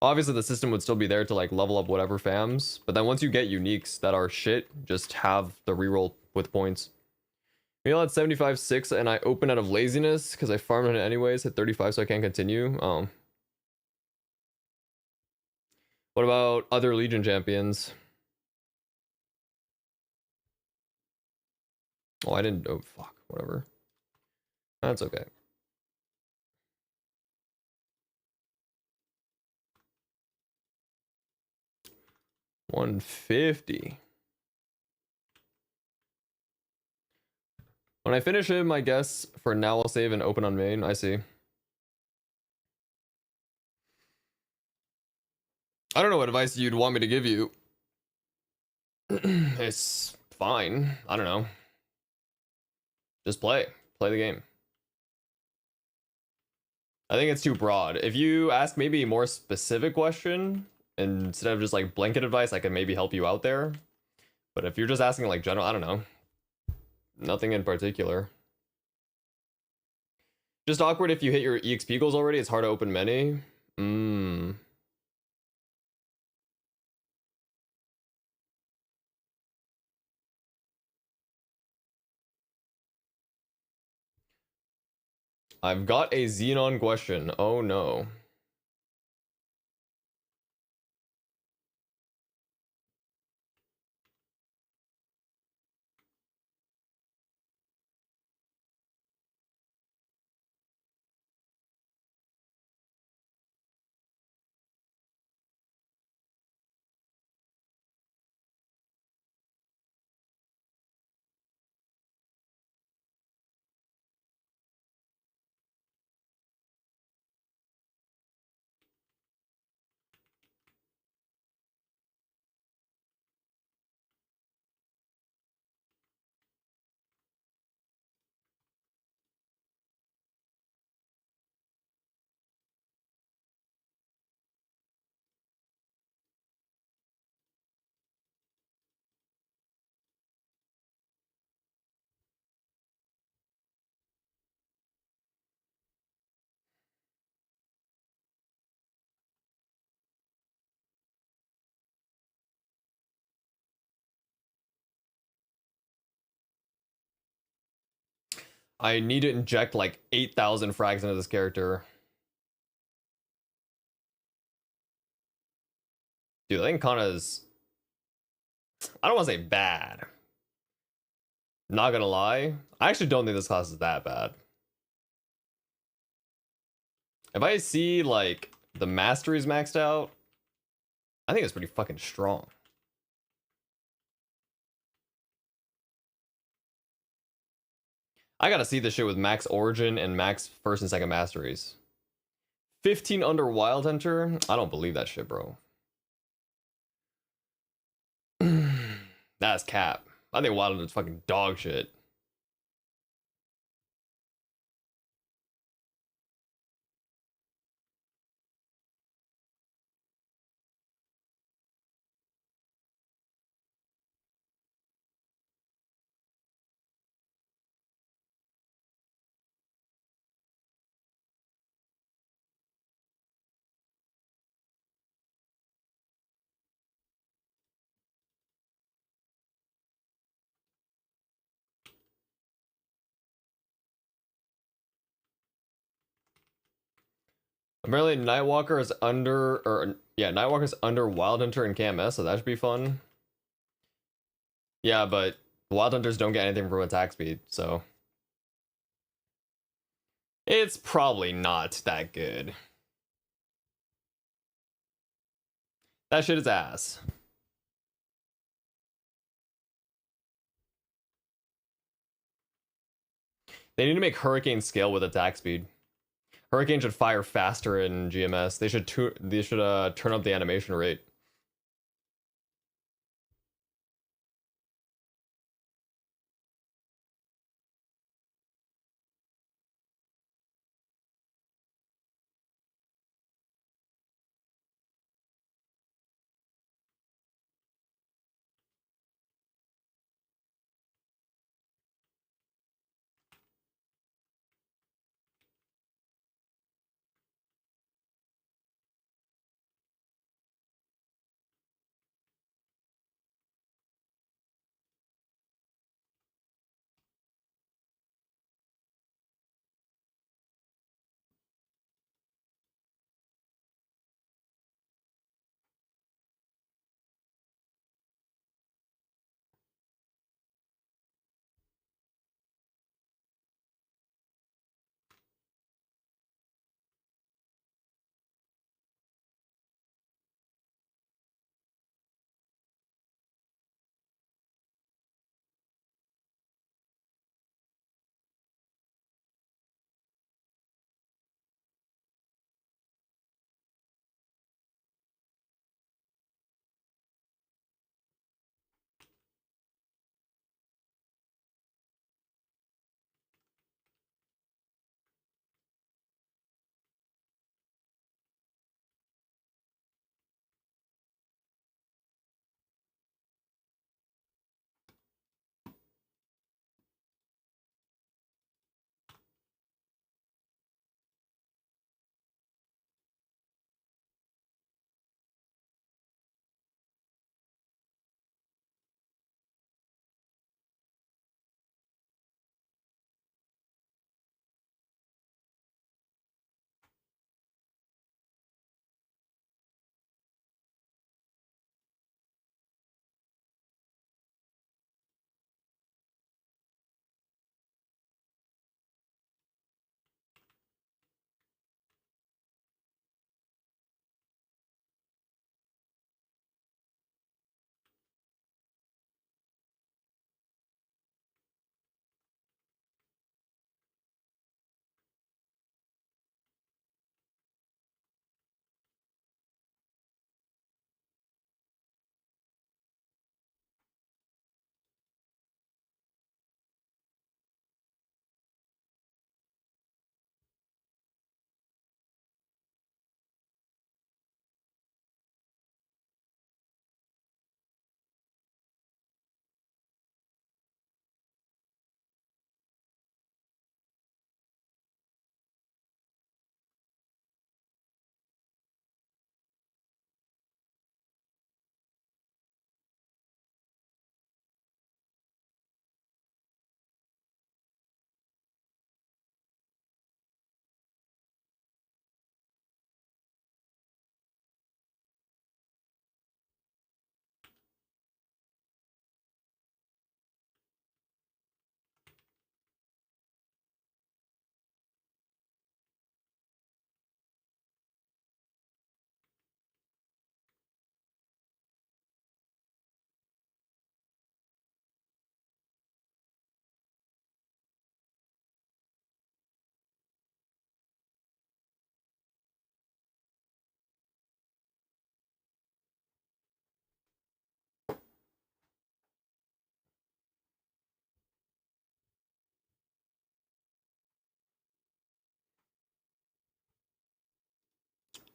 Obviously, the system would still be there to like level up whatever fams, but then once you get uniques that are shit, just have the reroll with points. Maybe I'll at 75-6 and I open out of laziness because I farmed on it anyways, hit 35 so I can't continue. Oh. What about other Legion champions? Oh, I didn't. Oh, fuck. Whatever. That's okay. $150. When I finish him, I guess for now I'll save and open on main. I see. I don't know what advice you'd want me to give you. It's fine. I don't know. Just play the game. I think it's too broad. If you ask maybe a more specific question instead of just like blanket advice, I can maybe help you out there. But if you're just asking like general, I don't know. Nothing in particular. Just awkward if you hit your EXP goals already. It's hard to open many. I've got a Xenon question. Oh no. I need to inject like 8,000 frags into this character. Dude, I think Kana's... I don't want to say bad. Not gonna lie. I actually don't think this class is that bad. If I see like the masteries maxed out, I think it's pretty fucking strong. I gotta see this shit with max origin and max first and second masteries. 15 under Wild Hunter? I don't believe that shit, bro. That's cap. I think Wild Hunter's fucking dog shit. Apparently Nightwalker is under, or yeah, Nightwalker's under Wild Hunter and KMS, so that should be fun. Yeah, but The Wild Hunters don't get anything from attack speed, so it's probably not that good. That shit is ass. They need to make Hurricane scale with attack speed. Hurricane should fire faster in GMS. They should turn up the animation rate.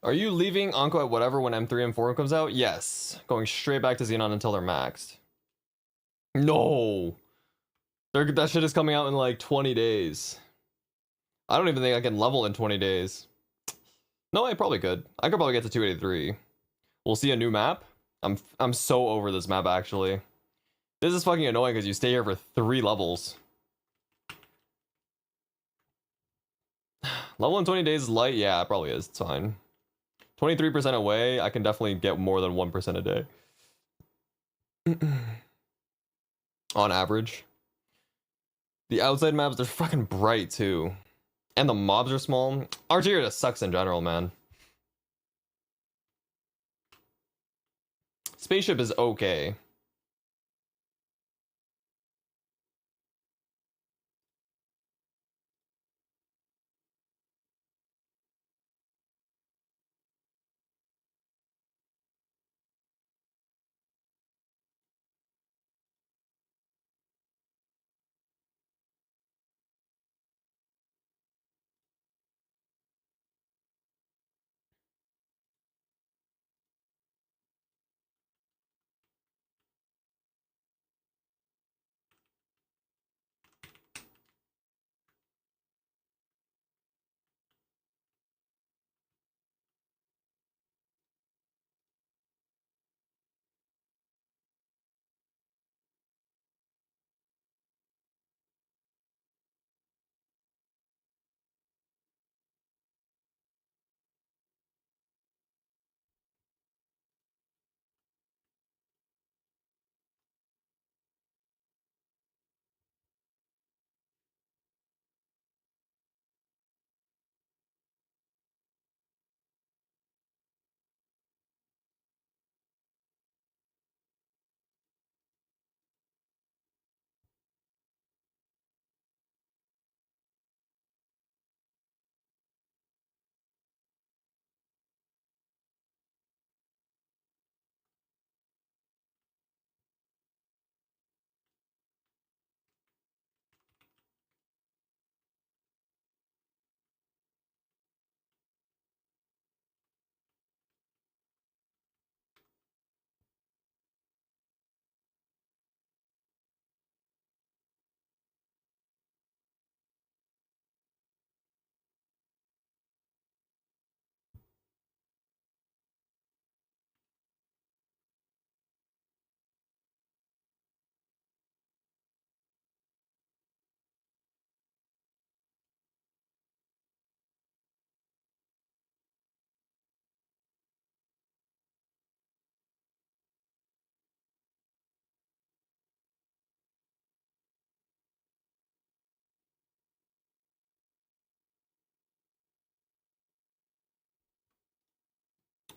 Are you leaving Anko at whatever when M3 and 4 comes out? Yes. Going straight back to Xenon until they're maxed. No. That shit is coming out in like 20 days. I don't even think I can level in 20 days. No, I probably could. I could probably get to 283. We'll see a new map. I'm so over this map actually. This is fucking annoying because you stay here for 3 levels. Level in 20 days is light? Yeah, it probably is. It's fine. 23% away, I can definitely get more than 1% a day. on average. The outside maps, they're fucking bright too. And the mobs are small. RGR just sucks in general, man. Spaceship is okay.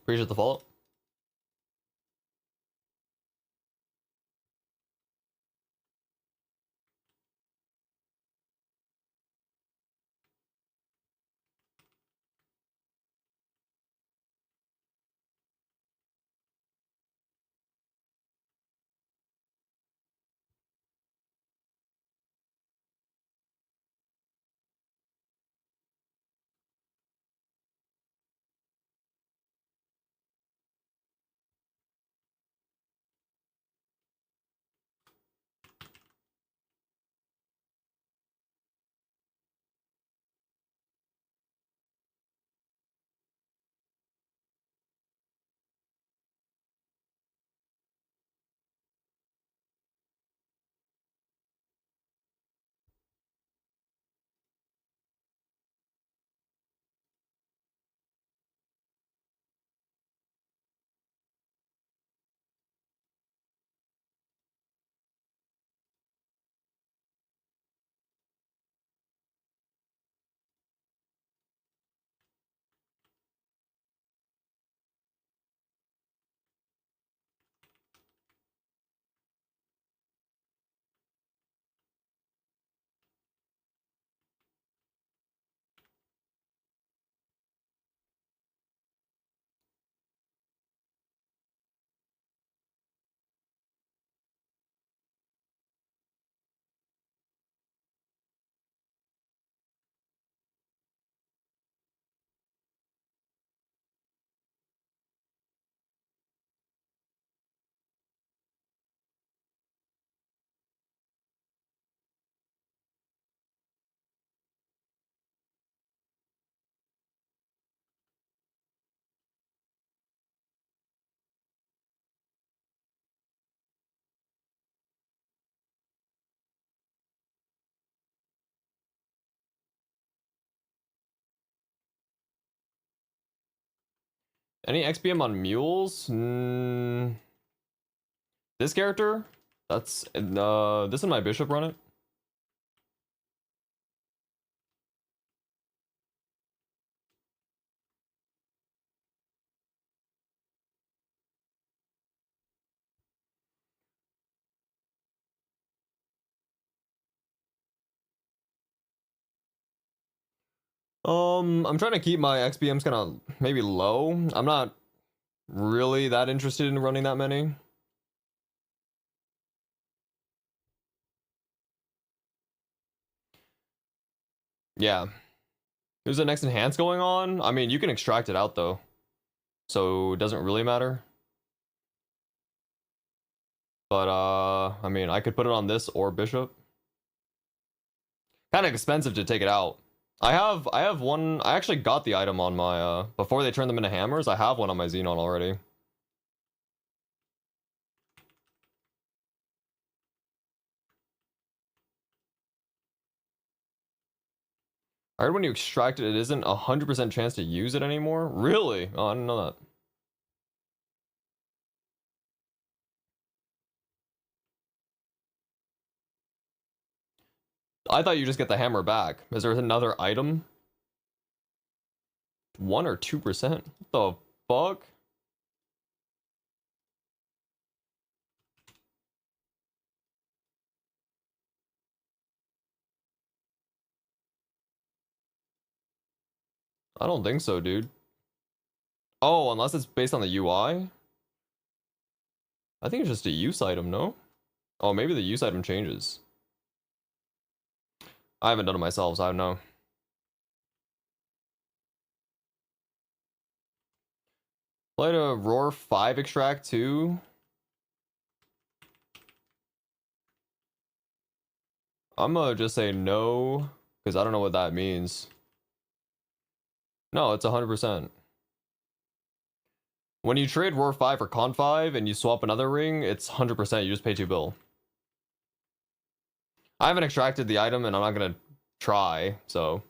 Appreciate the follow. Any XPM on mules? This character? That's this is my bishop run it. I'm trying to keep my XPMs kind of maybe low. I'm not really that interested in running that many. Yeah. There's the next enhance going on. I mean, you can extract it out though, so it doesn't really matter. But I mean, I could put it on this or bishop. Kind of expensive to take it out. I have one. I actually got the item on my before they turned them into hammers. I have one on my Xenon already. I heard when you extract it, it isn't 100% chance to use it anymore. Really? Oh, I didn't know that. I thought you just get the hammer back. Is there another item? 1 or 2%? What the fuck? I don't think so, dude. Oh, unless it's based on the UI? I think it's just a use item, no? Oh, maybe the use item changes. I haven't done it myself, so I don't know. Played a Roar 5 extract too. I'm gonna just say no, because I don't know what that means. No, it's 100%. When you trade Roar 5 for Con 5 and you swap another ring, it's 100%. You just pay 2 bill. I haven't extracted the item and I'm not gonna try, so.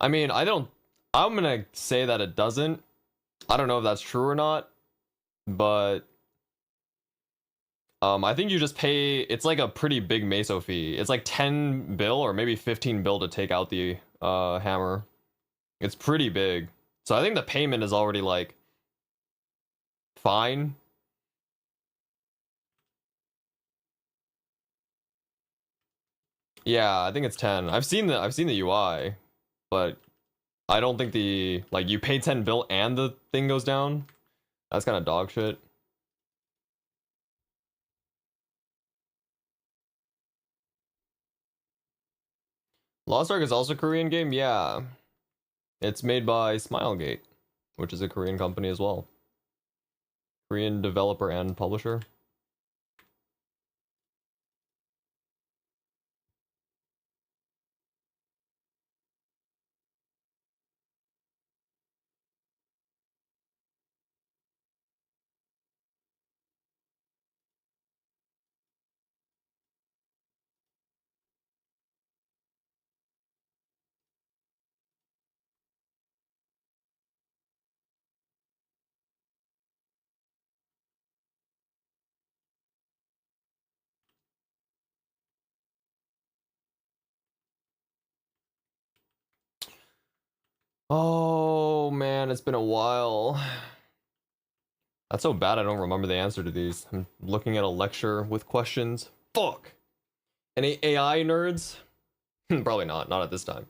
I mean, I'm gonna say that it doesn't. I don't know if that's true or not, but I think you just pay, it's like a pretty big meso fee. It's like 10 bill or maybe 15 bill to take out the hammer. It's pretty big. So I think the payment is already like fine. Yeah, I think it's 10. I've seen the UI, but I don't think the like you pay 10 bill and the thing goes down. That's kind of dog shit. Lost Ark is also a Korean game? Yeah. It's made by Smilegate, which is a Korean company as well. Korean developer and publisher. Oh man, it's been a while. That's so bad I don't remember the answer to these. I'm looking at a lecture with questions. Fuck. Any AI nerds? Probably not. Not at this time.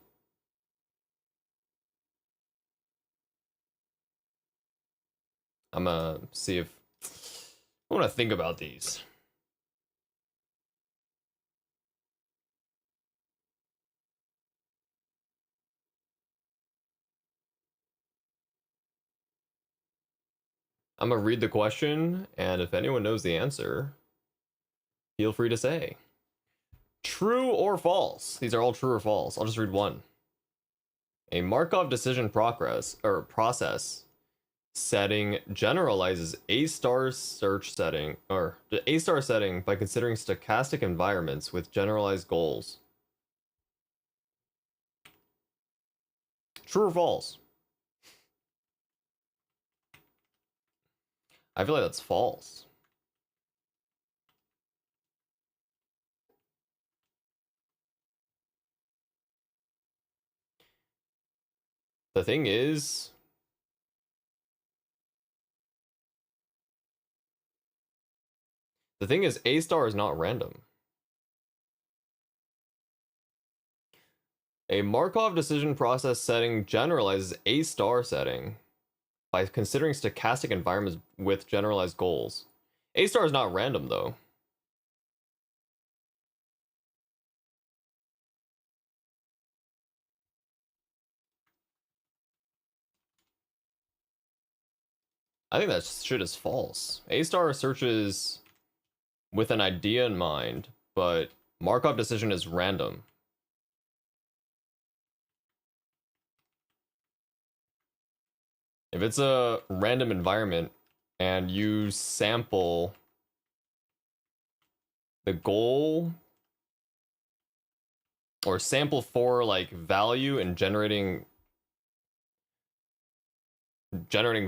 I'm gonna see if I want to think about these. I'm gonna read the question, and if anyone knows the answer, feel free to say. True or false? These are all true or false. I'll just read one. A Markov decision progress or process setting generalizes A star search setting or the A star setting by considering stochastic environments with generalized goals. True or false? I feel like that's false. The thing is, A star is not random. A Markov decision process setting generalizes A star setting by considering stochastic environments with generalized goals. A star is not random though. I think that shit is false. A star searches with an idea in mind, but Markov decision is random. If it's a random environment and you sample the goal or sample for like value and generating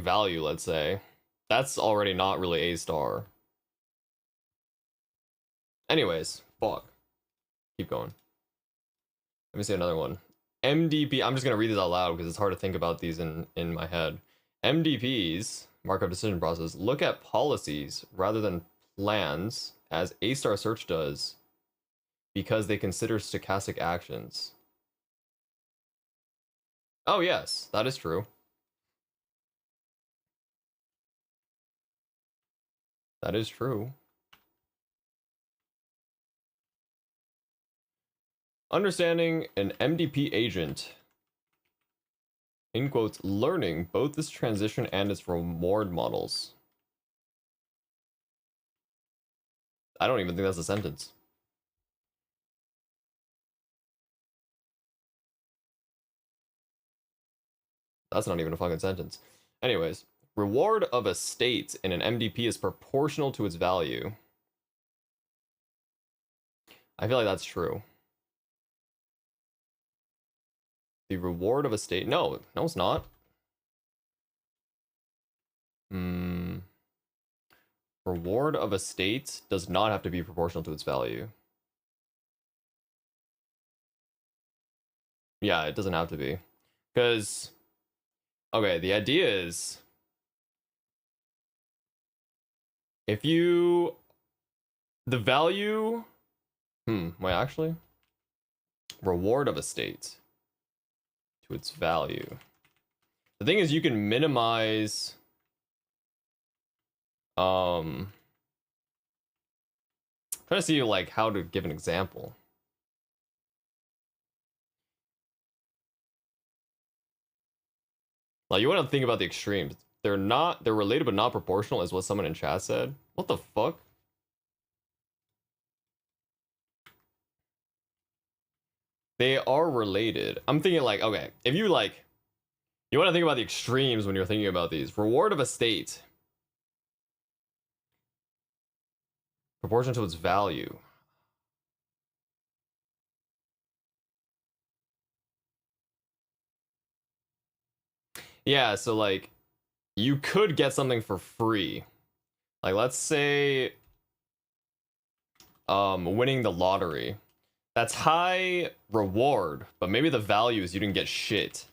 value, let's say, that's already not really A star. Anyways, fuck. Keep going. Let me see another one. MDP. I'm just gonna read these out loud because it's hard to think about these in my head. MDPs, Markov decision process, look at policies rather than plans, as A star search does, because they consider stochastic actions. Oh yes, that is true. That is true. Understanding an MDP agent, in quotes, learning both this transition and its reward models. I don't even think that's a sentence. That's not even a fucking sentence. Anyways, reward of a state in an MDP is proportional to its value. I feel like that's true. The reward of a state. No, it's not. Reward of a state does not have to be proportional to its value. Yeah, it doesn't have to be. Because, okay, the idea is if you, the value, wait, actually, reward of a state to its value. The thing is, you can minimize, trying to see like how to give an example. Like, you want to think about the extremes. They're related but not proportional, is what someone in chat said. What the fuck? They are related. I'm thinking like, okay, if you like, you want to think about the extremes when you're thinking about these. Reward of a state. Proportion to its value. Yeah, so like, you could get something for free. Like, let's say, winning the lottery. That's high reward, but maybe the value is you didn't get shit.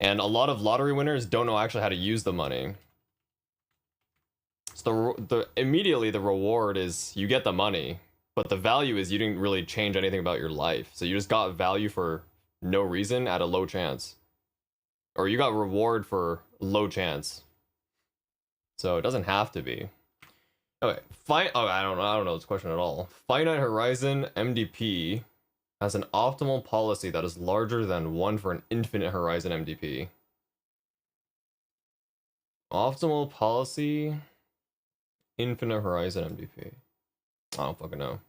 And a lot of lottery winners don't know actually how to use the money. So immediately the reward is you get the money, but the value is you didn't really change anything about your life. So you just got value for no reason at a low chance. Or you got reward for low chance. So it doesn't have to be. Okay, I don't know this question at all. Finite Horizon MDP has an optimal policy that is larger than one for an infinite horizon MDP. Optimal policy, infinite horizon MDP. I don't fucking know.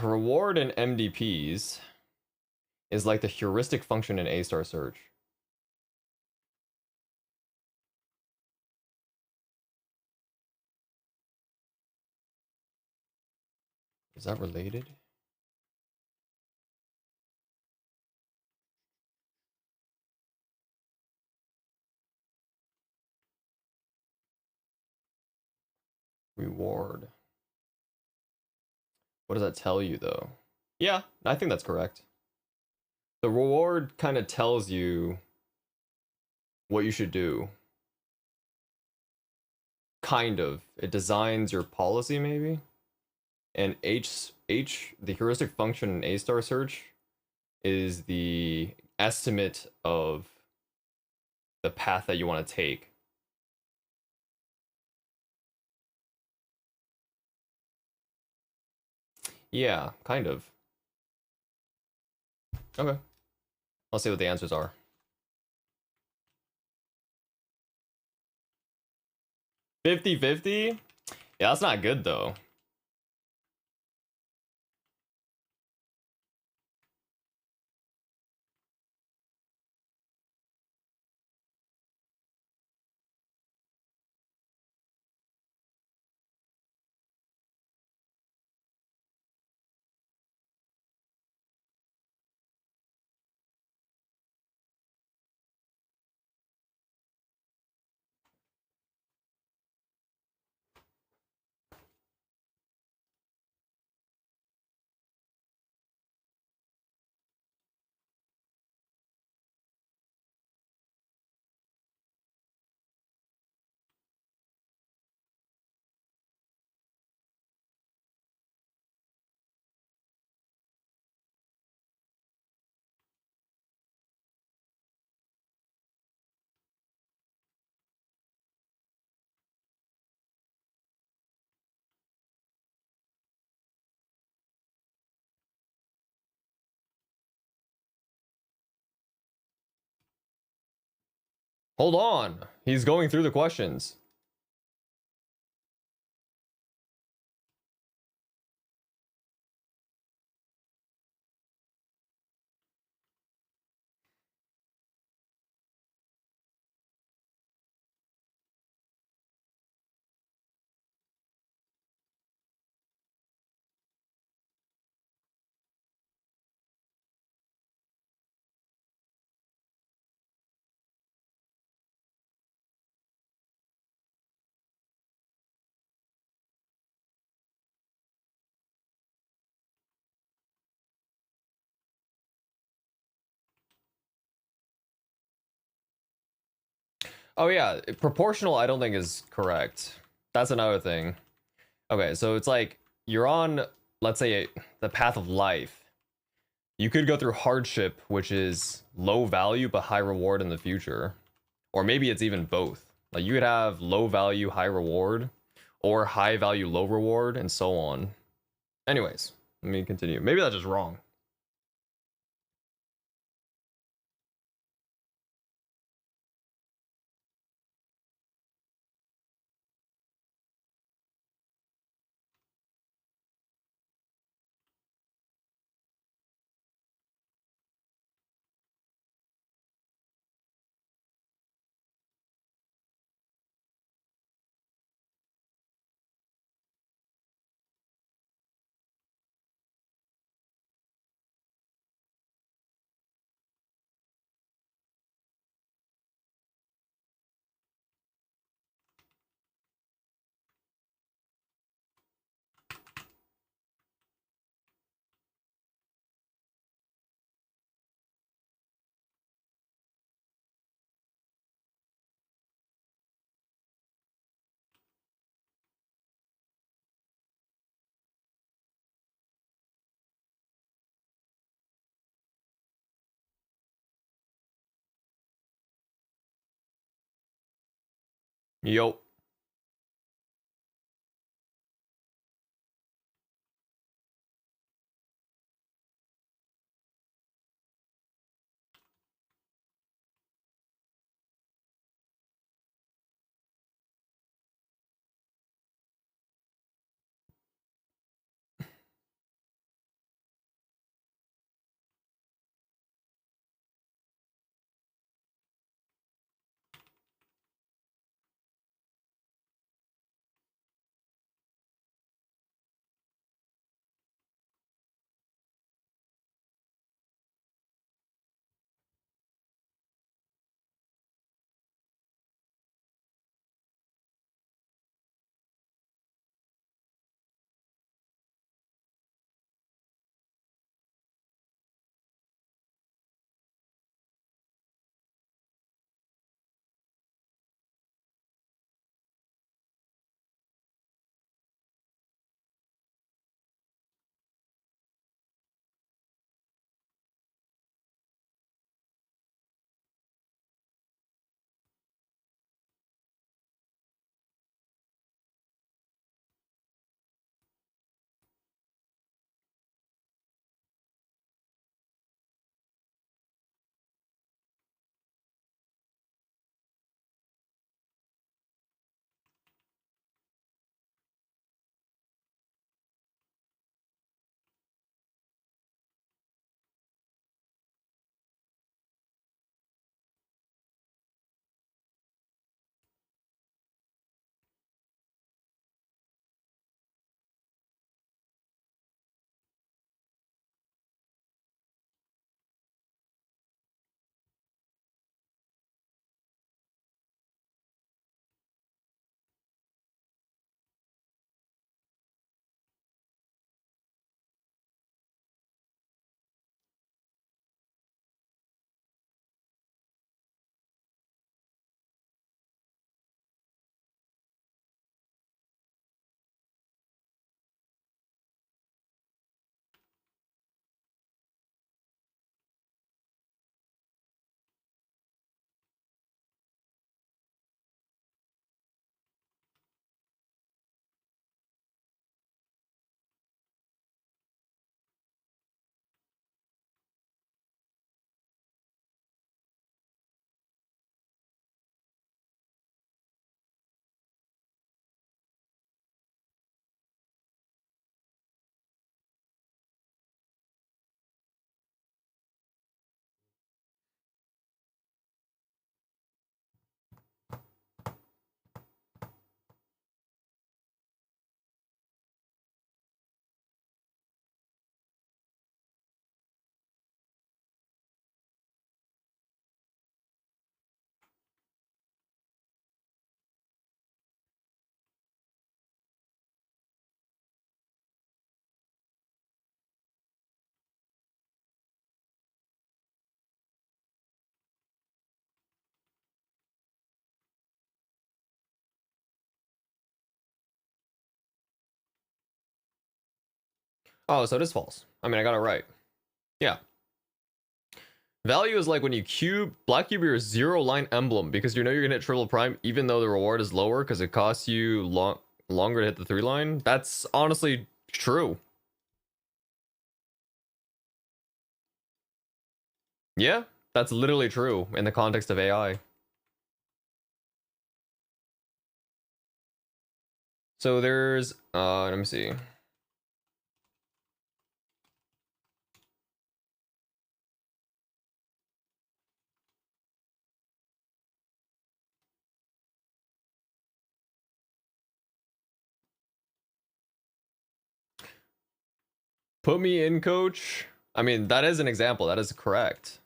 Reward in MDPs is like the heuristic function in A-star search. Is that related? Reward. What does that tell you though? Yeah, I think that's correct. The reward kind of tells you what you should do. Kind of. It designs your policy maybe. And the heuristic function in A star search is the estimate of the path that you want to take. Yeah, kind of. Okay. Let's see what the answers are. 50-50? Yeah, that's not good though. Hold on. He's going through the questions. Oh yeah, proportional I don't think is correct. That's another thing. Okay, so it's like you're on, let's say, the path of life. You could go through hardship, which is low value but high reward in the future. Or maybe it's even both. Like you could have low value, high reward, or high value, low reward, and so on. Anyways, let me continue. Maybe that's just wrong. Yo. Oh, so it is false. I mean, I got it right. Yeah. Value is like when you black cube your 0 line emblem because you know you're gonna hit triple prime even though the reward is lower because it costs you longer to hit the 3 line. That's honestly true. Yeah, that's literally true in the context of AI. So there's let me see. Put me in, coach. I mean, that is an example. That is correct.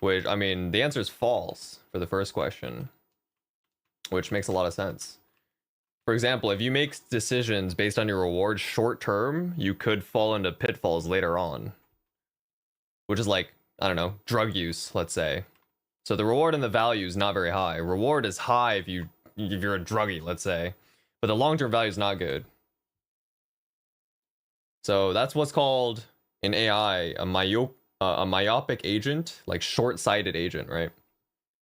Which, I mean, the answer is false for the first question, which makes a lot of sense. For example, if you make decisions based on your rewards short term, you could fall into pitfalls later on, which is like, I don't know, drug use, let's say. So the reward and the value is not very high. Reward is high if you're a druggie, let's say, but the long term value is not good. So that's what's called in AI a myopic agent, like short-sighted agent, right?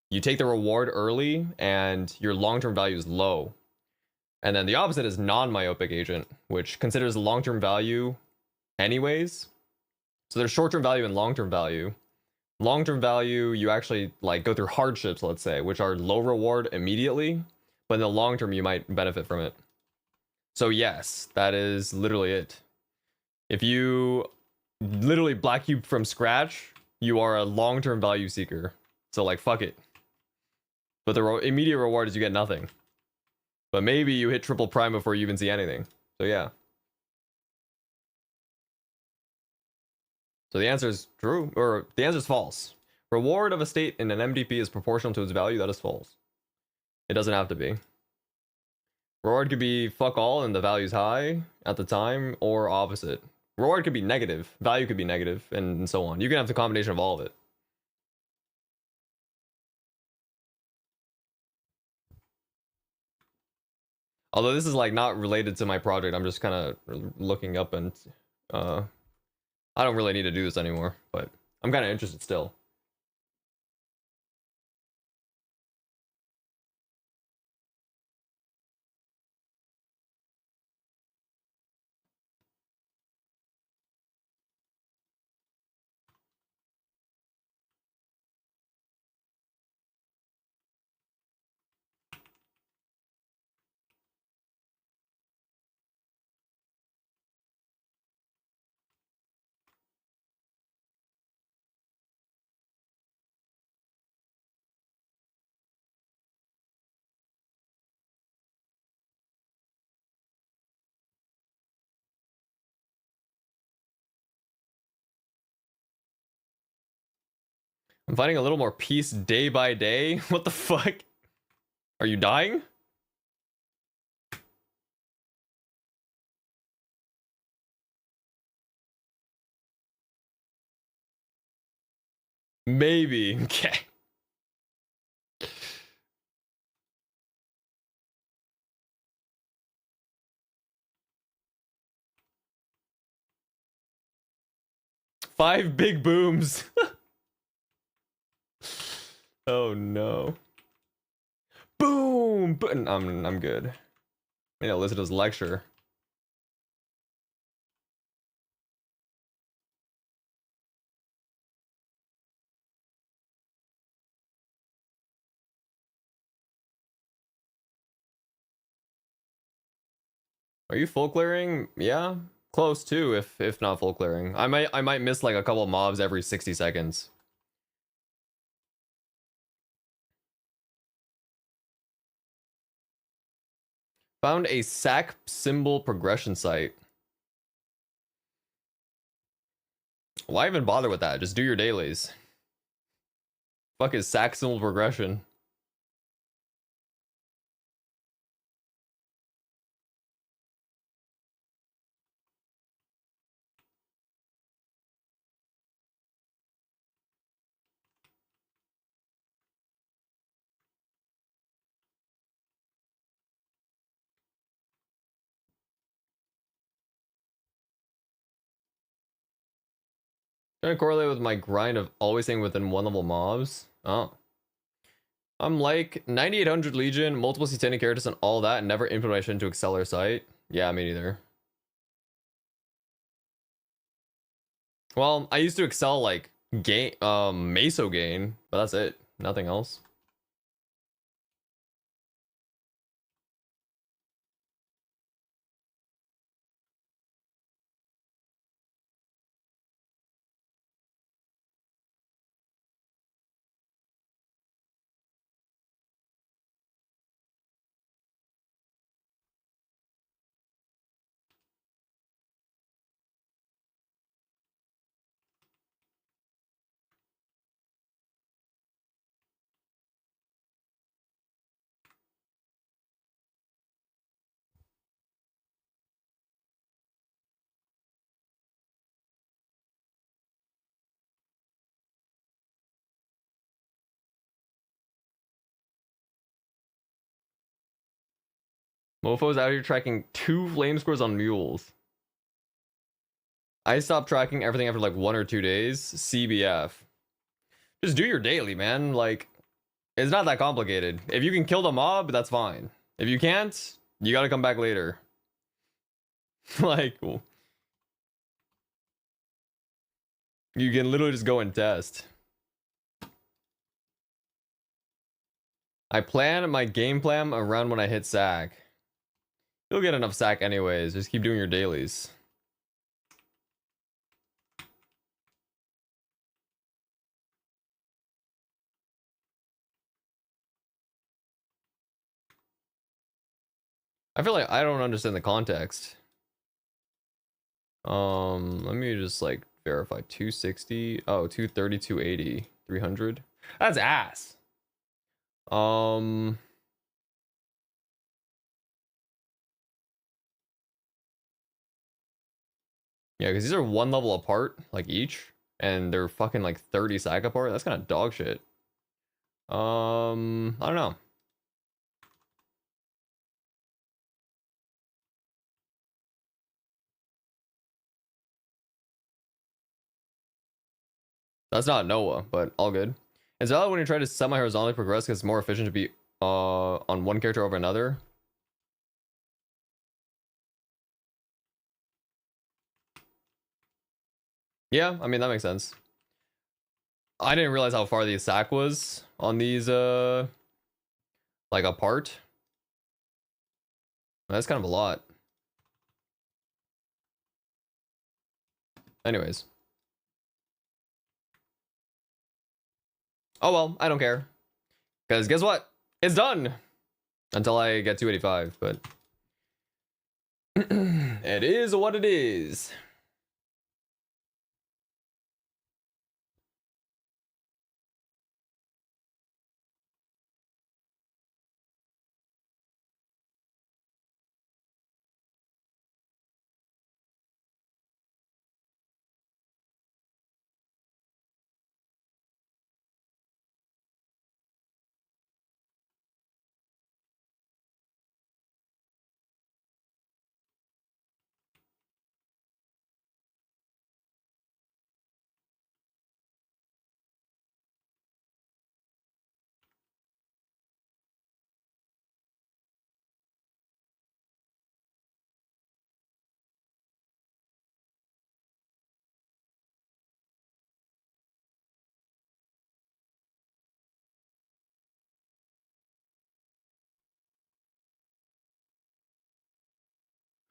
You take the reward early and your long-term value is low. And then the opposite is non-myopic agent, which considers the long-term value anyways. So there's short-term value and long-term value. Long-term value, you actually like go through hardships, let's say, which are low reward immediately, but in the long term you might benefit from it. So yes, that is literally it. If you literally black cube from scratch, you are a long-term value seeker. So like fuck it. But the immediate reward is you get nothing. But maybe you hit triple prime before you even see anything. So yeah. So the answer is true, or the answer is false. Reward of a state in an MDP is proportional to its value. That is false. It doesn't have to be. Reward could be fuck all and the value's high at the time, or opposite. Reward could be negative, value could be negative, and so on. You can have the combination of all of it. Although this is like not related to my project, I'm just kind of looking up and I don't really need to do this anymore, but I'm kind of interested still. I'm finding a little more peace day by day. What the fuck? Are you dying? Maybe. Okay. Five big booms. Oh no. Boom! I'm good. I need to listen to his lecture. Are you full clearing? Yeah. Close too, if not full clearing. I might miss like a couple mobs every 60 seconds. Found a sack symbol progression site. Why even bother with that? Just do your dailies. Fuck is sack symbol progression? Trying to correlate with my grind of always staying within 1 level mobs. Oh. I'm like 9800 Legion, multiple C10 characters and all that, and never implementation to Acceler site. Yeah, me neither. Well, I used to excel like gain Meso gain, but that's it. Nothing else. Mofo's out here tracking 2 flame scores on mules. I stopped tracking everything after like 1 or 2 days. CBF. Just do your daily, man. Like, it's not that complicated. If you can kill the mob, that's fine. If you can't, you gotta come back later. Like, you can literally just go and test. I plan my game plan around when I hit sack. You'll get enough sack anyways. Just keep doing your dailies. I feel like I don't understand the context. Let me just like verify 260. Oh, 230, 280, 300. That's ass. Yeah, because these are 1 level apart, like each, and they're fucking like 30 sack apart. That's kind of dog shit. I don't know. That's not Noah, but all good. It's valid when you try to semi-horizontally progress because it's more efficient to be on one character over another. Yeah, I mean that makes sense. I didn't realize how far the sack was on these like apart. That's kind of a lot. Anyways. Oh well, I don't care. Because guess what? It's done! Until I get 285, but... it is what it is.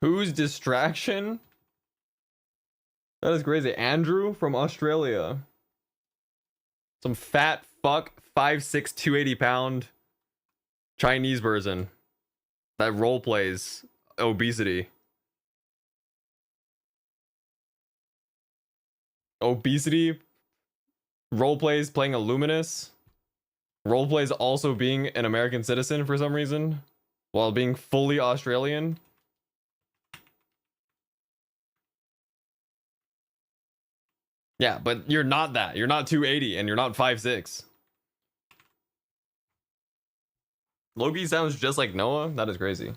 Whose distraction? That is crazy. Andrew from Australia. Some fat fuck, 5'6", 280-pound Chinese person that role plays obesity. Obesity role plays playing a luminous. Role plays also being an American citizen for some reason while being fully Australian. Yeah, but you're not that. You're not 280 and you're not 5'6". Loki sounds just like Noah. That is crazy.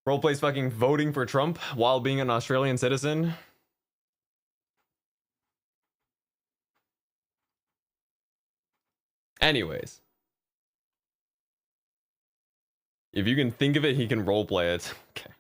Roleplays fucking voting for Trump while being an Australian citizen. Anyways, if you can think of it, he can roleplay it. Okay.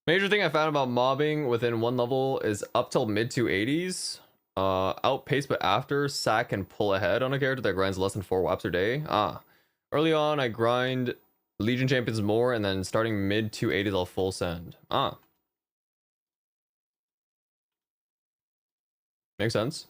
Major thing I found about mobbing within one level is up till mid 280s. Outpace, but after sack and pull ahead on a character that grinds less than 4 waps per day. Early on I grind Legion champions more, and then starting mid 280s I'll full send. Makes sense.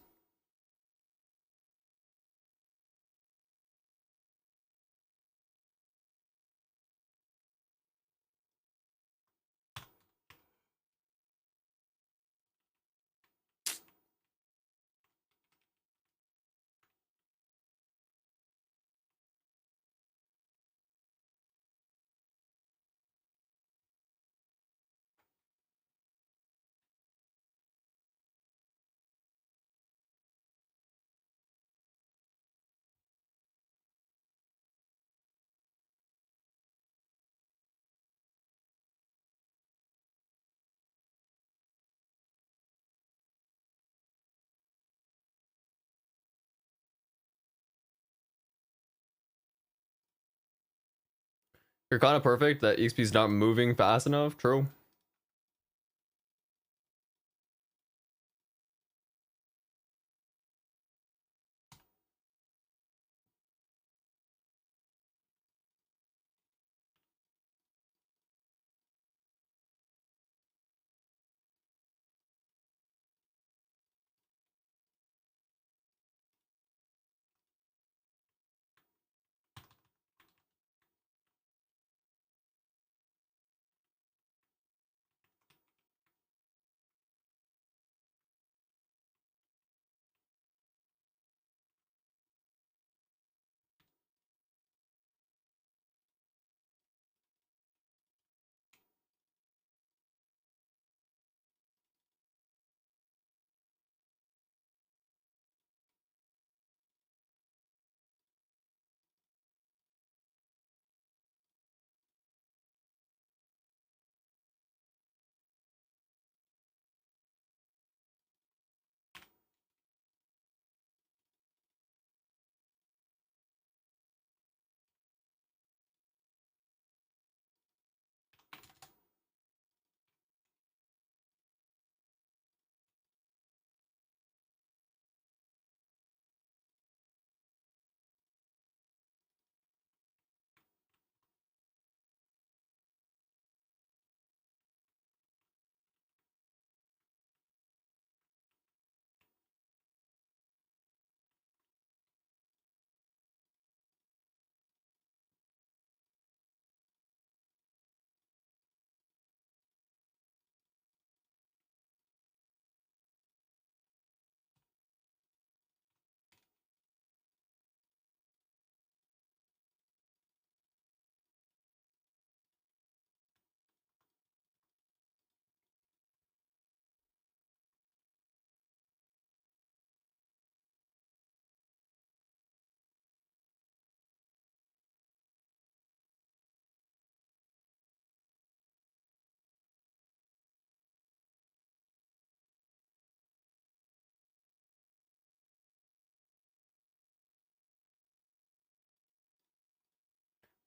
You're kind of perfect that EXP's not moving fast enough. True.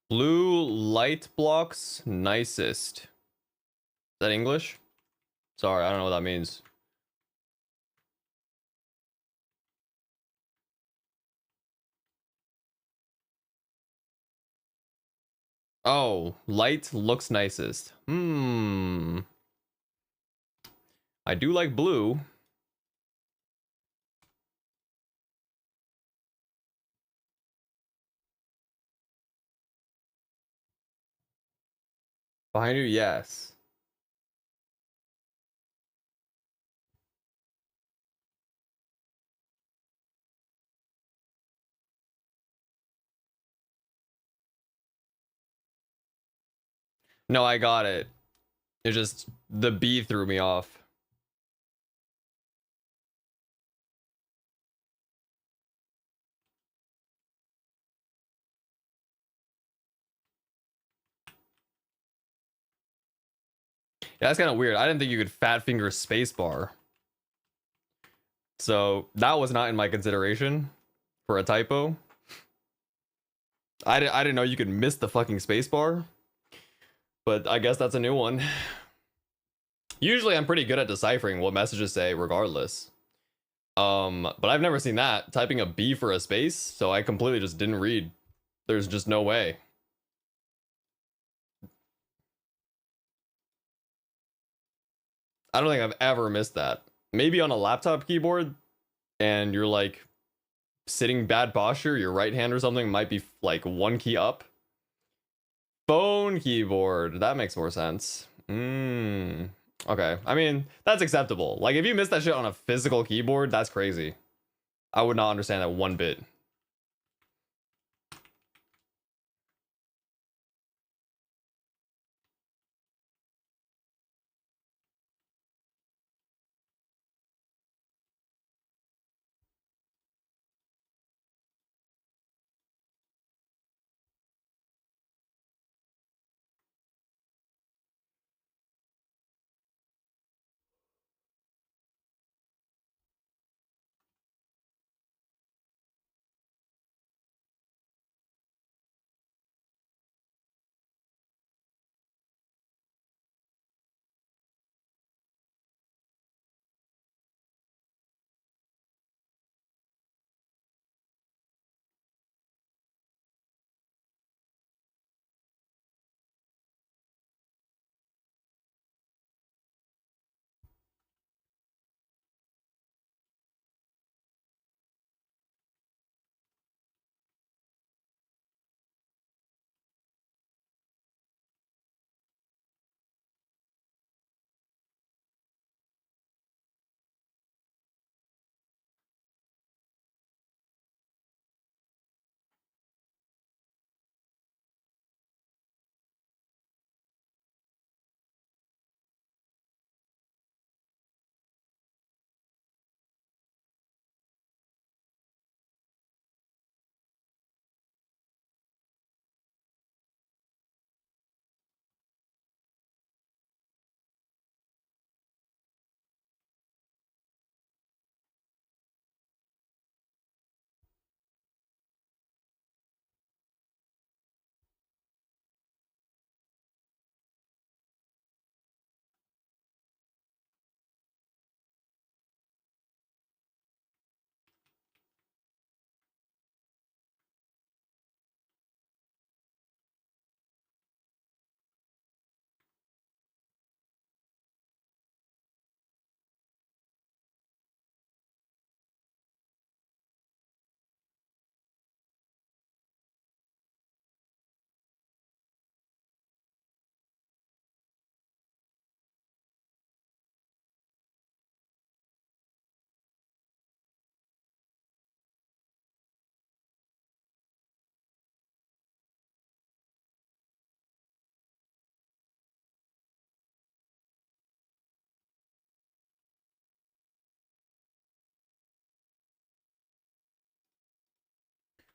Blue light blocks nicest. Is that English? Sorry, I don't know what that means. Oh, light looks nicest. I do like blue. Behind you, yes. No, I got it. It just the B threw me off. Yeah, that's kind of weird. I didn't think you could fat finger spacebar. So that was not in my consideration for a typo. I didn't know you could miss the fucking spacebar. But I guess that's a new one. Usually I'm pretty good at deciphering what messages say regardless. But I've never seen that. Typing a B for a space, so I completely just didn't read. There's just no way. I don't think I've ever missed that. Maybe on a laptop keyboard and you're like sitting bad posture, your right hand or something might be like one key up. Phone keyboard, that makes more sense. Okay, I mean, that's acceptable. Like if you miss that shit on a physical keyboard, that's crazy. I would not understand that one bit.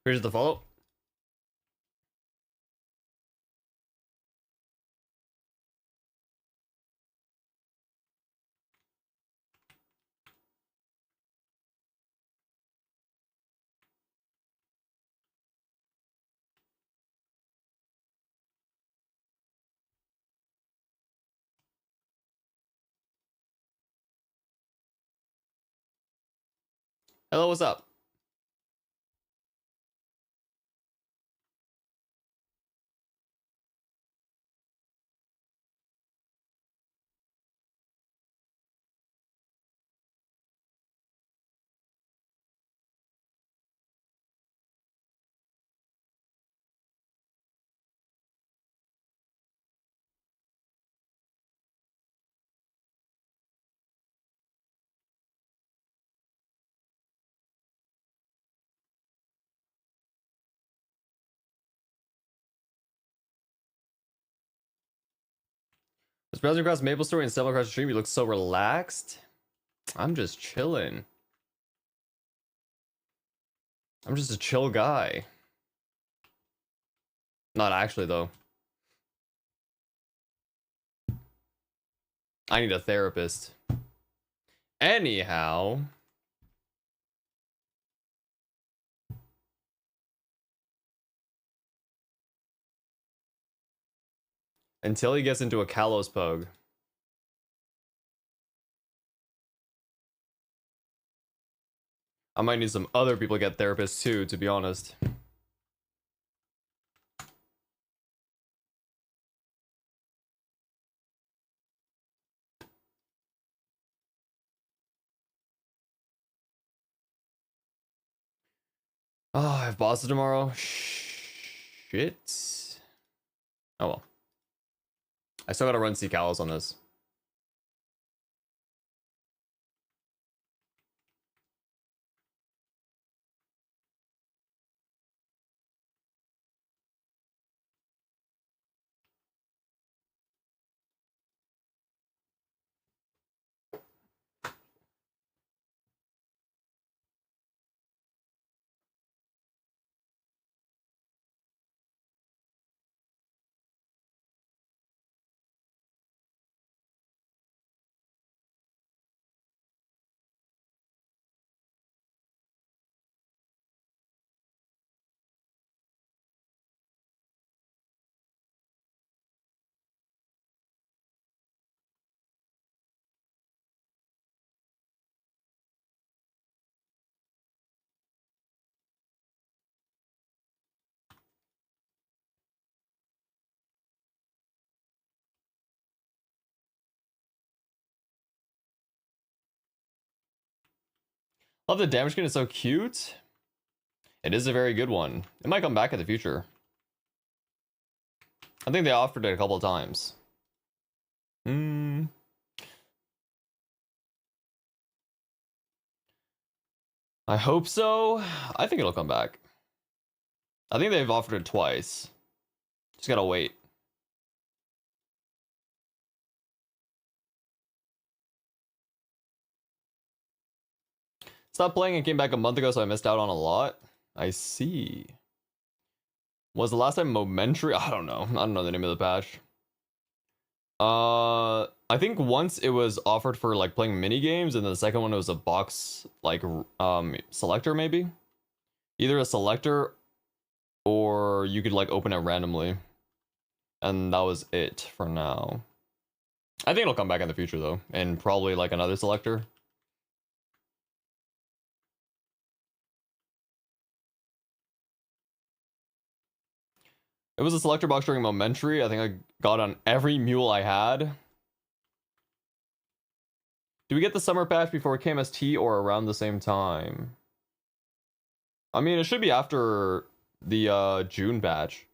Here's the follow. Hello, what's up? Was browsing across Maple Story and stumbled across the stream. You look so relaxed. I'm just chilling. I'm just a chill guy. Not actually, though. I need a therapist. Anyhow. Until he gets into a Kalos pug. I might need some other people to get therapists too, to be honest. Oh, I have bosses tomorrow. Shit. Oh well. I still gotta run see Kalos on this. Love the damage skin, it's so cute. It is a very good one. It might come back in the future. I think they offered it a couple of times. I hope so. I think it'll come back. I think they've offered it twice. Just gotta wait. Stopped playing and came back a month ago, so I missed out on a lot. I see. Was the last time Momentary? I don't know. I don't know the name of the patch. I think once it was offered for like playing mini games, and then the second one was a box like selector maybe. Either a selector or you could like open it randomly. And that was it for now. I think it'll come back in the future though, and probably like another selector. It was a selector box during Momentary. I think I got on every mule I had. Do we get the summer patch before KMST or around the same time? I mean, it should be after the June patch.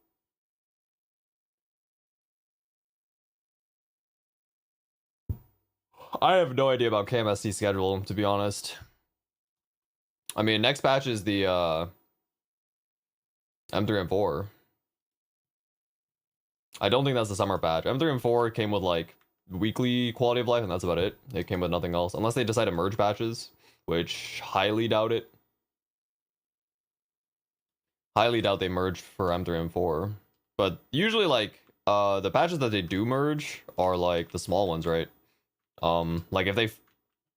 I have no idea about KMST schedule, to be honest. I mean, next patch is the M3 and 4. I don't think that's the summer patch. M3 and 4 came with like weekly quality of life, and that's about it. It came with nothing else, unless they decide to merge patches, which highly doubt it. Highly doubt they merged for M3 and 4. But usually, like the patches that they do merge are like the small ones, right? Like if they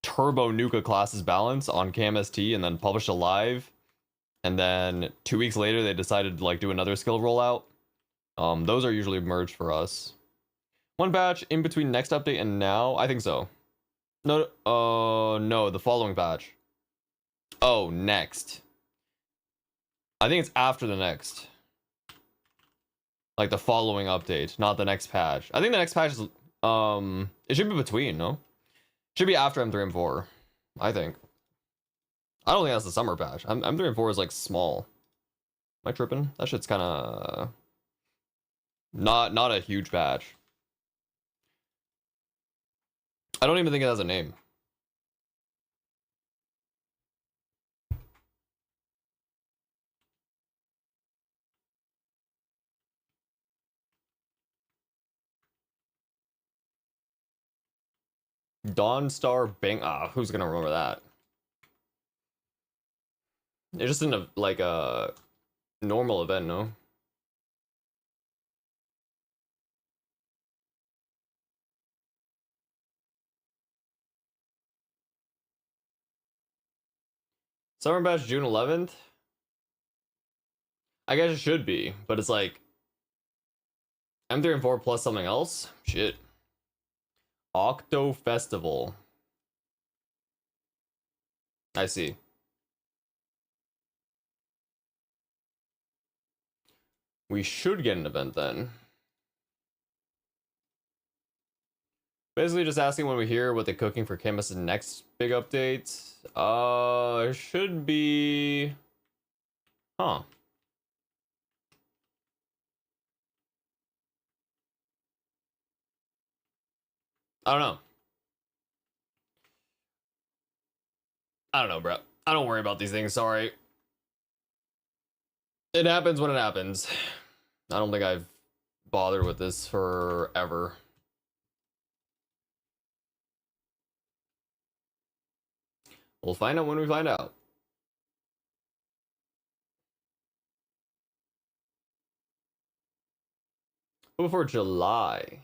turbo nuke a class's balance on KMST and then publish a live, and then 2 weeks later they decided to like do another skill rollout. Those are usually merged for us. One patch in between next update and now? I think so. No, no, the following patch. Oh, next. I think it's after the next. Like the following update, not the next patch. I think the next patch is it should be between, no? Should be after M3 and 4. I think. I don't think that's the summer patch. M3 and 4 is like small. Am I tripping? That shit's kinda not a huge patch. I don't even think it has a name. Dawnstar Bang. Who's gonna remember that? It's just in a like a normal event, no? Summer batch June 11th. I guess it should be, but it's like M3 and 4 plus something else. Shit. Octo Festival. I see. We should get an event then. Basically just asking when we hear what they're cooking for Camus's next big update. Should be... Huh. I don't know. I don't know, bro. I don't worry about these things, sorry. It happens when it happens. I don't think I've bothered with this forever. We'll find out when we find out. Before July.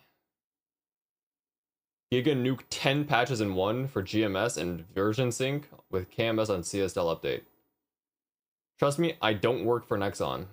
Giga Nuke 10 patches in one for GMS and version sync with KMS on CSL update. Trust me, I don't work for Nexon.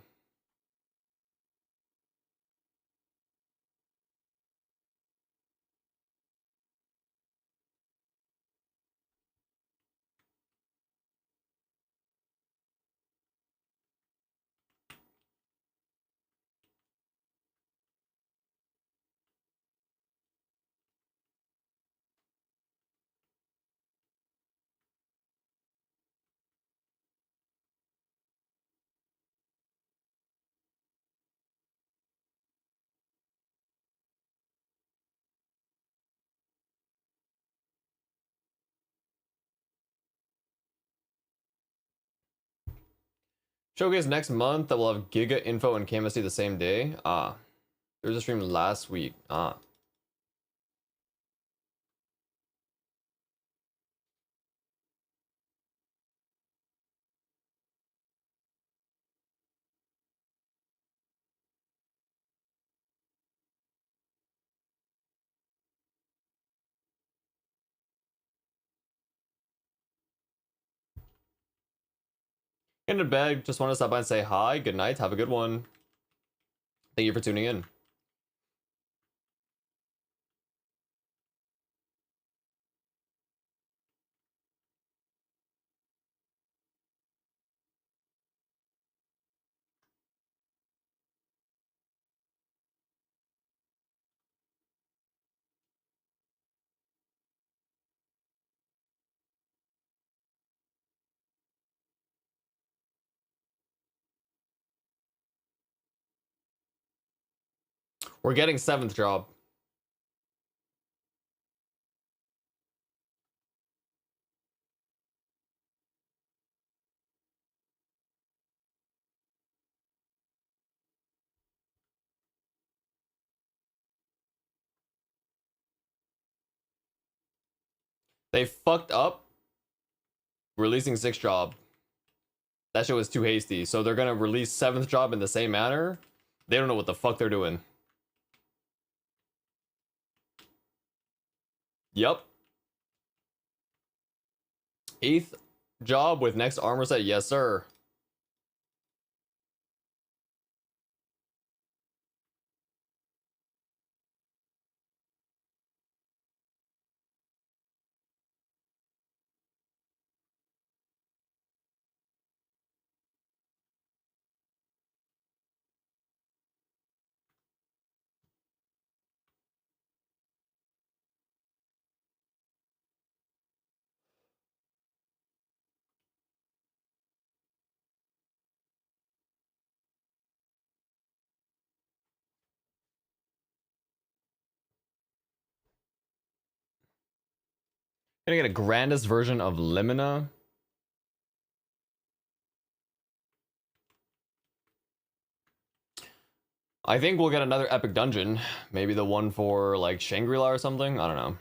Showcase next month that will have Giga info and KMSD the same day. There was a stream last week. Getting to bed. Just want to stop by and say hi. Good night. Have a good one. Thank you for tuning in. We're getting 7th job. They fucked up releasing 6th job. That shit was too hasty. So they're gonna release 7th job in the same manner. They don't know what the fuck they're doing. Yup. 8th job with next armor set. Yes, sir. Gonna get a grandest version of Limina. I think we'll get another epic dungeon. Maybe the one for like Shangri-La or something. I don't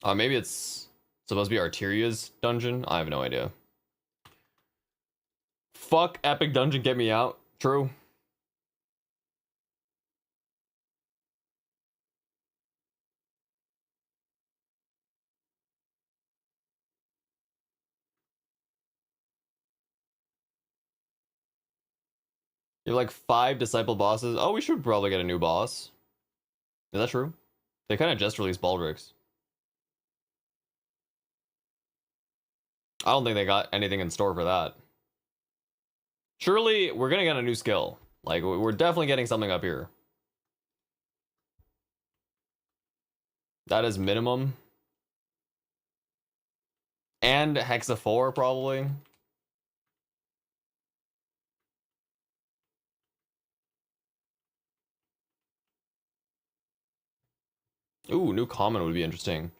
know. Maybe it's supposed to be Arteria's dungeon. I have no idea. Fuck epic dungeon, get me out. True. You have like 5 disciple bosses. Oh, we should probably get a new boss. Is that true? They kind of just released Baldrix. I don't think they got anything in store for that. Surely we're gonna get a new skill. Like we're definitely getting something up here. That is minimum. And Hexa 4 probably. Ooh, new common would be interesting.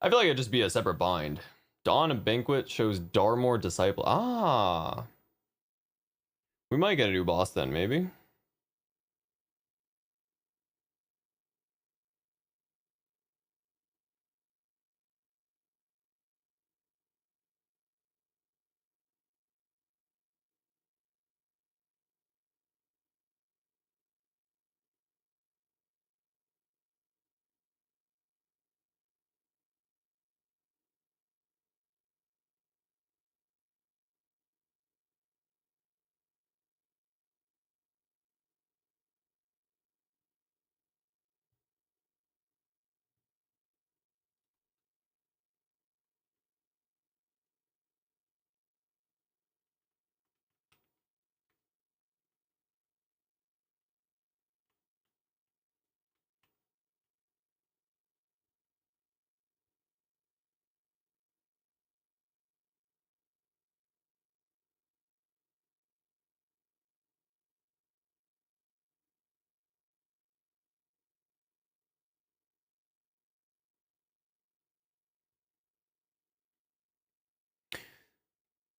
I feel like it'd just be a separate bind. Dawn and Banquet shows Darmore Disciple. Ah. We might get a new boss then, maybe.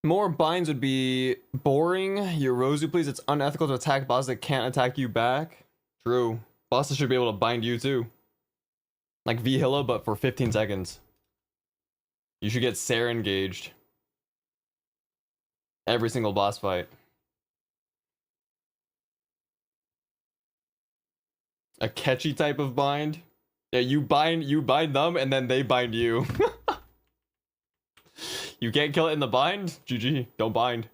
More binds would be boring. Yorozu, please. It's unethical to attack bosses that can't attack you back. True. Bosses should be able to bind you too. Like Vihilla, but for 15 seconds. You should get Sarah engaged. Every single boss fight. A catchy type of bind. Yeah, you bind them and then they bind you. You can't kill it in the bind? GG. Don't bind.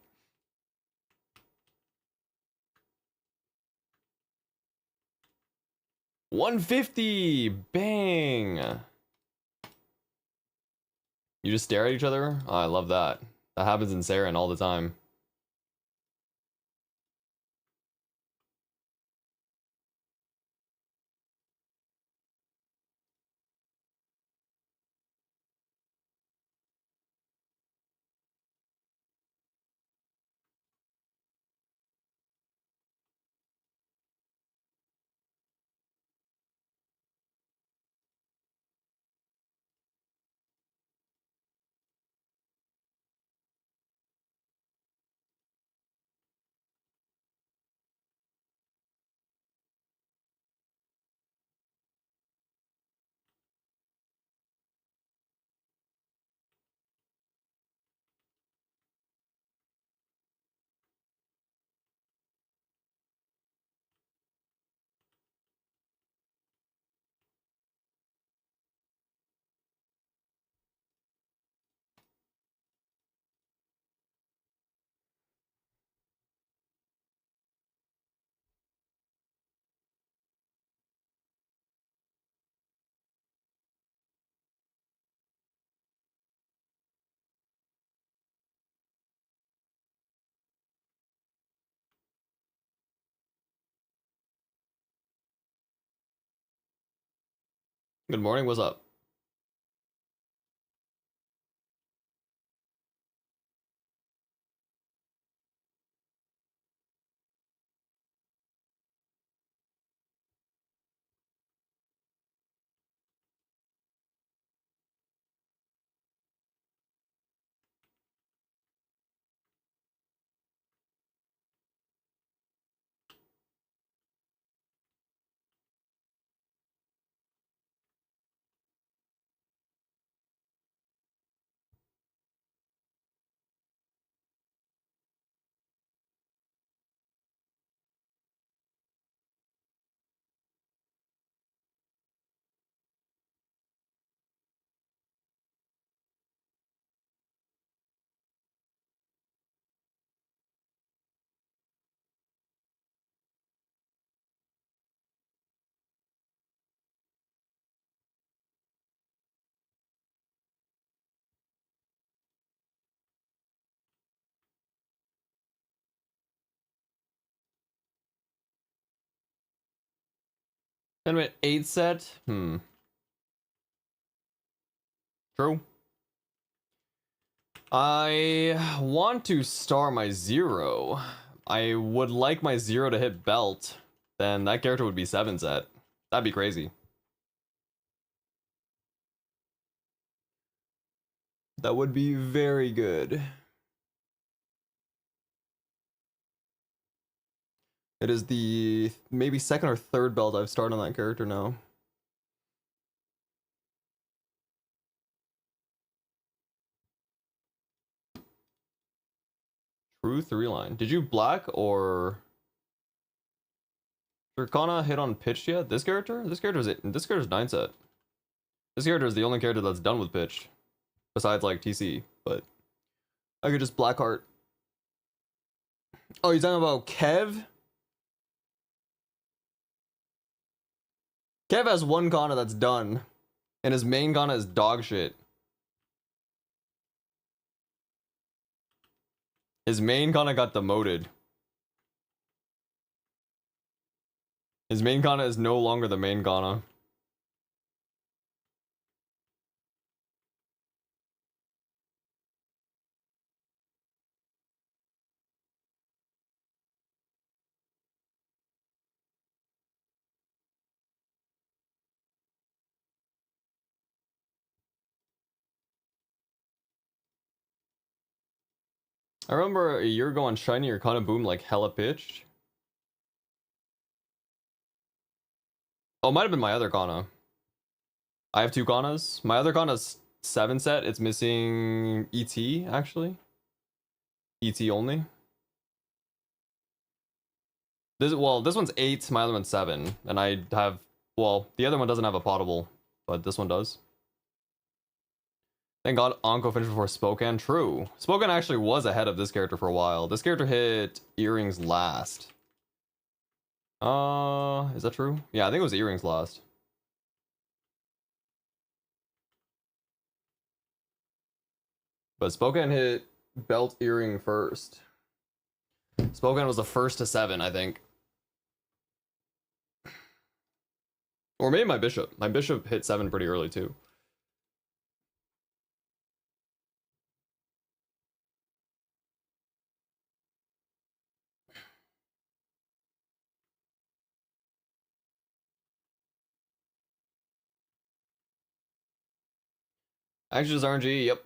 $150! Bang! You just stare at each other? Oh, I love that. That happens in Saren all the time. Good morning, what's up? Tournament 8 set? True. I want to star my 0. I would like my 0 to hit belt. Then that character would be 7 set. That'd be crazy. That would be very good. It is the maybe second or third belt I've started on that character now. True 3-line. Did you black or Dracana hit on pitch yet? This character? This character's 9 set. This character is the only character that's done with pitch. Besides like TC, but I could just blackheart. Oh, you're talking about Kev? Kev has one Kana that's done. And his main Kana is dog shit. His main Kana got demoted. His main Kana is no longer the main Kana. I remember a year ago on Shiny, your Kana Boom like hella pitched. Oh, it might have been my other Kana. I have 2 Kanas. My other Kana's 7 set. It's missing ET, actually. ET only. This one's 8, my other one's 7. And I have, well, the other one doesn't have a potable, but this one does. Thank God Anko finished before Spokane. True. Spokane actually was ahead of this character for a while. This character hit Earrings last. Is that true? Yeah, I think it was Earrings last. But Spokane hit Belt Earring first. Spokane was the first to 7, I think. Or maybe my Bishop. My Bishop hit 7 pretty early too. Actually, just RNG, yep.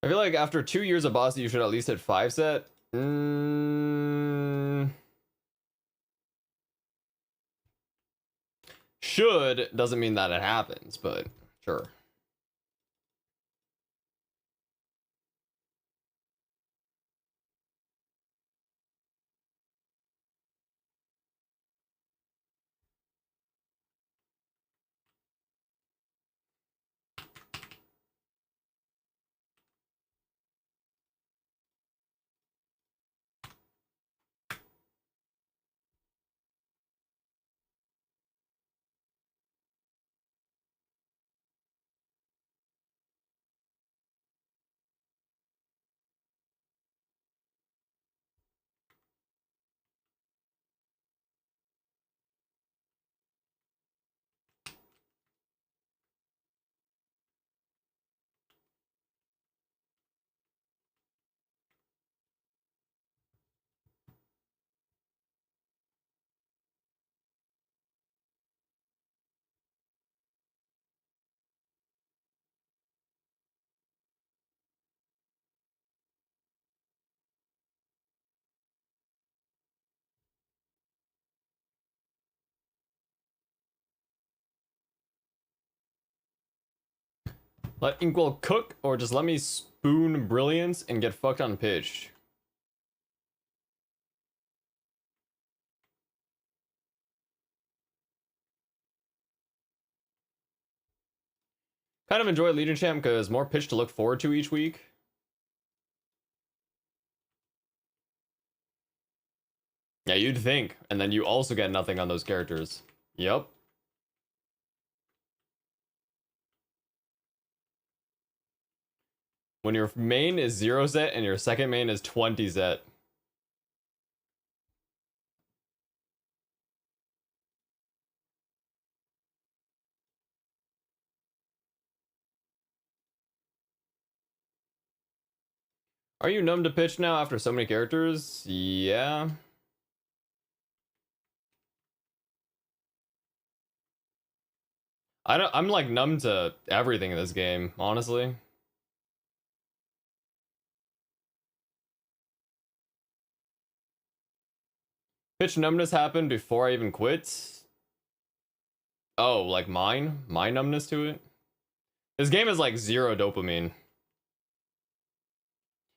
I feel like after 2 years of Bossy, you should at least hit 5 set. Should doesn't mean that it happens, but sure. Let Inkwell cook, or just let me spoon brilliance and get fucked on pitch. Kind of enjoy Legion Champ because more pitch to look forward to each week. Yeah, you'd think. And then you also get nothing on those characters. Yep. When your main is 0 set and your second main is 20 set. Are you numb to pitch now after so many characters? Yeah. I'm like numb to everything in this game, honestly. Pitch numbness happened before I even quit. Oh, like mine? My numbness to it? This game is like 0 dopamine.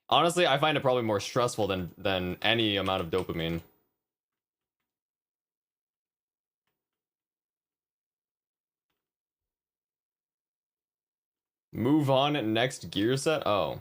Honestly, I find it probably more stressful than any amount of dopamine. Move on next gear set? Oh.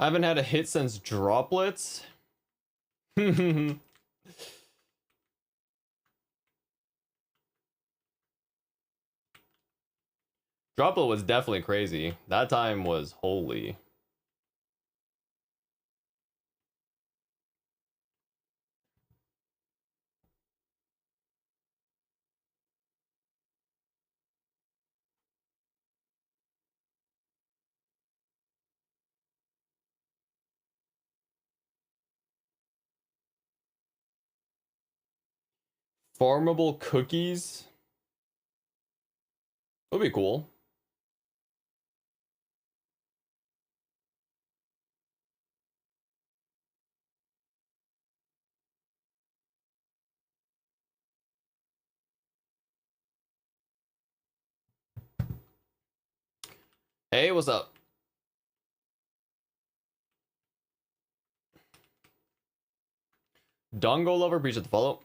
I haven't had a hit since droplets. Droplet was definitely crazy. That time was holy. Farmable cookies would be cool. Hey, what's up? Dongo lover, appreciate the follow.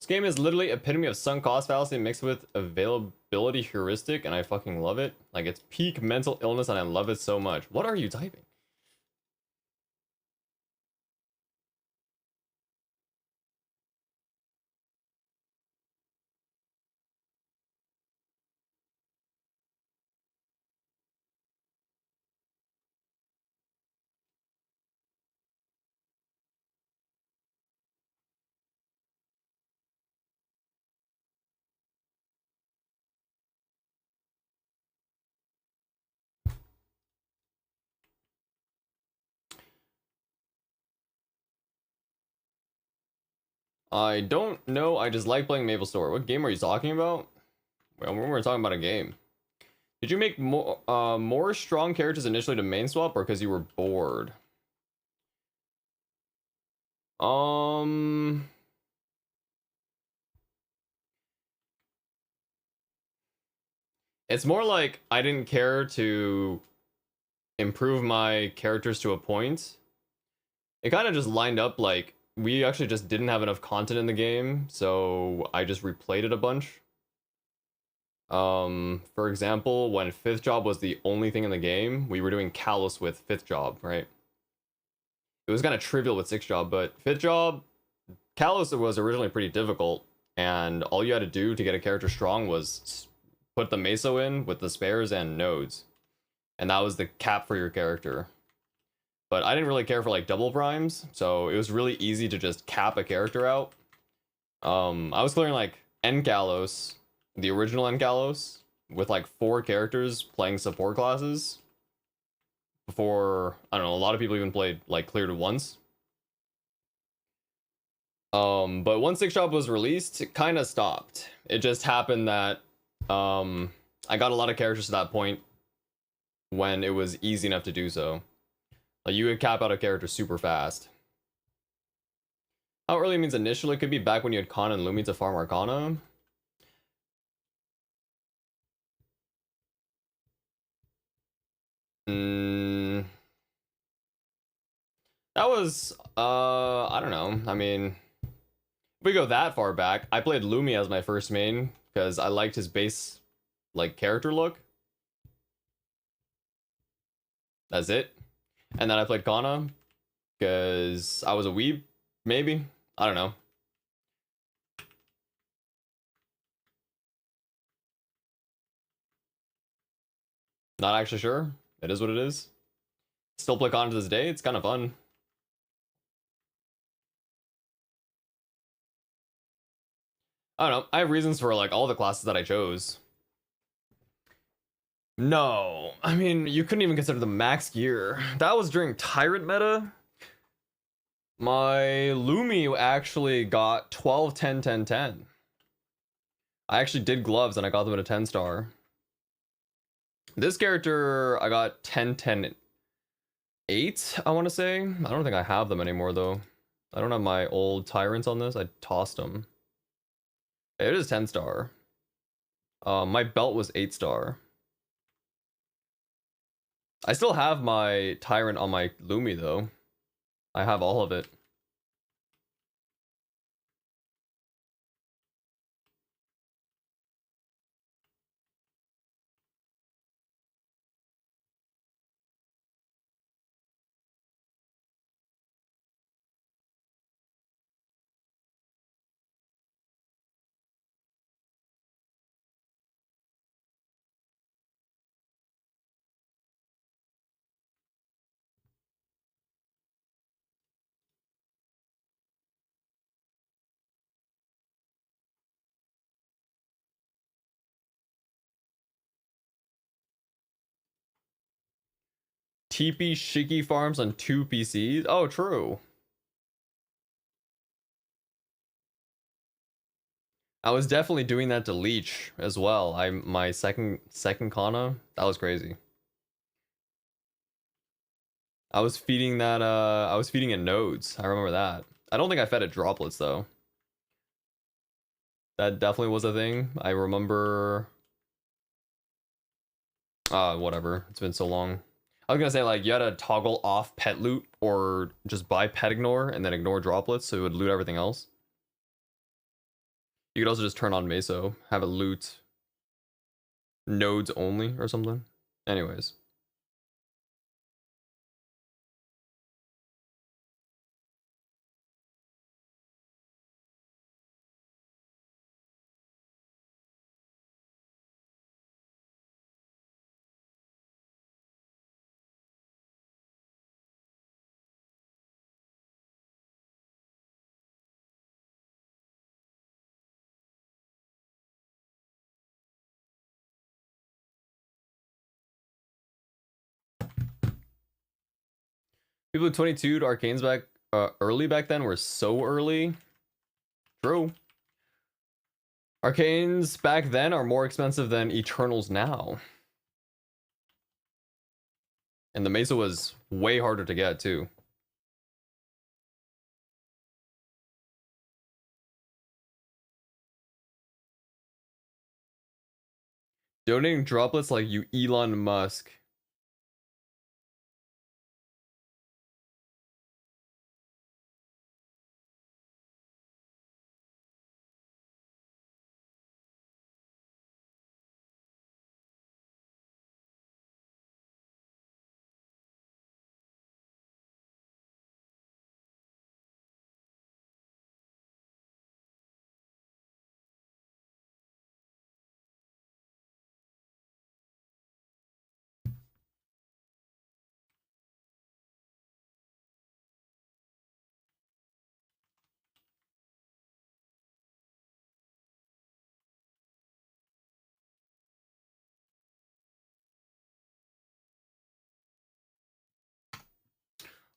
This game is literally epitome of sunk cost fallacy mixed with availability heuristic, and I fucking love it. Like, it's peak mental illness, and I love it so much. What are you typing? I don't know. I just like playing Maple Story. What game are you talking about? Well, we were talking about a game. Did you make more strong characters initially to main swap, or because you were bored? Um, it's more like I didn't care to improve my characters to a point. It kind of just lined up like we actually just didn't have enough content in the game, so I just replayed it a bunch. For example, when fifth job was the only thing in the game, we were doing Callus with fifth job, right? It was kind of trivial with sixth job, but fifth job, Callus was originally pretty difficult, and all you had to do to get a character strong was put the meso in with the spares and nodes, and that was the cap for your character. But I didn't really care for like double primes, so it was really easy to just cap a character out. I was clearing like Enkalos, the original Enkalos, with like 4 characters playing support classes. Before, I don't know, a lot of people even played like cleared it once. But once Six Job was released, it kind of stopped. It just happened that I got a lot of characters to that point when it was easy enough to do so. Like you could cap out a character super fast. How early means initially could be back when you had Kana and Lumi to farm Arcana. That was I don't know. I mean, if we go that far back, I played Lumi as my first main because I liked his base like character look. That's it. And then I played Kana because I was a weeb, maybe. I don't know. Not actually sure. It is what it is. Still play Kana to this day. It's kind of fun. I don't know. I have reasons for like all the classes that I chose. No, I mean you couldn't even consider the max gear. That was during Tyrant meta. My Lumi actually got 12, 10, 10, 10. I actually did gloves and I got them at a 10 star. This character I got 10, 10, 8, I want to say. I don't think I have them anymore though. I don't have my old Tyrants on this. I tossed them. It is 10 star. My belt was 8 star. I still have my Tyrant on my Lumi though. I have all of it. TP Shiki farms on 2 PCs? Oh, true. I was definitely doing that to Leech as well. My second Kana, that was crazy. I was feeding that I was feeding it nodes. I remember that. I don't think I fed it droplets though. That definitely was a thing. I remember whatever. It's been so long. I was gonna say like you had to toggle off pet loot or just buy pet ignore and then ignore droplets so it would loot everything else. You could also just turn on Meso, have it loot nodes only or something. Anyways. People who 22 to arcanes back early back then were so early. True. Arcanes back then are more expensive than Eternals now. And the Mesa was way harder to get, too. Donating droplets like you Elon Musk.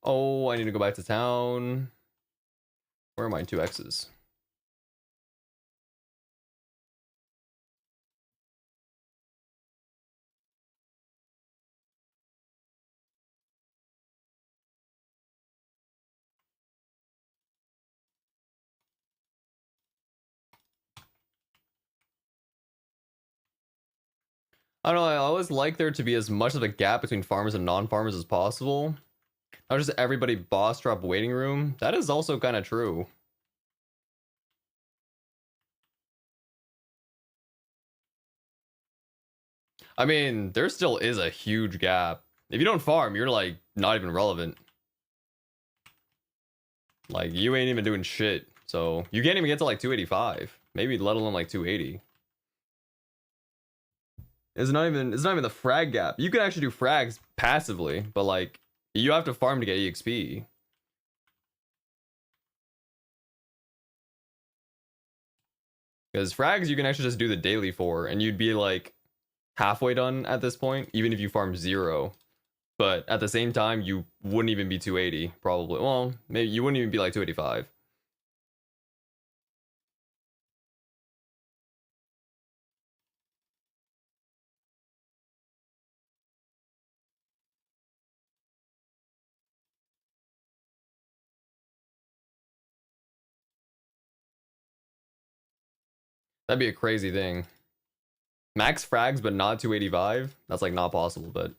Oh, I need to go back to town. Where are my 2X's? I don't know, I always like there to be as much of a gap between farmers and non-farmers as possible. Not just everybody boss drop waiting room. That is also kind of true. I mean, there still is a huge gap. If you don't farm, you're like not even relevant. Like you ain't even doing shit. So you can't even get to like 285. Maybe let alone like 280. It's not even the frag gap. You can actually do frags passively, but like you have to farm to get EXP. Because frags you can actually just do the daily for, and you'd be like halfway done at this point, even if you farm 0. But at the same time, you wouldn't even be 280, probably. Well, maybe you wouldn't even be like 285. That'd be a crazy thing. Max frags, but not 285. That's like not possible. But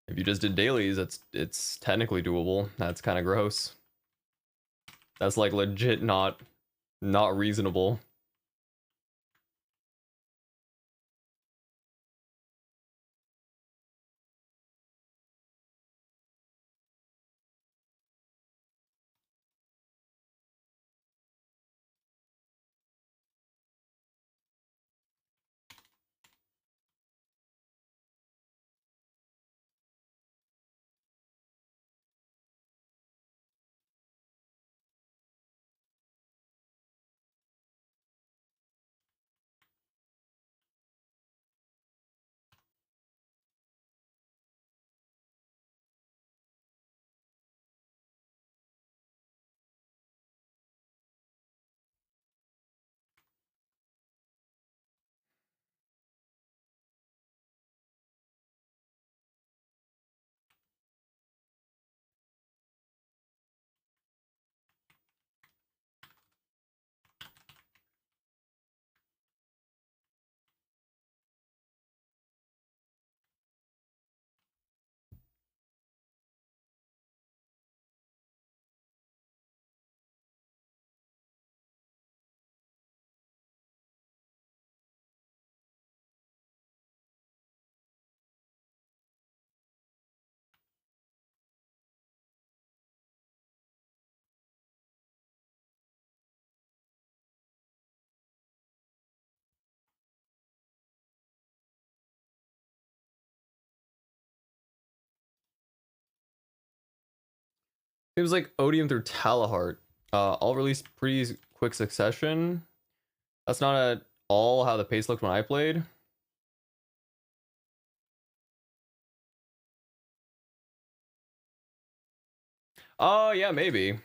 if you just did dailies, it's technically doable. That's kind of gross. That's like legit not reasonable. It was like Odium through Talahart. All released pretty quick succession. That's not at all how the pace looked when I played. Oh yeah, maybe.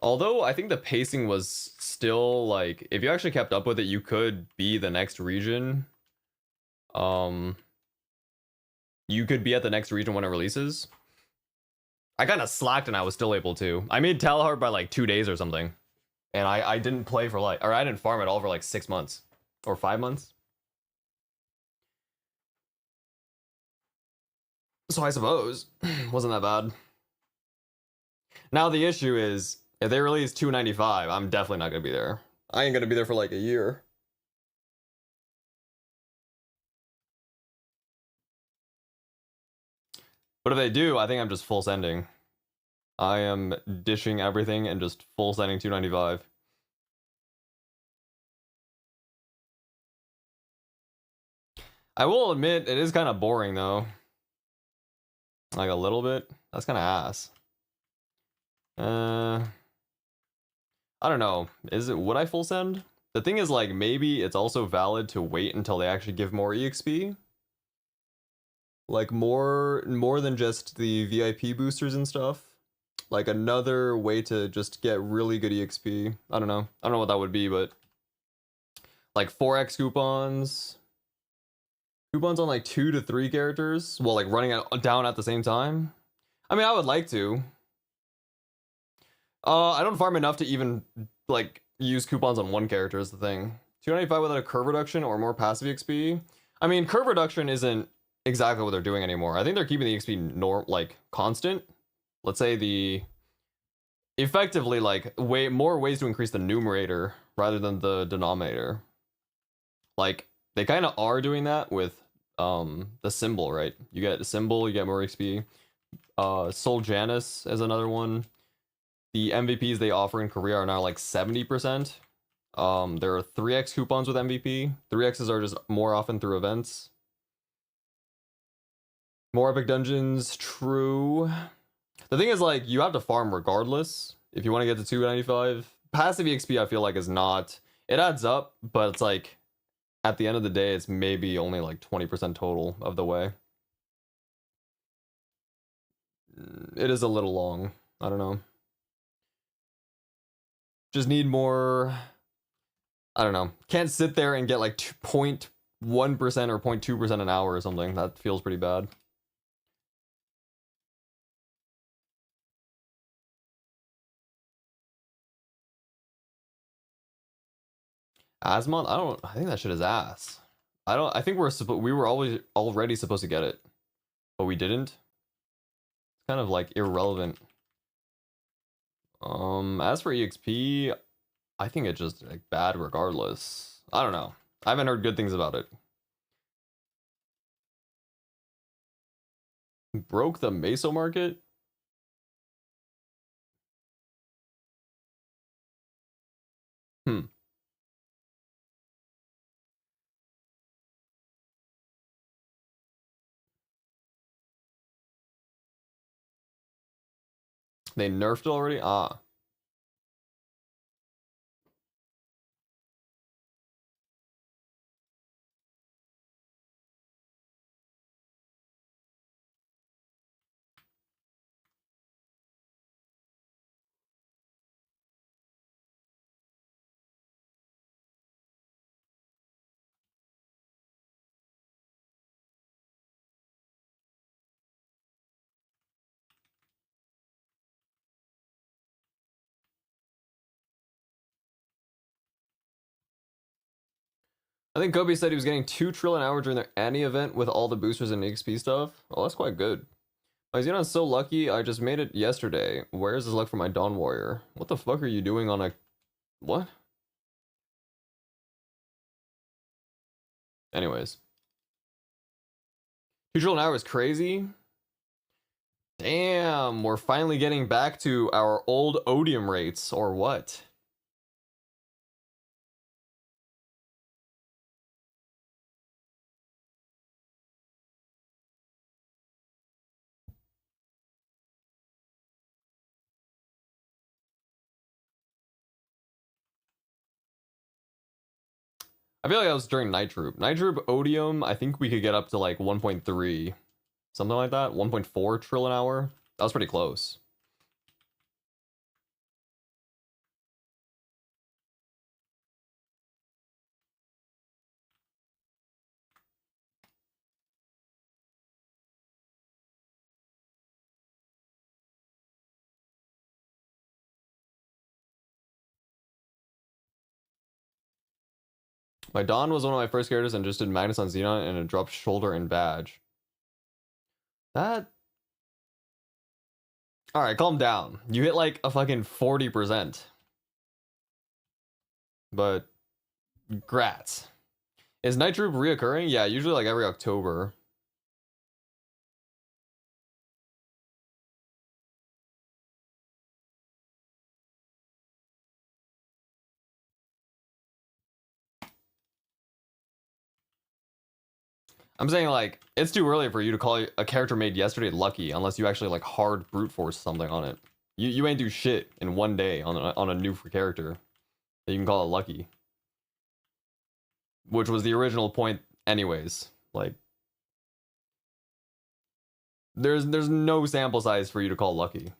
Although I think the pacing was still like, if you actually kept up with it, you could be the next region. You could be at the next region when it releases. I kind of slacked and I was still able to. I made Talhart by like 2 days or something. And I didn't play for like, or I didn't farm at all for like 6 months or 5 months. So I suppose wasn't that bad. Now the issue is if they release 295, I'm definitely not gonna be there. I ain't gonna be there for like a year. But if they do, I think I'm just full sending. I am dishing everything and just full sending 295. I will admit it is kind of boring though. Like a little bit. That's kind of ass. I don't know. Would I full send? The thing is, like, maybe it's also valid to wait until they actually give more EXP. Like more than just the VIP boosters and stuff. Like another way to just get really good EXP. I don't know. I don't know what that would be, but like 4x coupons. Coupons on like 2 to 3 characters while like running down at the same time. I mean, I would like to. I don't farm enough to even like use coupons on one character is the thing. 295 without a curve reduction or more passive XP. I mean, curve reduction isn't exactly what they're doing anymore. I think they're keeping the XP like constant. Let's say the effectively like way more ways to increase the numerator rather than the denominator. Like they kind of are doing that with the symbol, right? You get a symbol, you get more XP. Soul Janus is another one. The MVPs they offer in Korea are now like 70%. There are 3x coupons with MVP. 3x's are just more often through events. More epic dungeons, true. The thing is, like, you have to farm regardless if you want to get to 295. Passive EXP, I feel like, is not. It adds up, but it's like, at the end of the day, it's maybe only like 20% total of the way. It is a little long. I don't know. Just need more. I don't know. Can't sit there and get like 0.1% or 0.2% an hour or something. That feels pretty bad. Asmon? I think that shit is ass. I think we were always already supposed to get it, but we didn't. It's kind of like irrelevant. As for EXP, I think it's just like bad regardless. I don't know. I haven't heard good things about it. Broke the Meso market? Hmm. They nerfed it already? Ah. I think Kobe said he was getting 2 trill an hour during the Annie event with all the boosters and EXP stuff. Oh, that's quite good. My Xenon's so lucky, I just made it yesterday. Where's his luck for my Dawn Warrior? What the fuck are you doing on a... What? Anyways. 2 trill an hour is crazy. Damn, we're finally getting back to our old odium rates, or what? I feel like that was during Night Troop. Night Troop odium, I think we could get up to like 1.3. Something like that. 1.4 trill an hour. That was pretty close. My Dawn was one of my first characters and just did Magnus on Xenon and it dropped shoulder and badge. That... Alright, calm down. You hit like a fucking 40%. But... Grats. Is Night Troop reoccurring? Yeah, usually like every October. I'm saying like it's too early for you to call a character made yesterday lucky unless you actually like hard brute force something on it. You ain't do shit in one day on a new character that you can call it lucky, which was the original point anyways. Like there's no sample size for you to call lucky.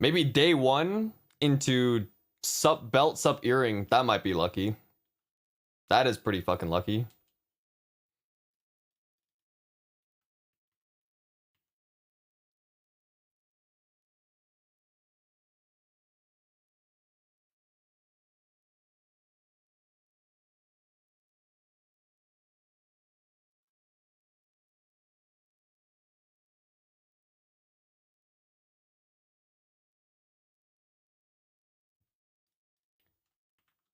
Maybe day one into sup belt sup earring, that might be lucky. That is pretty fucking lucky.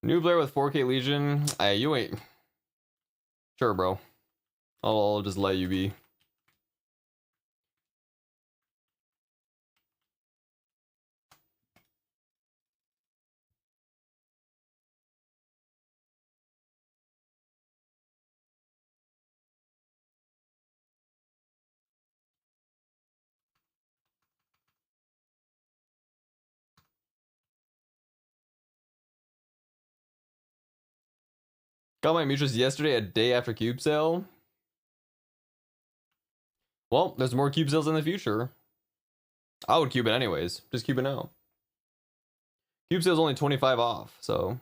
New Blair with 4K Legion. You ain't sure, bro. I'll just let you be. Got my mutuals yesterday, a day after cube sale. Well, there's more cube sales in the future. I would cube it anyways. Just cube it now. Cube sale's only 25 off, so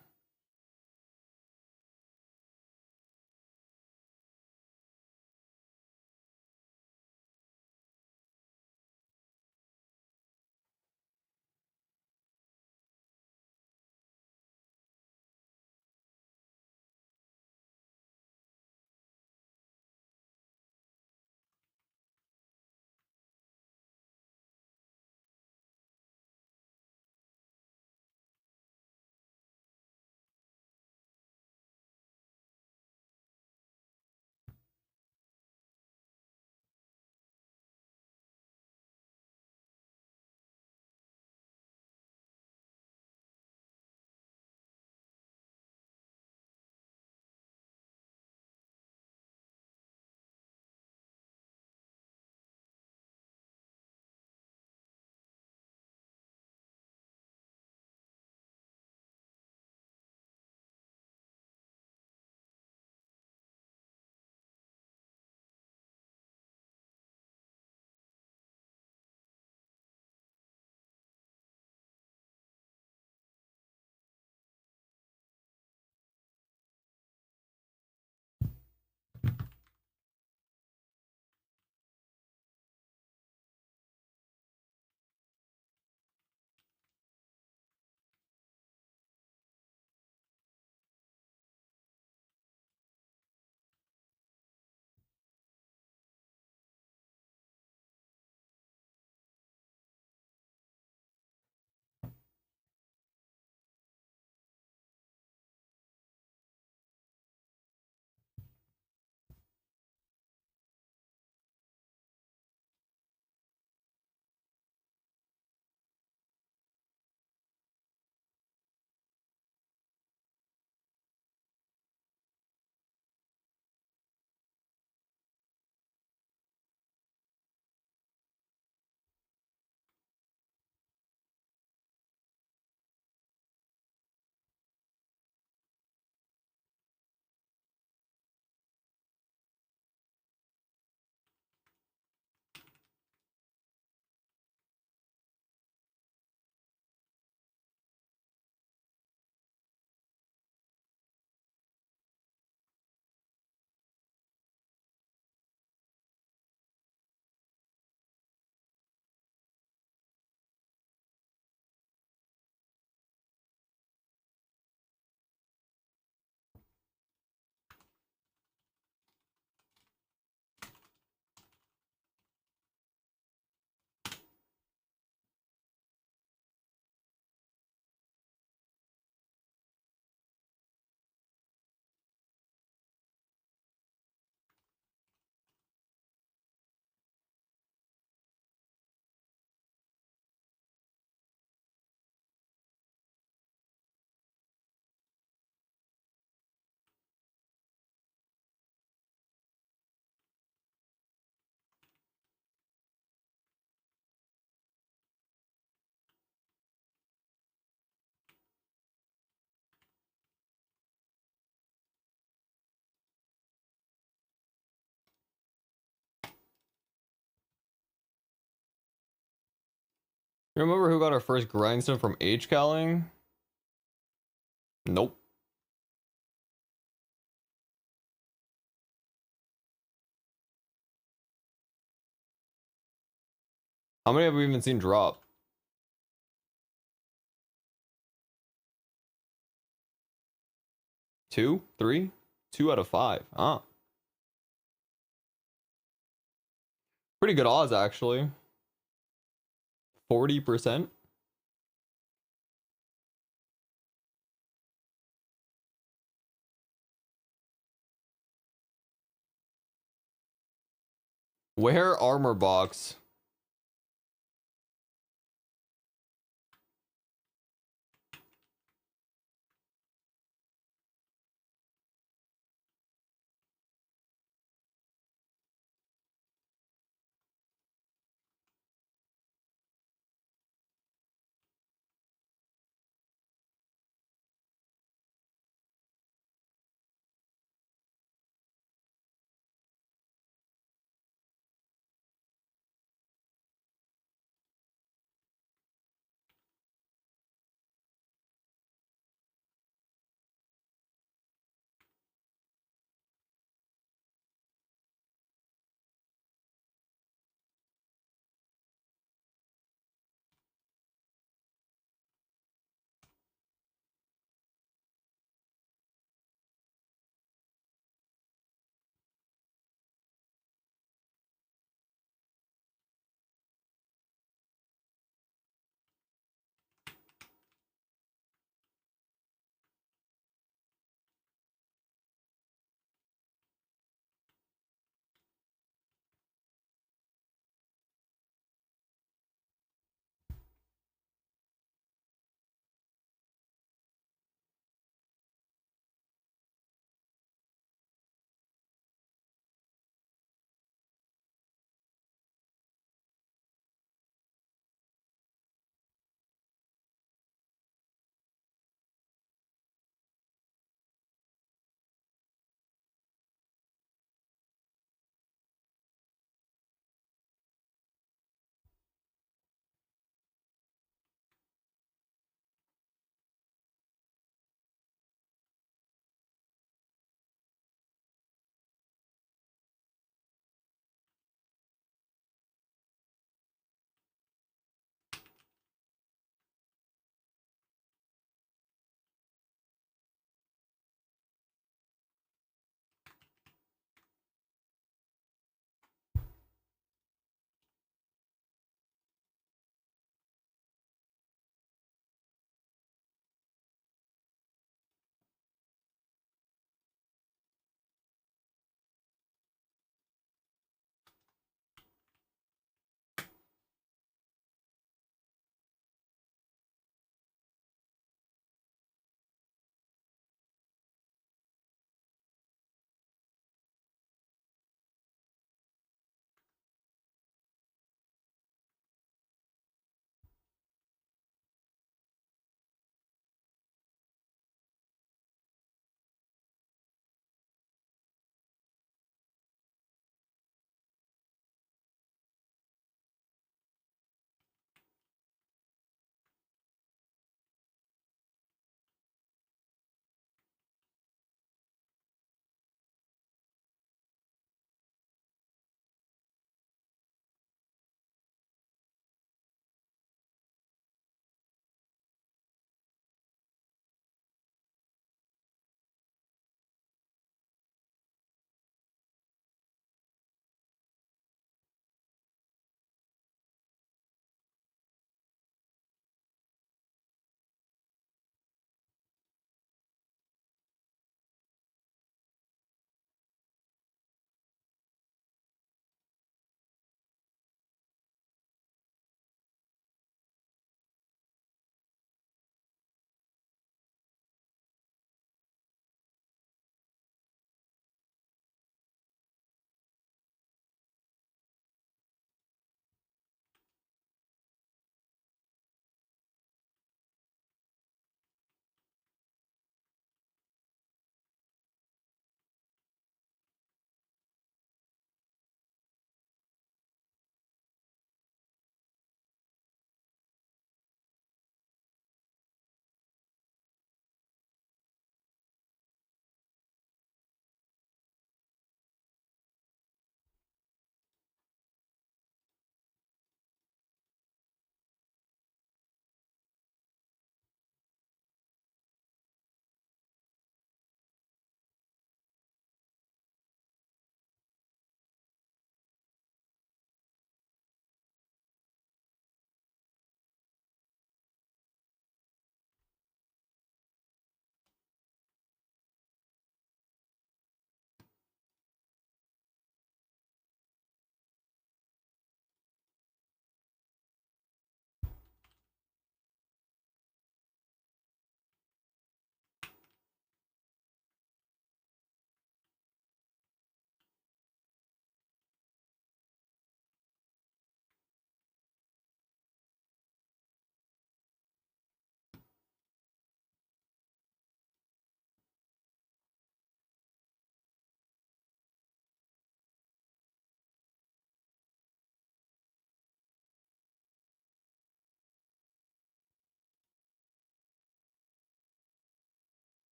Remember who got our first grindstone from H-calling? Nope. How many have we even seen drop? Two? Three? 2 out of 5. Ah. Pretty good odds, actually. 40%. Where armor box?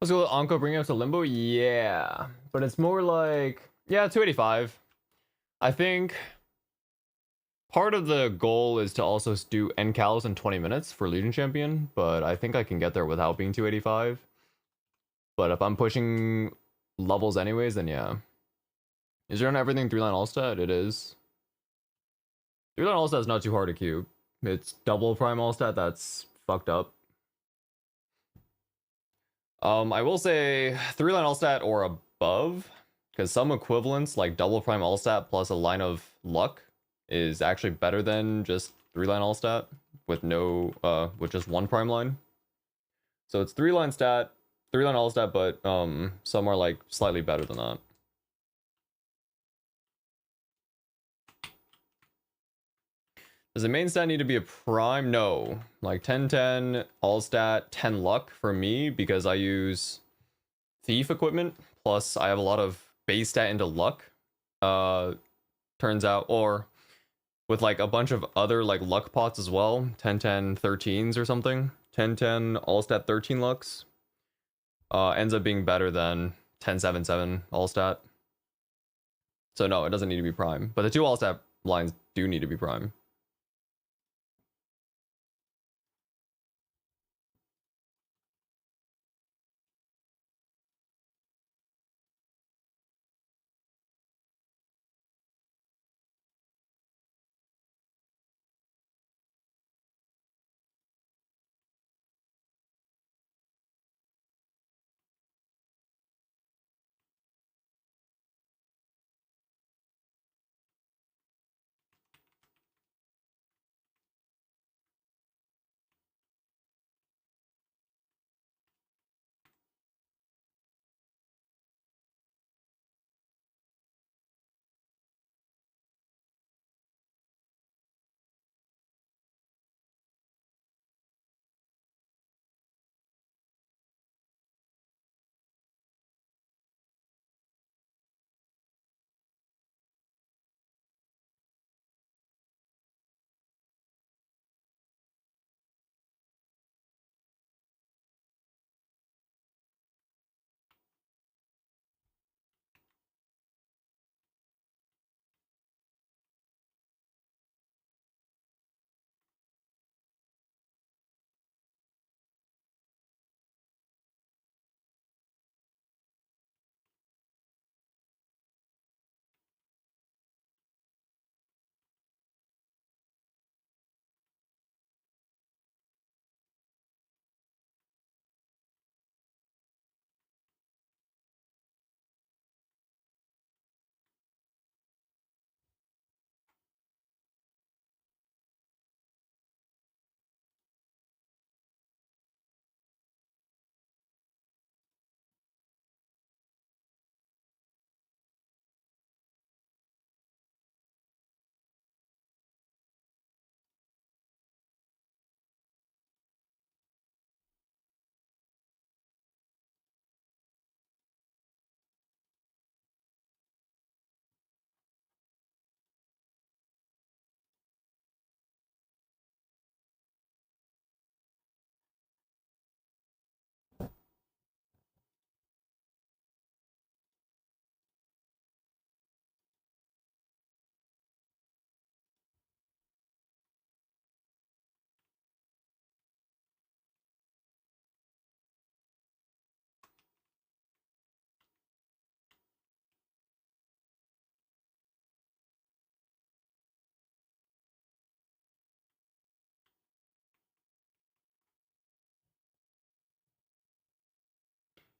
Let's go with Anko bringing us to Limbo. Yeah, but it's more like, yeah, 285. I think part of the goal is to also do NCALs in 20 minutes for Legion Champion, but I think I can get there without being 285. But if I'm pushing levels anyways, then yeah. Is there on everything 3-line all-stat? It is. 3-line all-stat is not too hard to cube. It's double prime all-stat that's fucked up. I will say 3-line all-stat or above, because some equivalents like double prime all-stat plus a line of luck is actually better than just 3-line all-stat with no with just one prime line. So it's 3-line stat, 3-line all-stat, but some are like slightly better than that. Does the main stat need to be a prime? No. Like 10-10 all-stat, 10 luck for me because I use thief equipment, plus I have a lot of base stat into luck. Turns out, or with like a bunch of other like luck pots as well, 10-10 13s or something. 10-10 all stat 13 lucks. Ends up being better than 10-7-7 all stat. So no, it doesn't need to be prime. But the two all stat lines do need to be prime.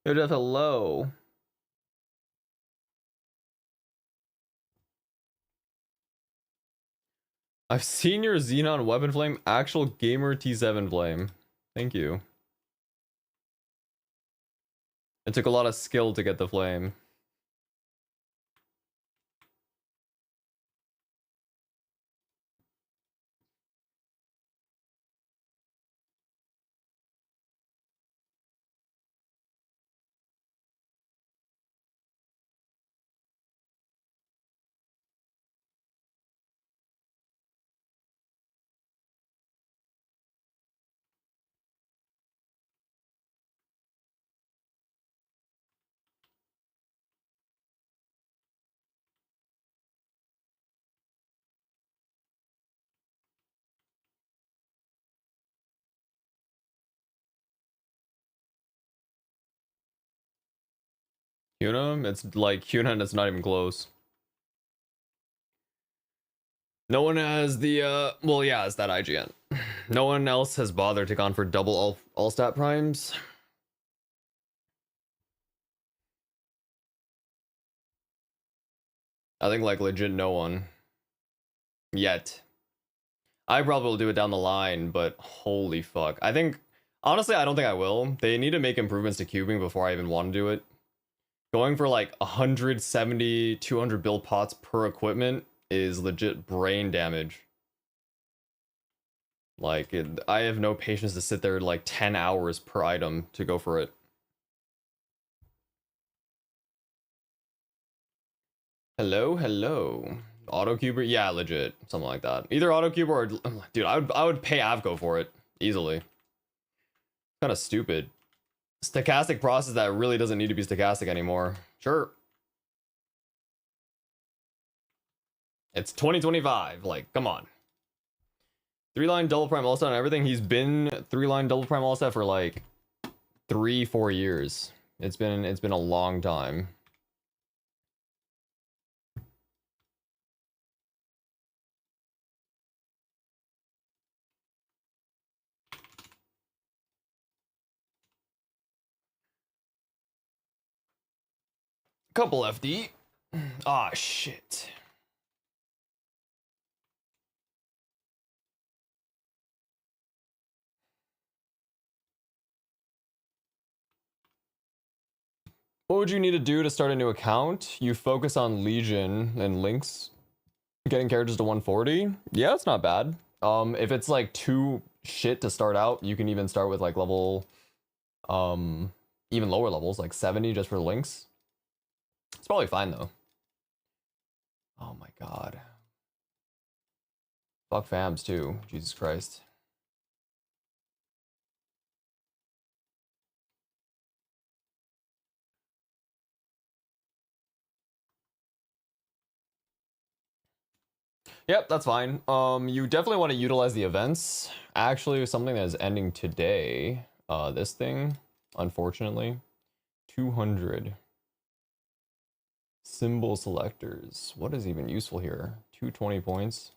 Yo, Death, hello. I've seen your Xenon weapon flame, actual gamer T7 flame. Thank you. It took a lot of skill to get the flame. Cuna? It's like Cuna and it's not even close. No one has the, well, yeah, it's that IGN. No one else has bothered to gone for double all stat primes. I think, like, legit no one. Yet. I probably will do it down the line, but holy fuck. I think, honestly, I don't think I will. They need to make improvements to cubing before I even want to do it. Going for like 170, 200 build pots per equipment is legit brain damage. Like, I have no patience to sit there like 10 hours per item to go for it. Hello, hello. Autocuber? Yeah, legit. Something like that. Either autocuber or... Dude, I would pay Avco for it. Easily. Kind of stupid. Stochastic process that really doesn't need to be stochastic anymore. Sure. It's 2025. Like, come on. 3-line double prime all-stat and everything. He's been 3-line double prime all-stat for like 3-4 years. It's been a long time. Couple FD. Ah, shit. What would you need to do to start a new account? You focus on Legion and links. Getting characters to 140? Yeah, it's not bad. If it's like too shit to start out, you can even start with like level, even lower levels, like 70 just for links. It's probably fine though. Oh my god. Fuck fams too. Jesus Christ. Yep, that's fine. You definitely want to utilize the events. Actually, something that is ending today. This thing, unfortunately. 200. Symbol selectors. What is even useful here? 220 points.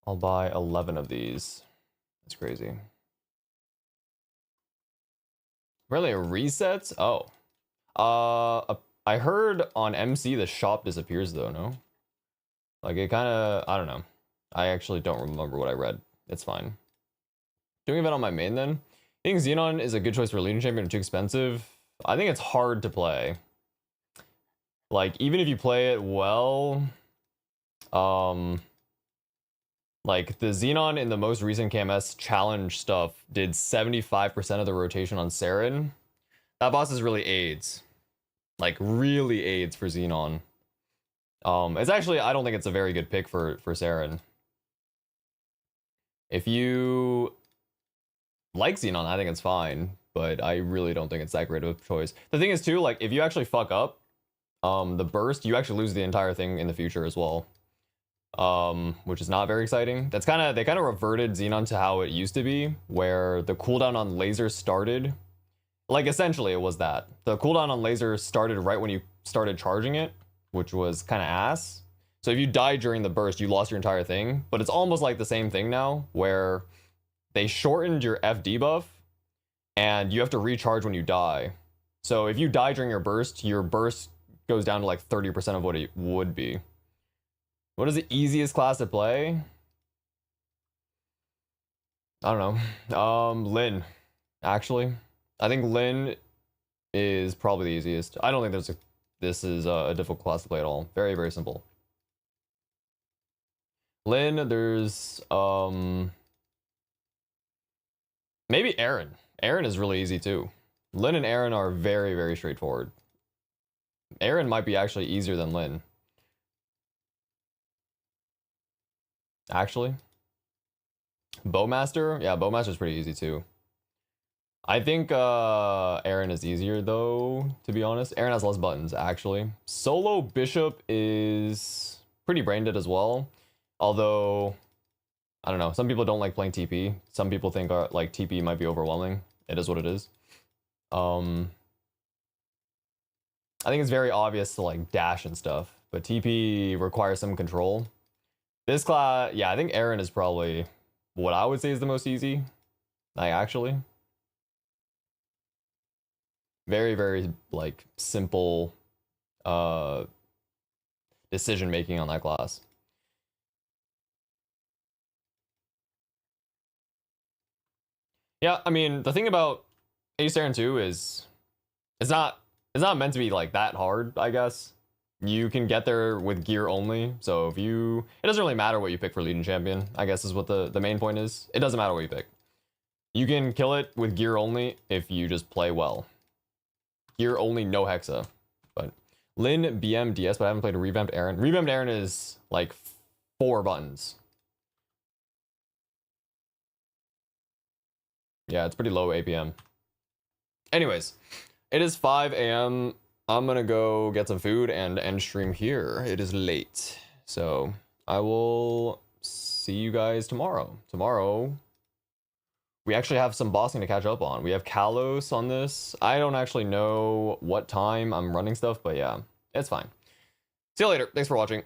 I'll buy 11 of these. That's crazy. Really, resets? Oh. I heard on MC the shop disappears though, no? Like it kind of, I don't know. I actually don't remember what I read. It's fine. Doing event on my main then? I think Xenon is a good choice for Legion Champion, too expensive. I think it's hard to play. Like, even if you play it well, like the Xenon in the most recent KMS challenge stuff did 75% of the rotation on Saren. That boss is really AIDS. Like, really AIDS for Xenon. It's actually, I don't think it's a very good pick for Saren. If you like Xenon, I think it's fine, but I really don't think it's that great of a choice. The thing is too, like, if you actually fuck up the burst, you actually lose the entire thing in the future as well. Which is not very exciting. That's kind of, they kind of reverted Xenon to how it used to be, where the cooldown on laser started. Like, essentially, it was that. The cooldown on laser started right when you started charging it, which was kind of ass. So if you died during the burst, you lost your entire thing. But it's almost like the same thing now, where they shortened your F debuff, and you have to recharge when you die. So if you die during your burst goes down to like 30% of what it would be. What is the easiest class to play? I don't know. Lin, actually. I think Lin is probably the easiest. I don't think this is a difficult class to play at all. Very, very simple. Lin, there's maybe Aaron. Aaron is really easy too. Lin and Aaron are very, very straightforward. Aaron might be actually easier than Lin. Actually. Bowmaster? Yeah, Bowmaster's pretty easy too. I think Aaron is easier though, to be honest. Aaron has less buttons, actually. Solo Bishop is pretty brain dead as well. Although, I don't know, some people don't like playing TP. Some people think like TP might be overwhelming. It is what it is. I think it's very obvious to like dash and stuff, but TP requires some control. This class, yeah, I think Aaron is probably what I would say is the most easy. Like actually, very very like simple decision making on that class. Yeah, I mean the thing about Ace Aaron 2 is it's not meant to be like that hard, I guess. You can get there with gear only, so if you it doesn't really matter what you pick for Legion champion, I guess is what the main point is. It doesn't matter what you pick. You can kill it with gear only if you just play well. Gear only, no Hexa. But Lin, BM, DS, but I haven't played a revamped Aaron. Revamped Aaron is like 4 buttons. Yeah, it's pretty low APM. Anyways, it is 5 a.m. I'm gonna go get some food and end stream here. It is late. So I will see you guys tomorrow. Tomorrow, we actually have some bossing to catch up on. We have Kalos on this. I don't actually know what time I'm running stuff, but yeah, it's fine. See you later. Thanks for watching.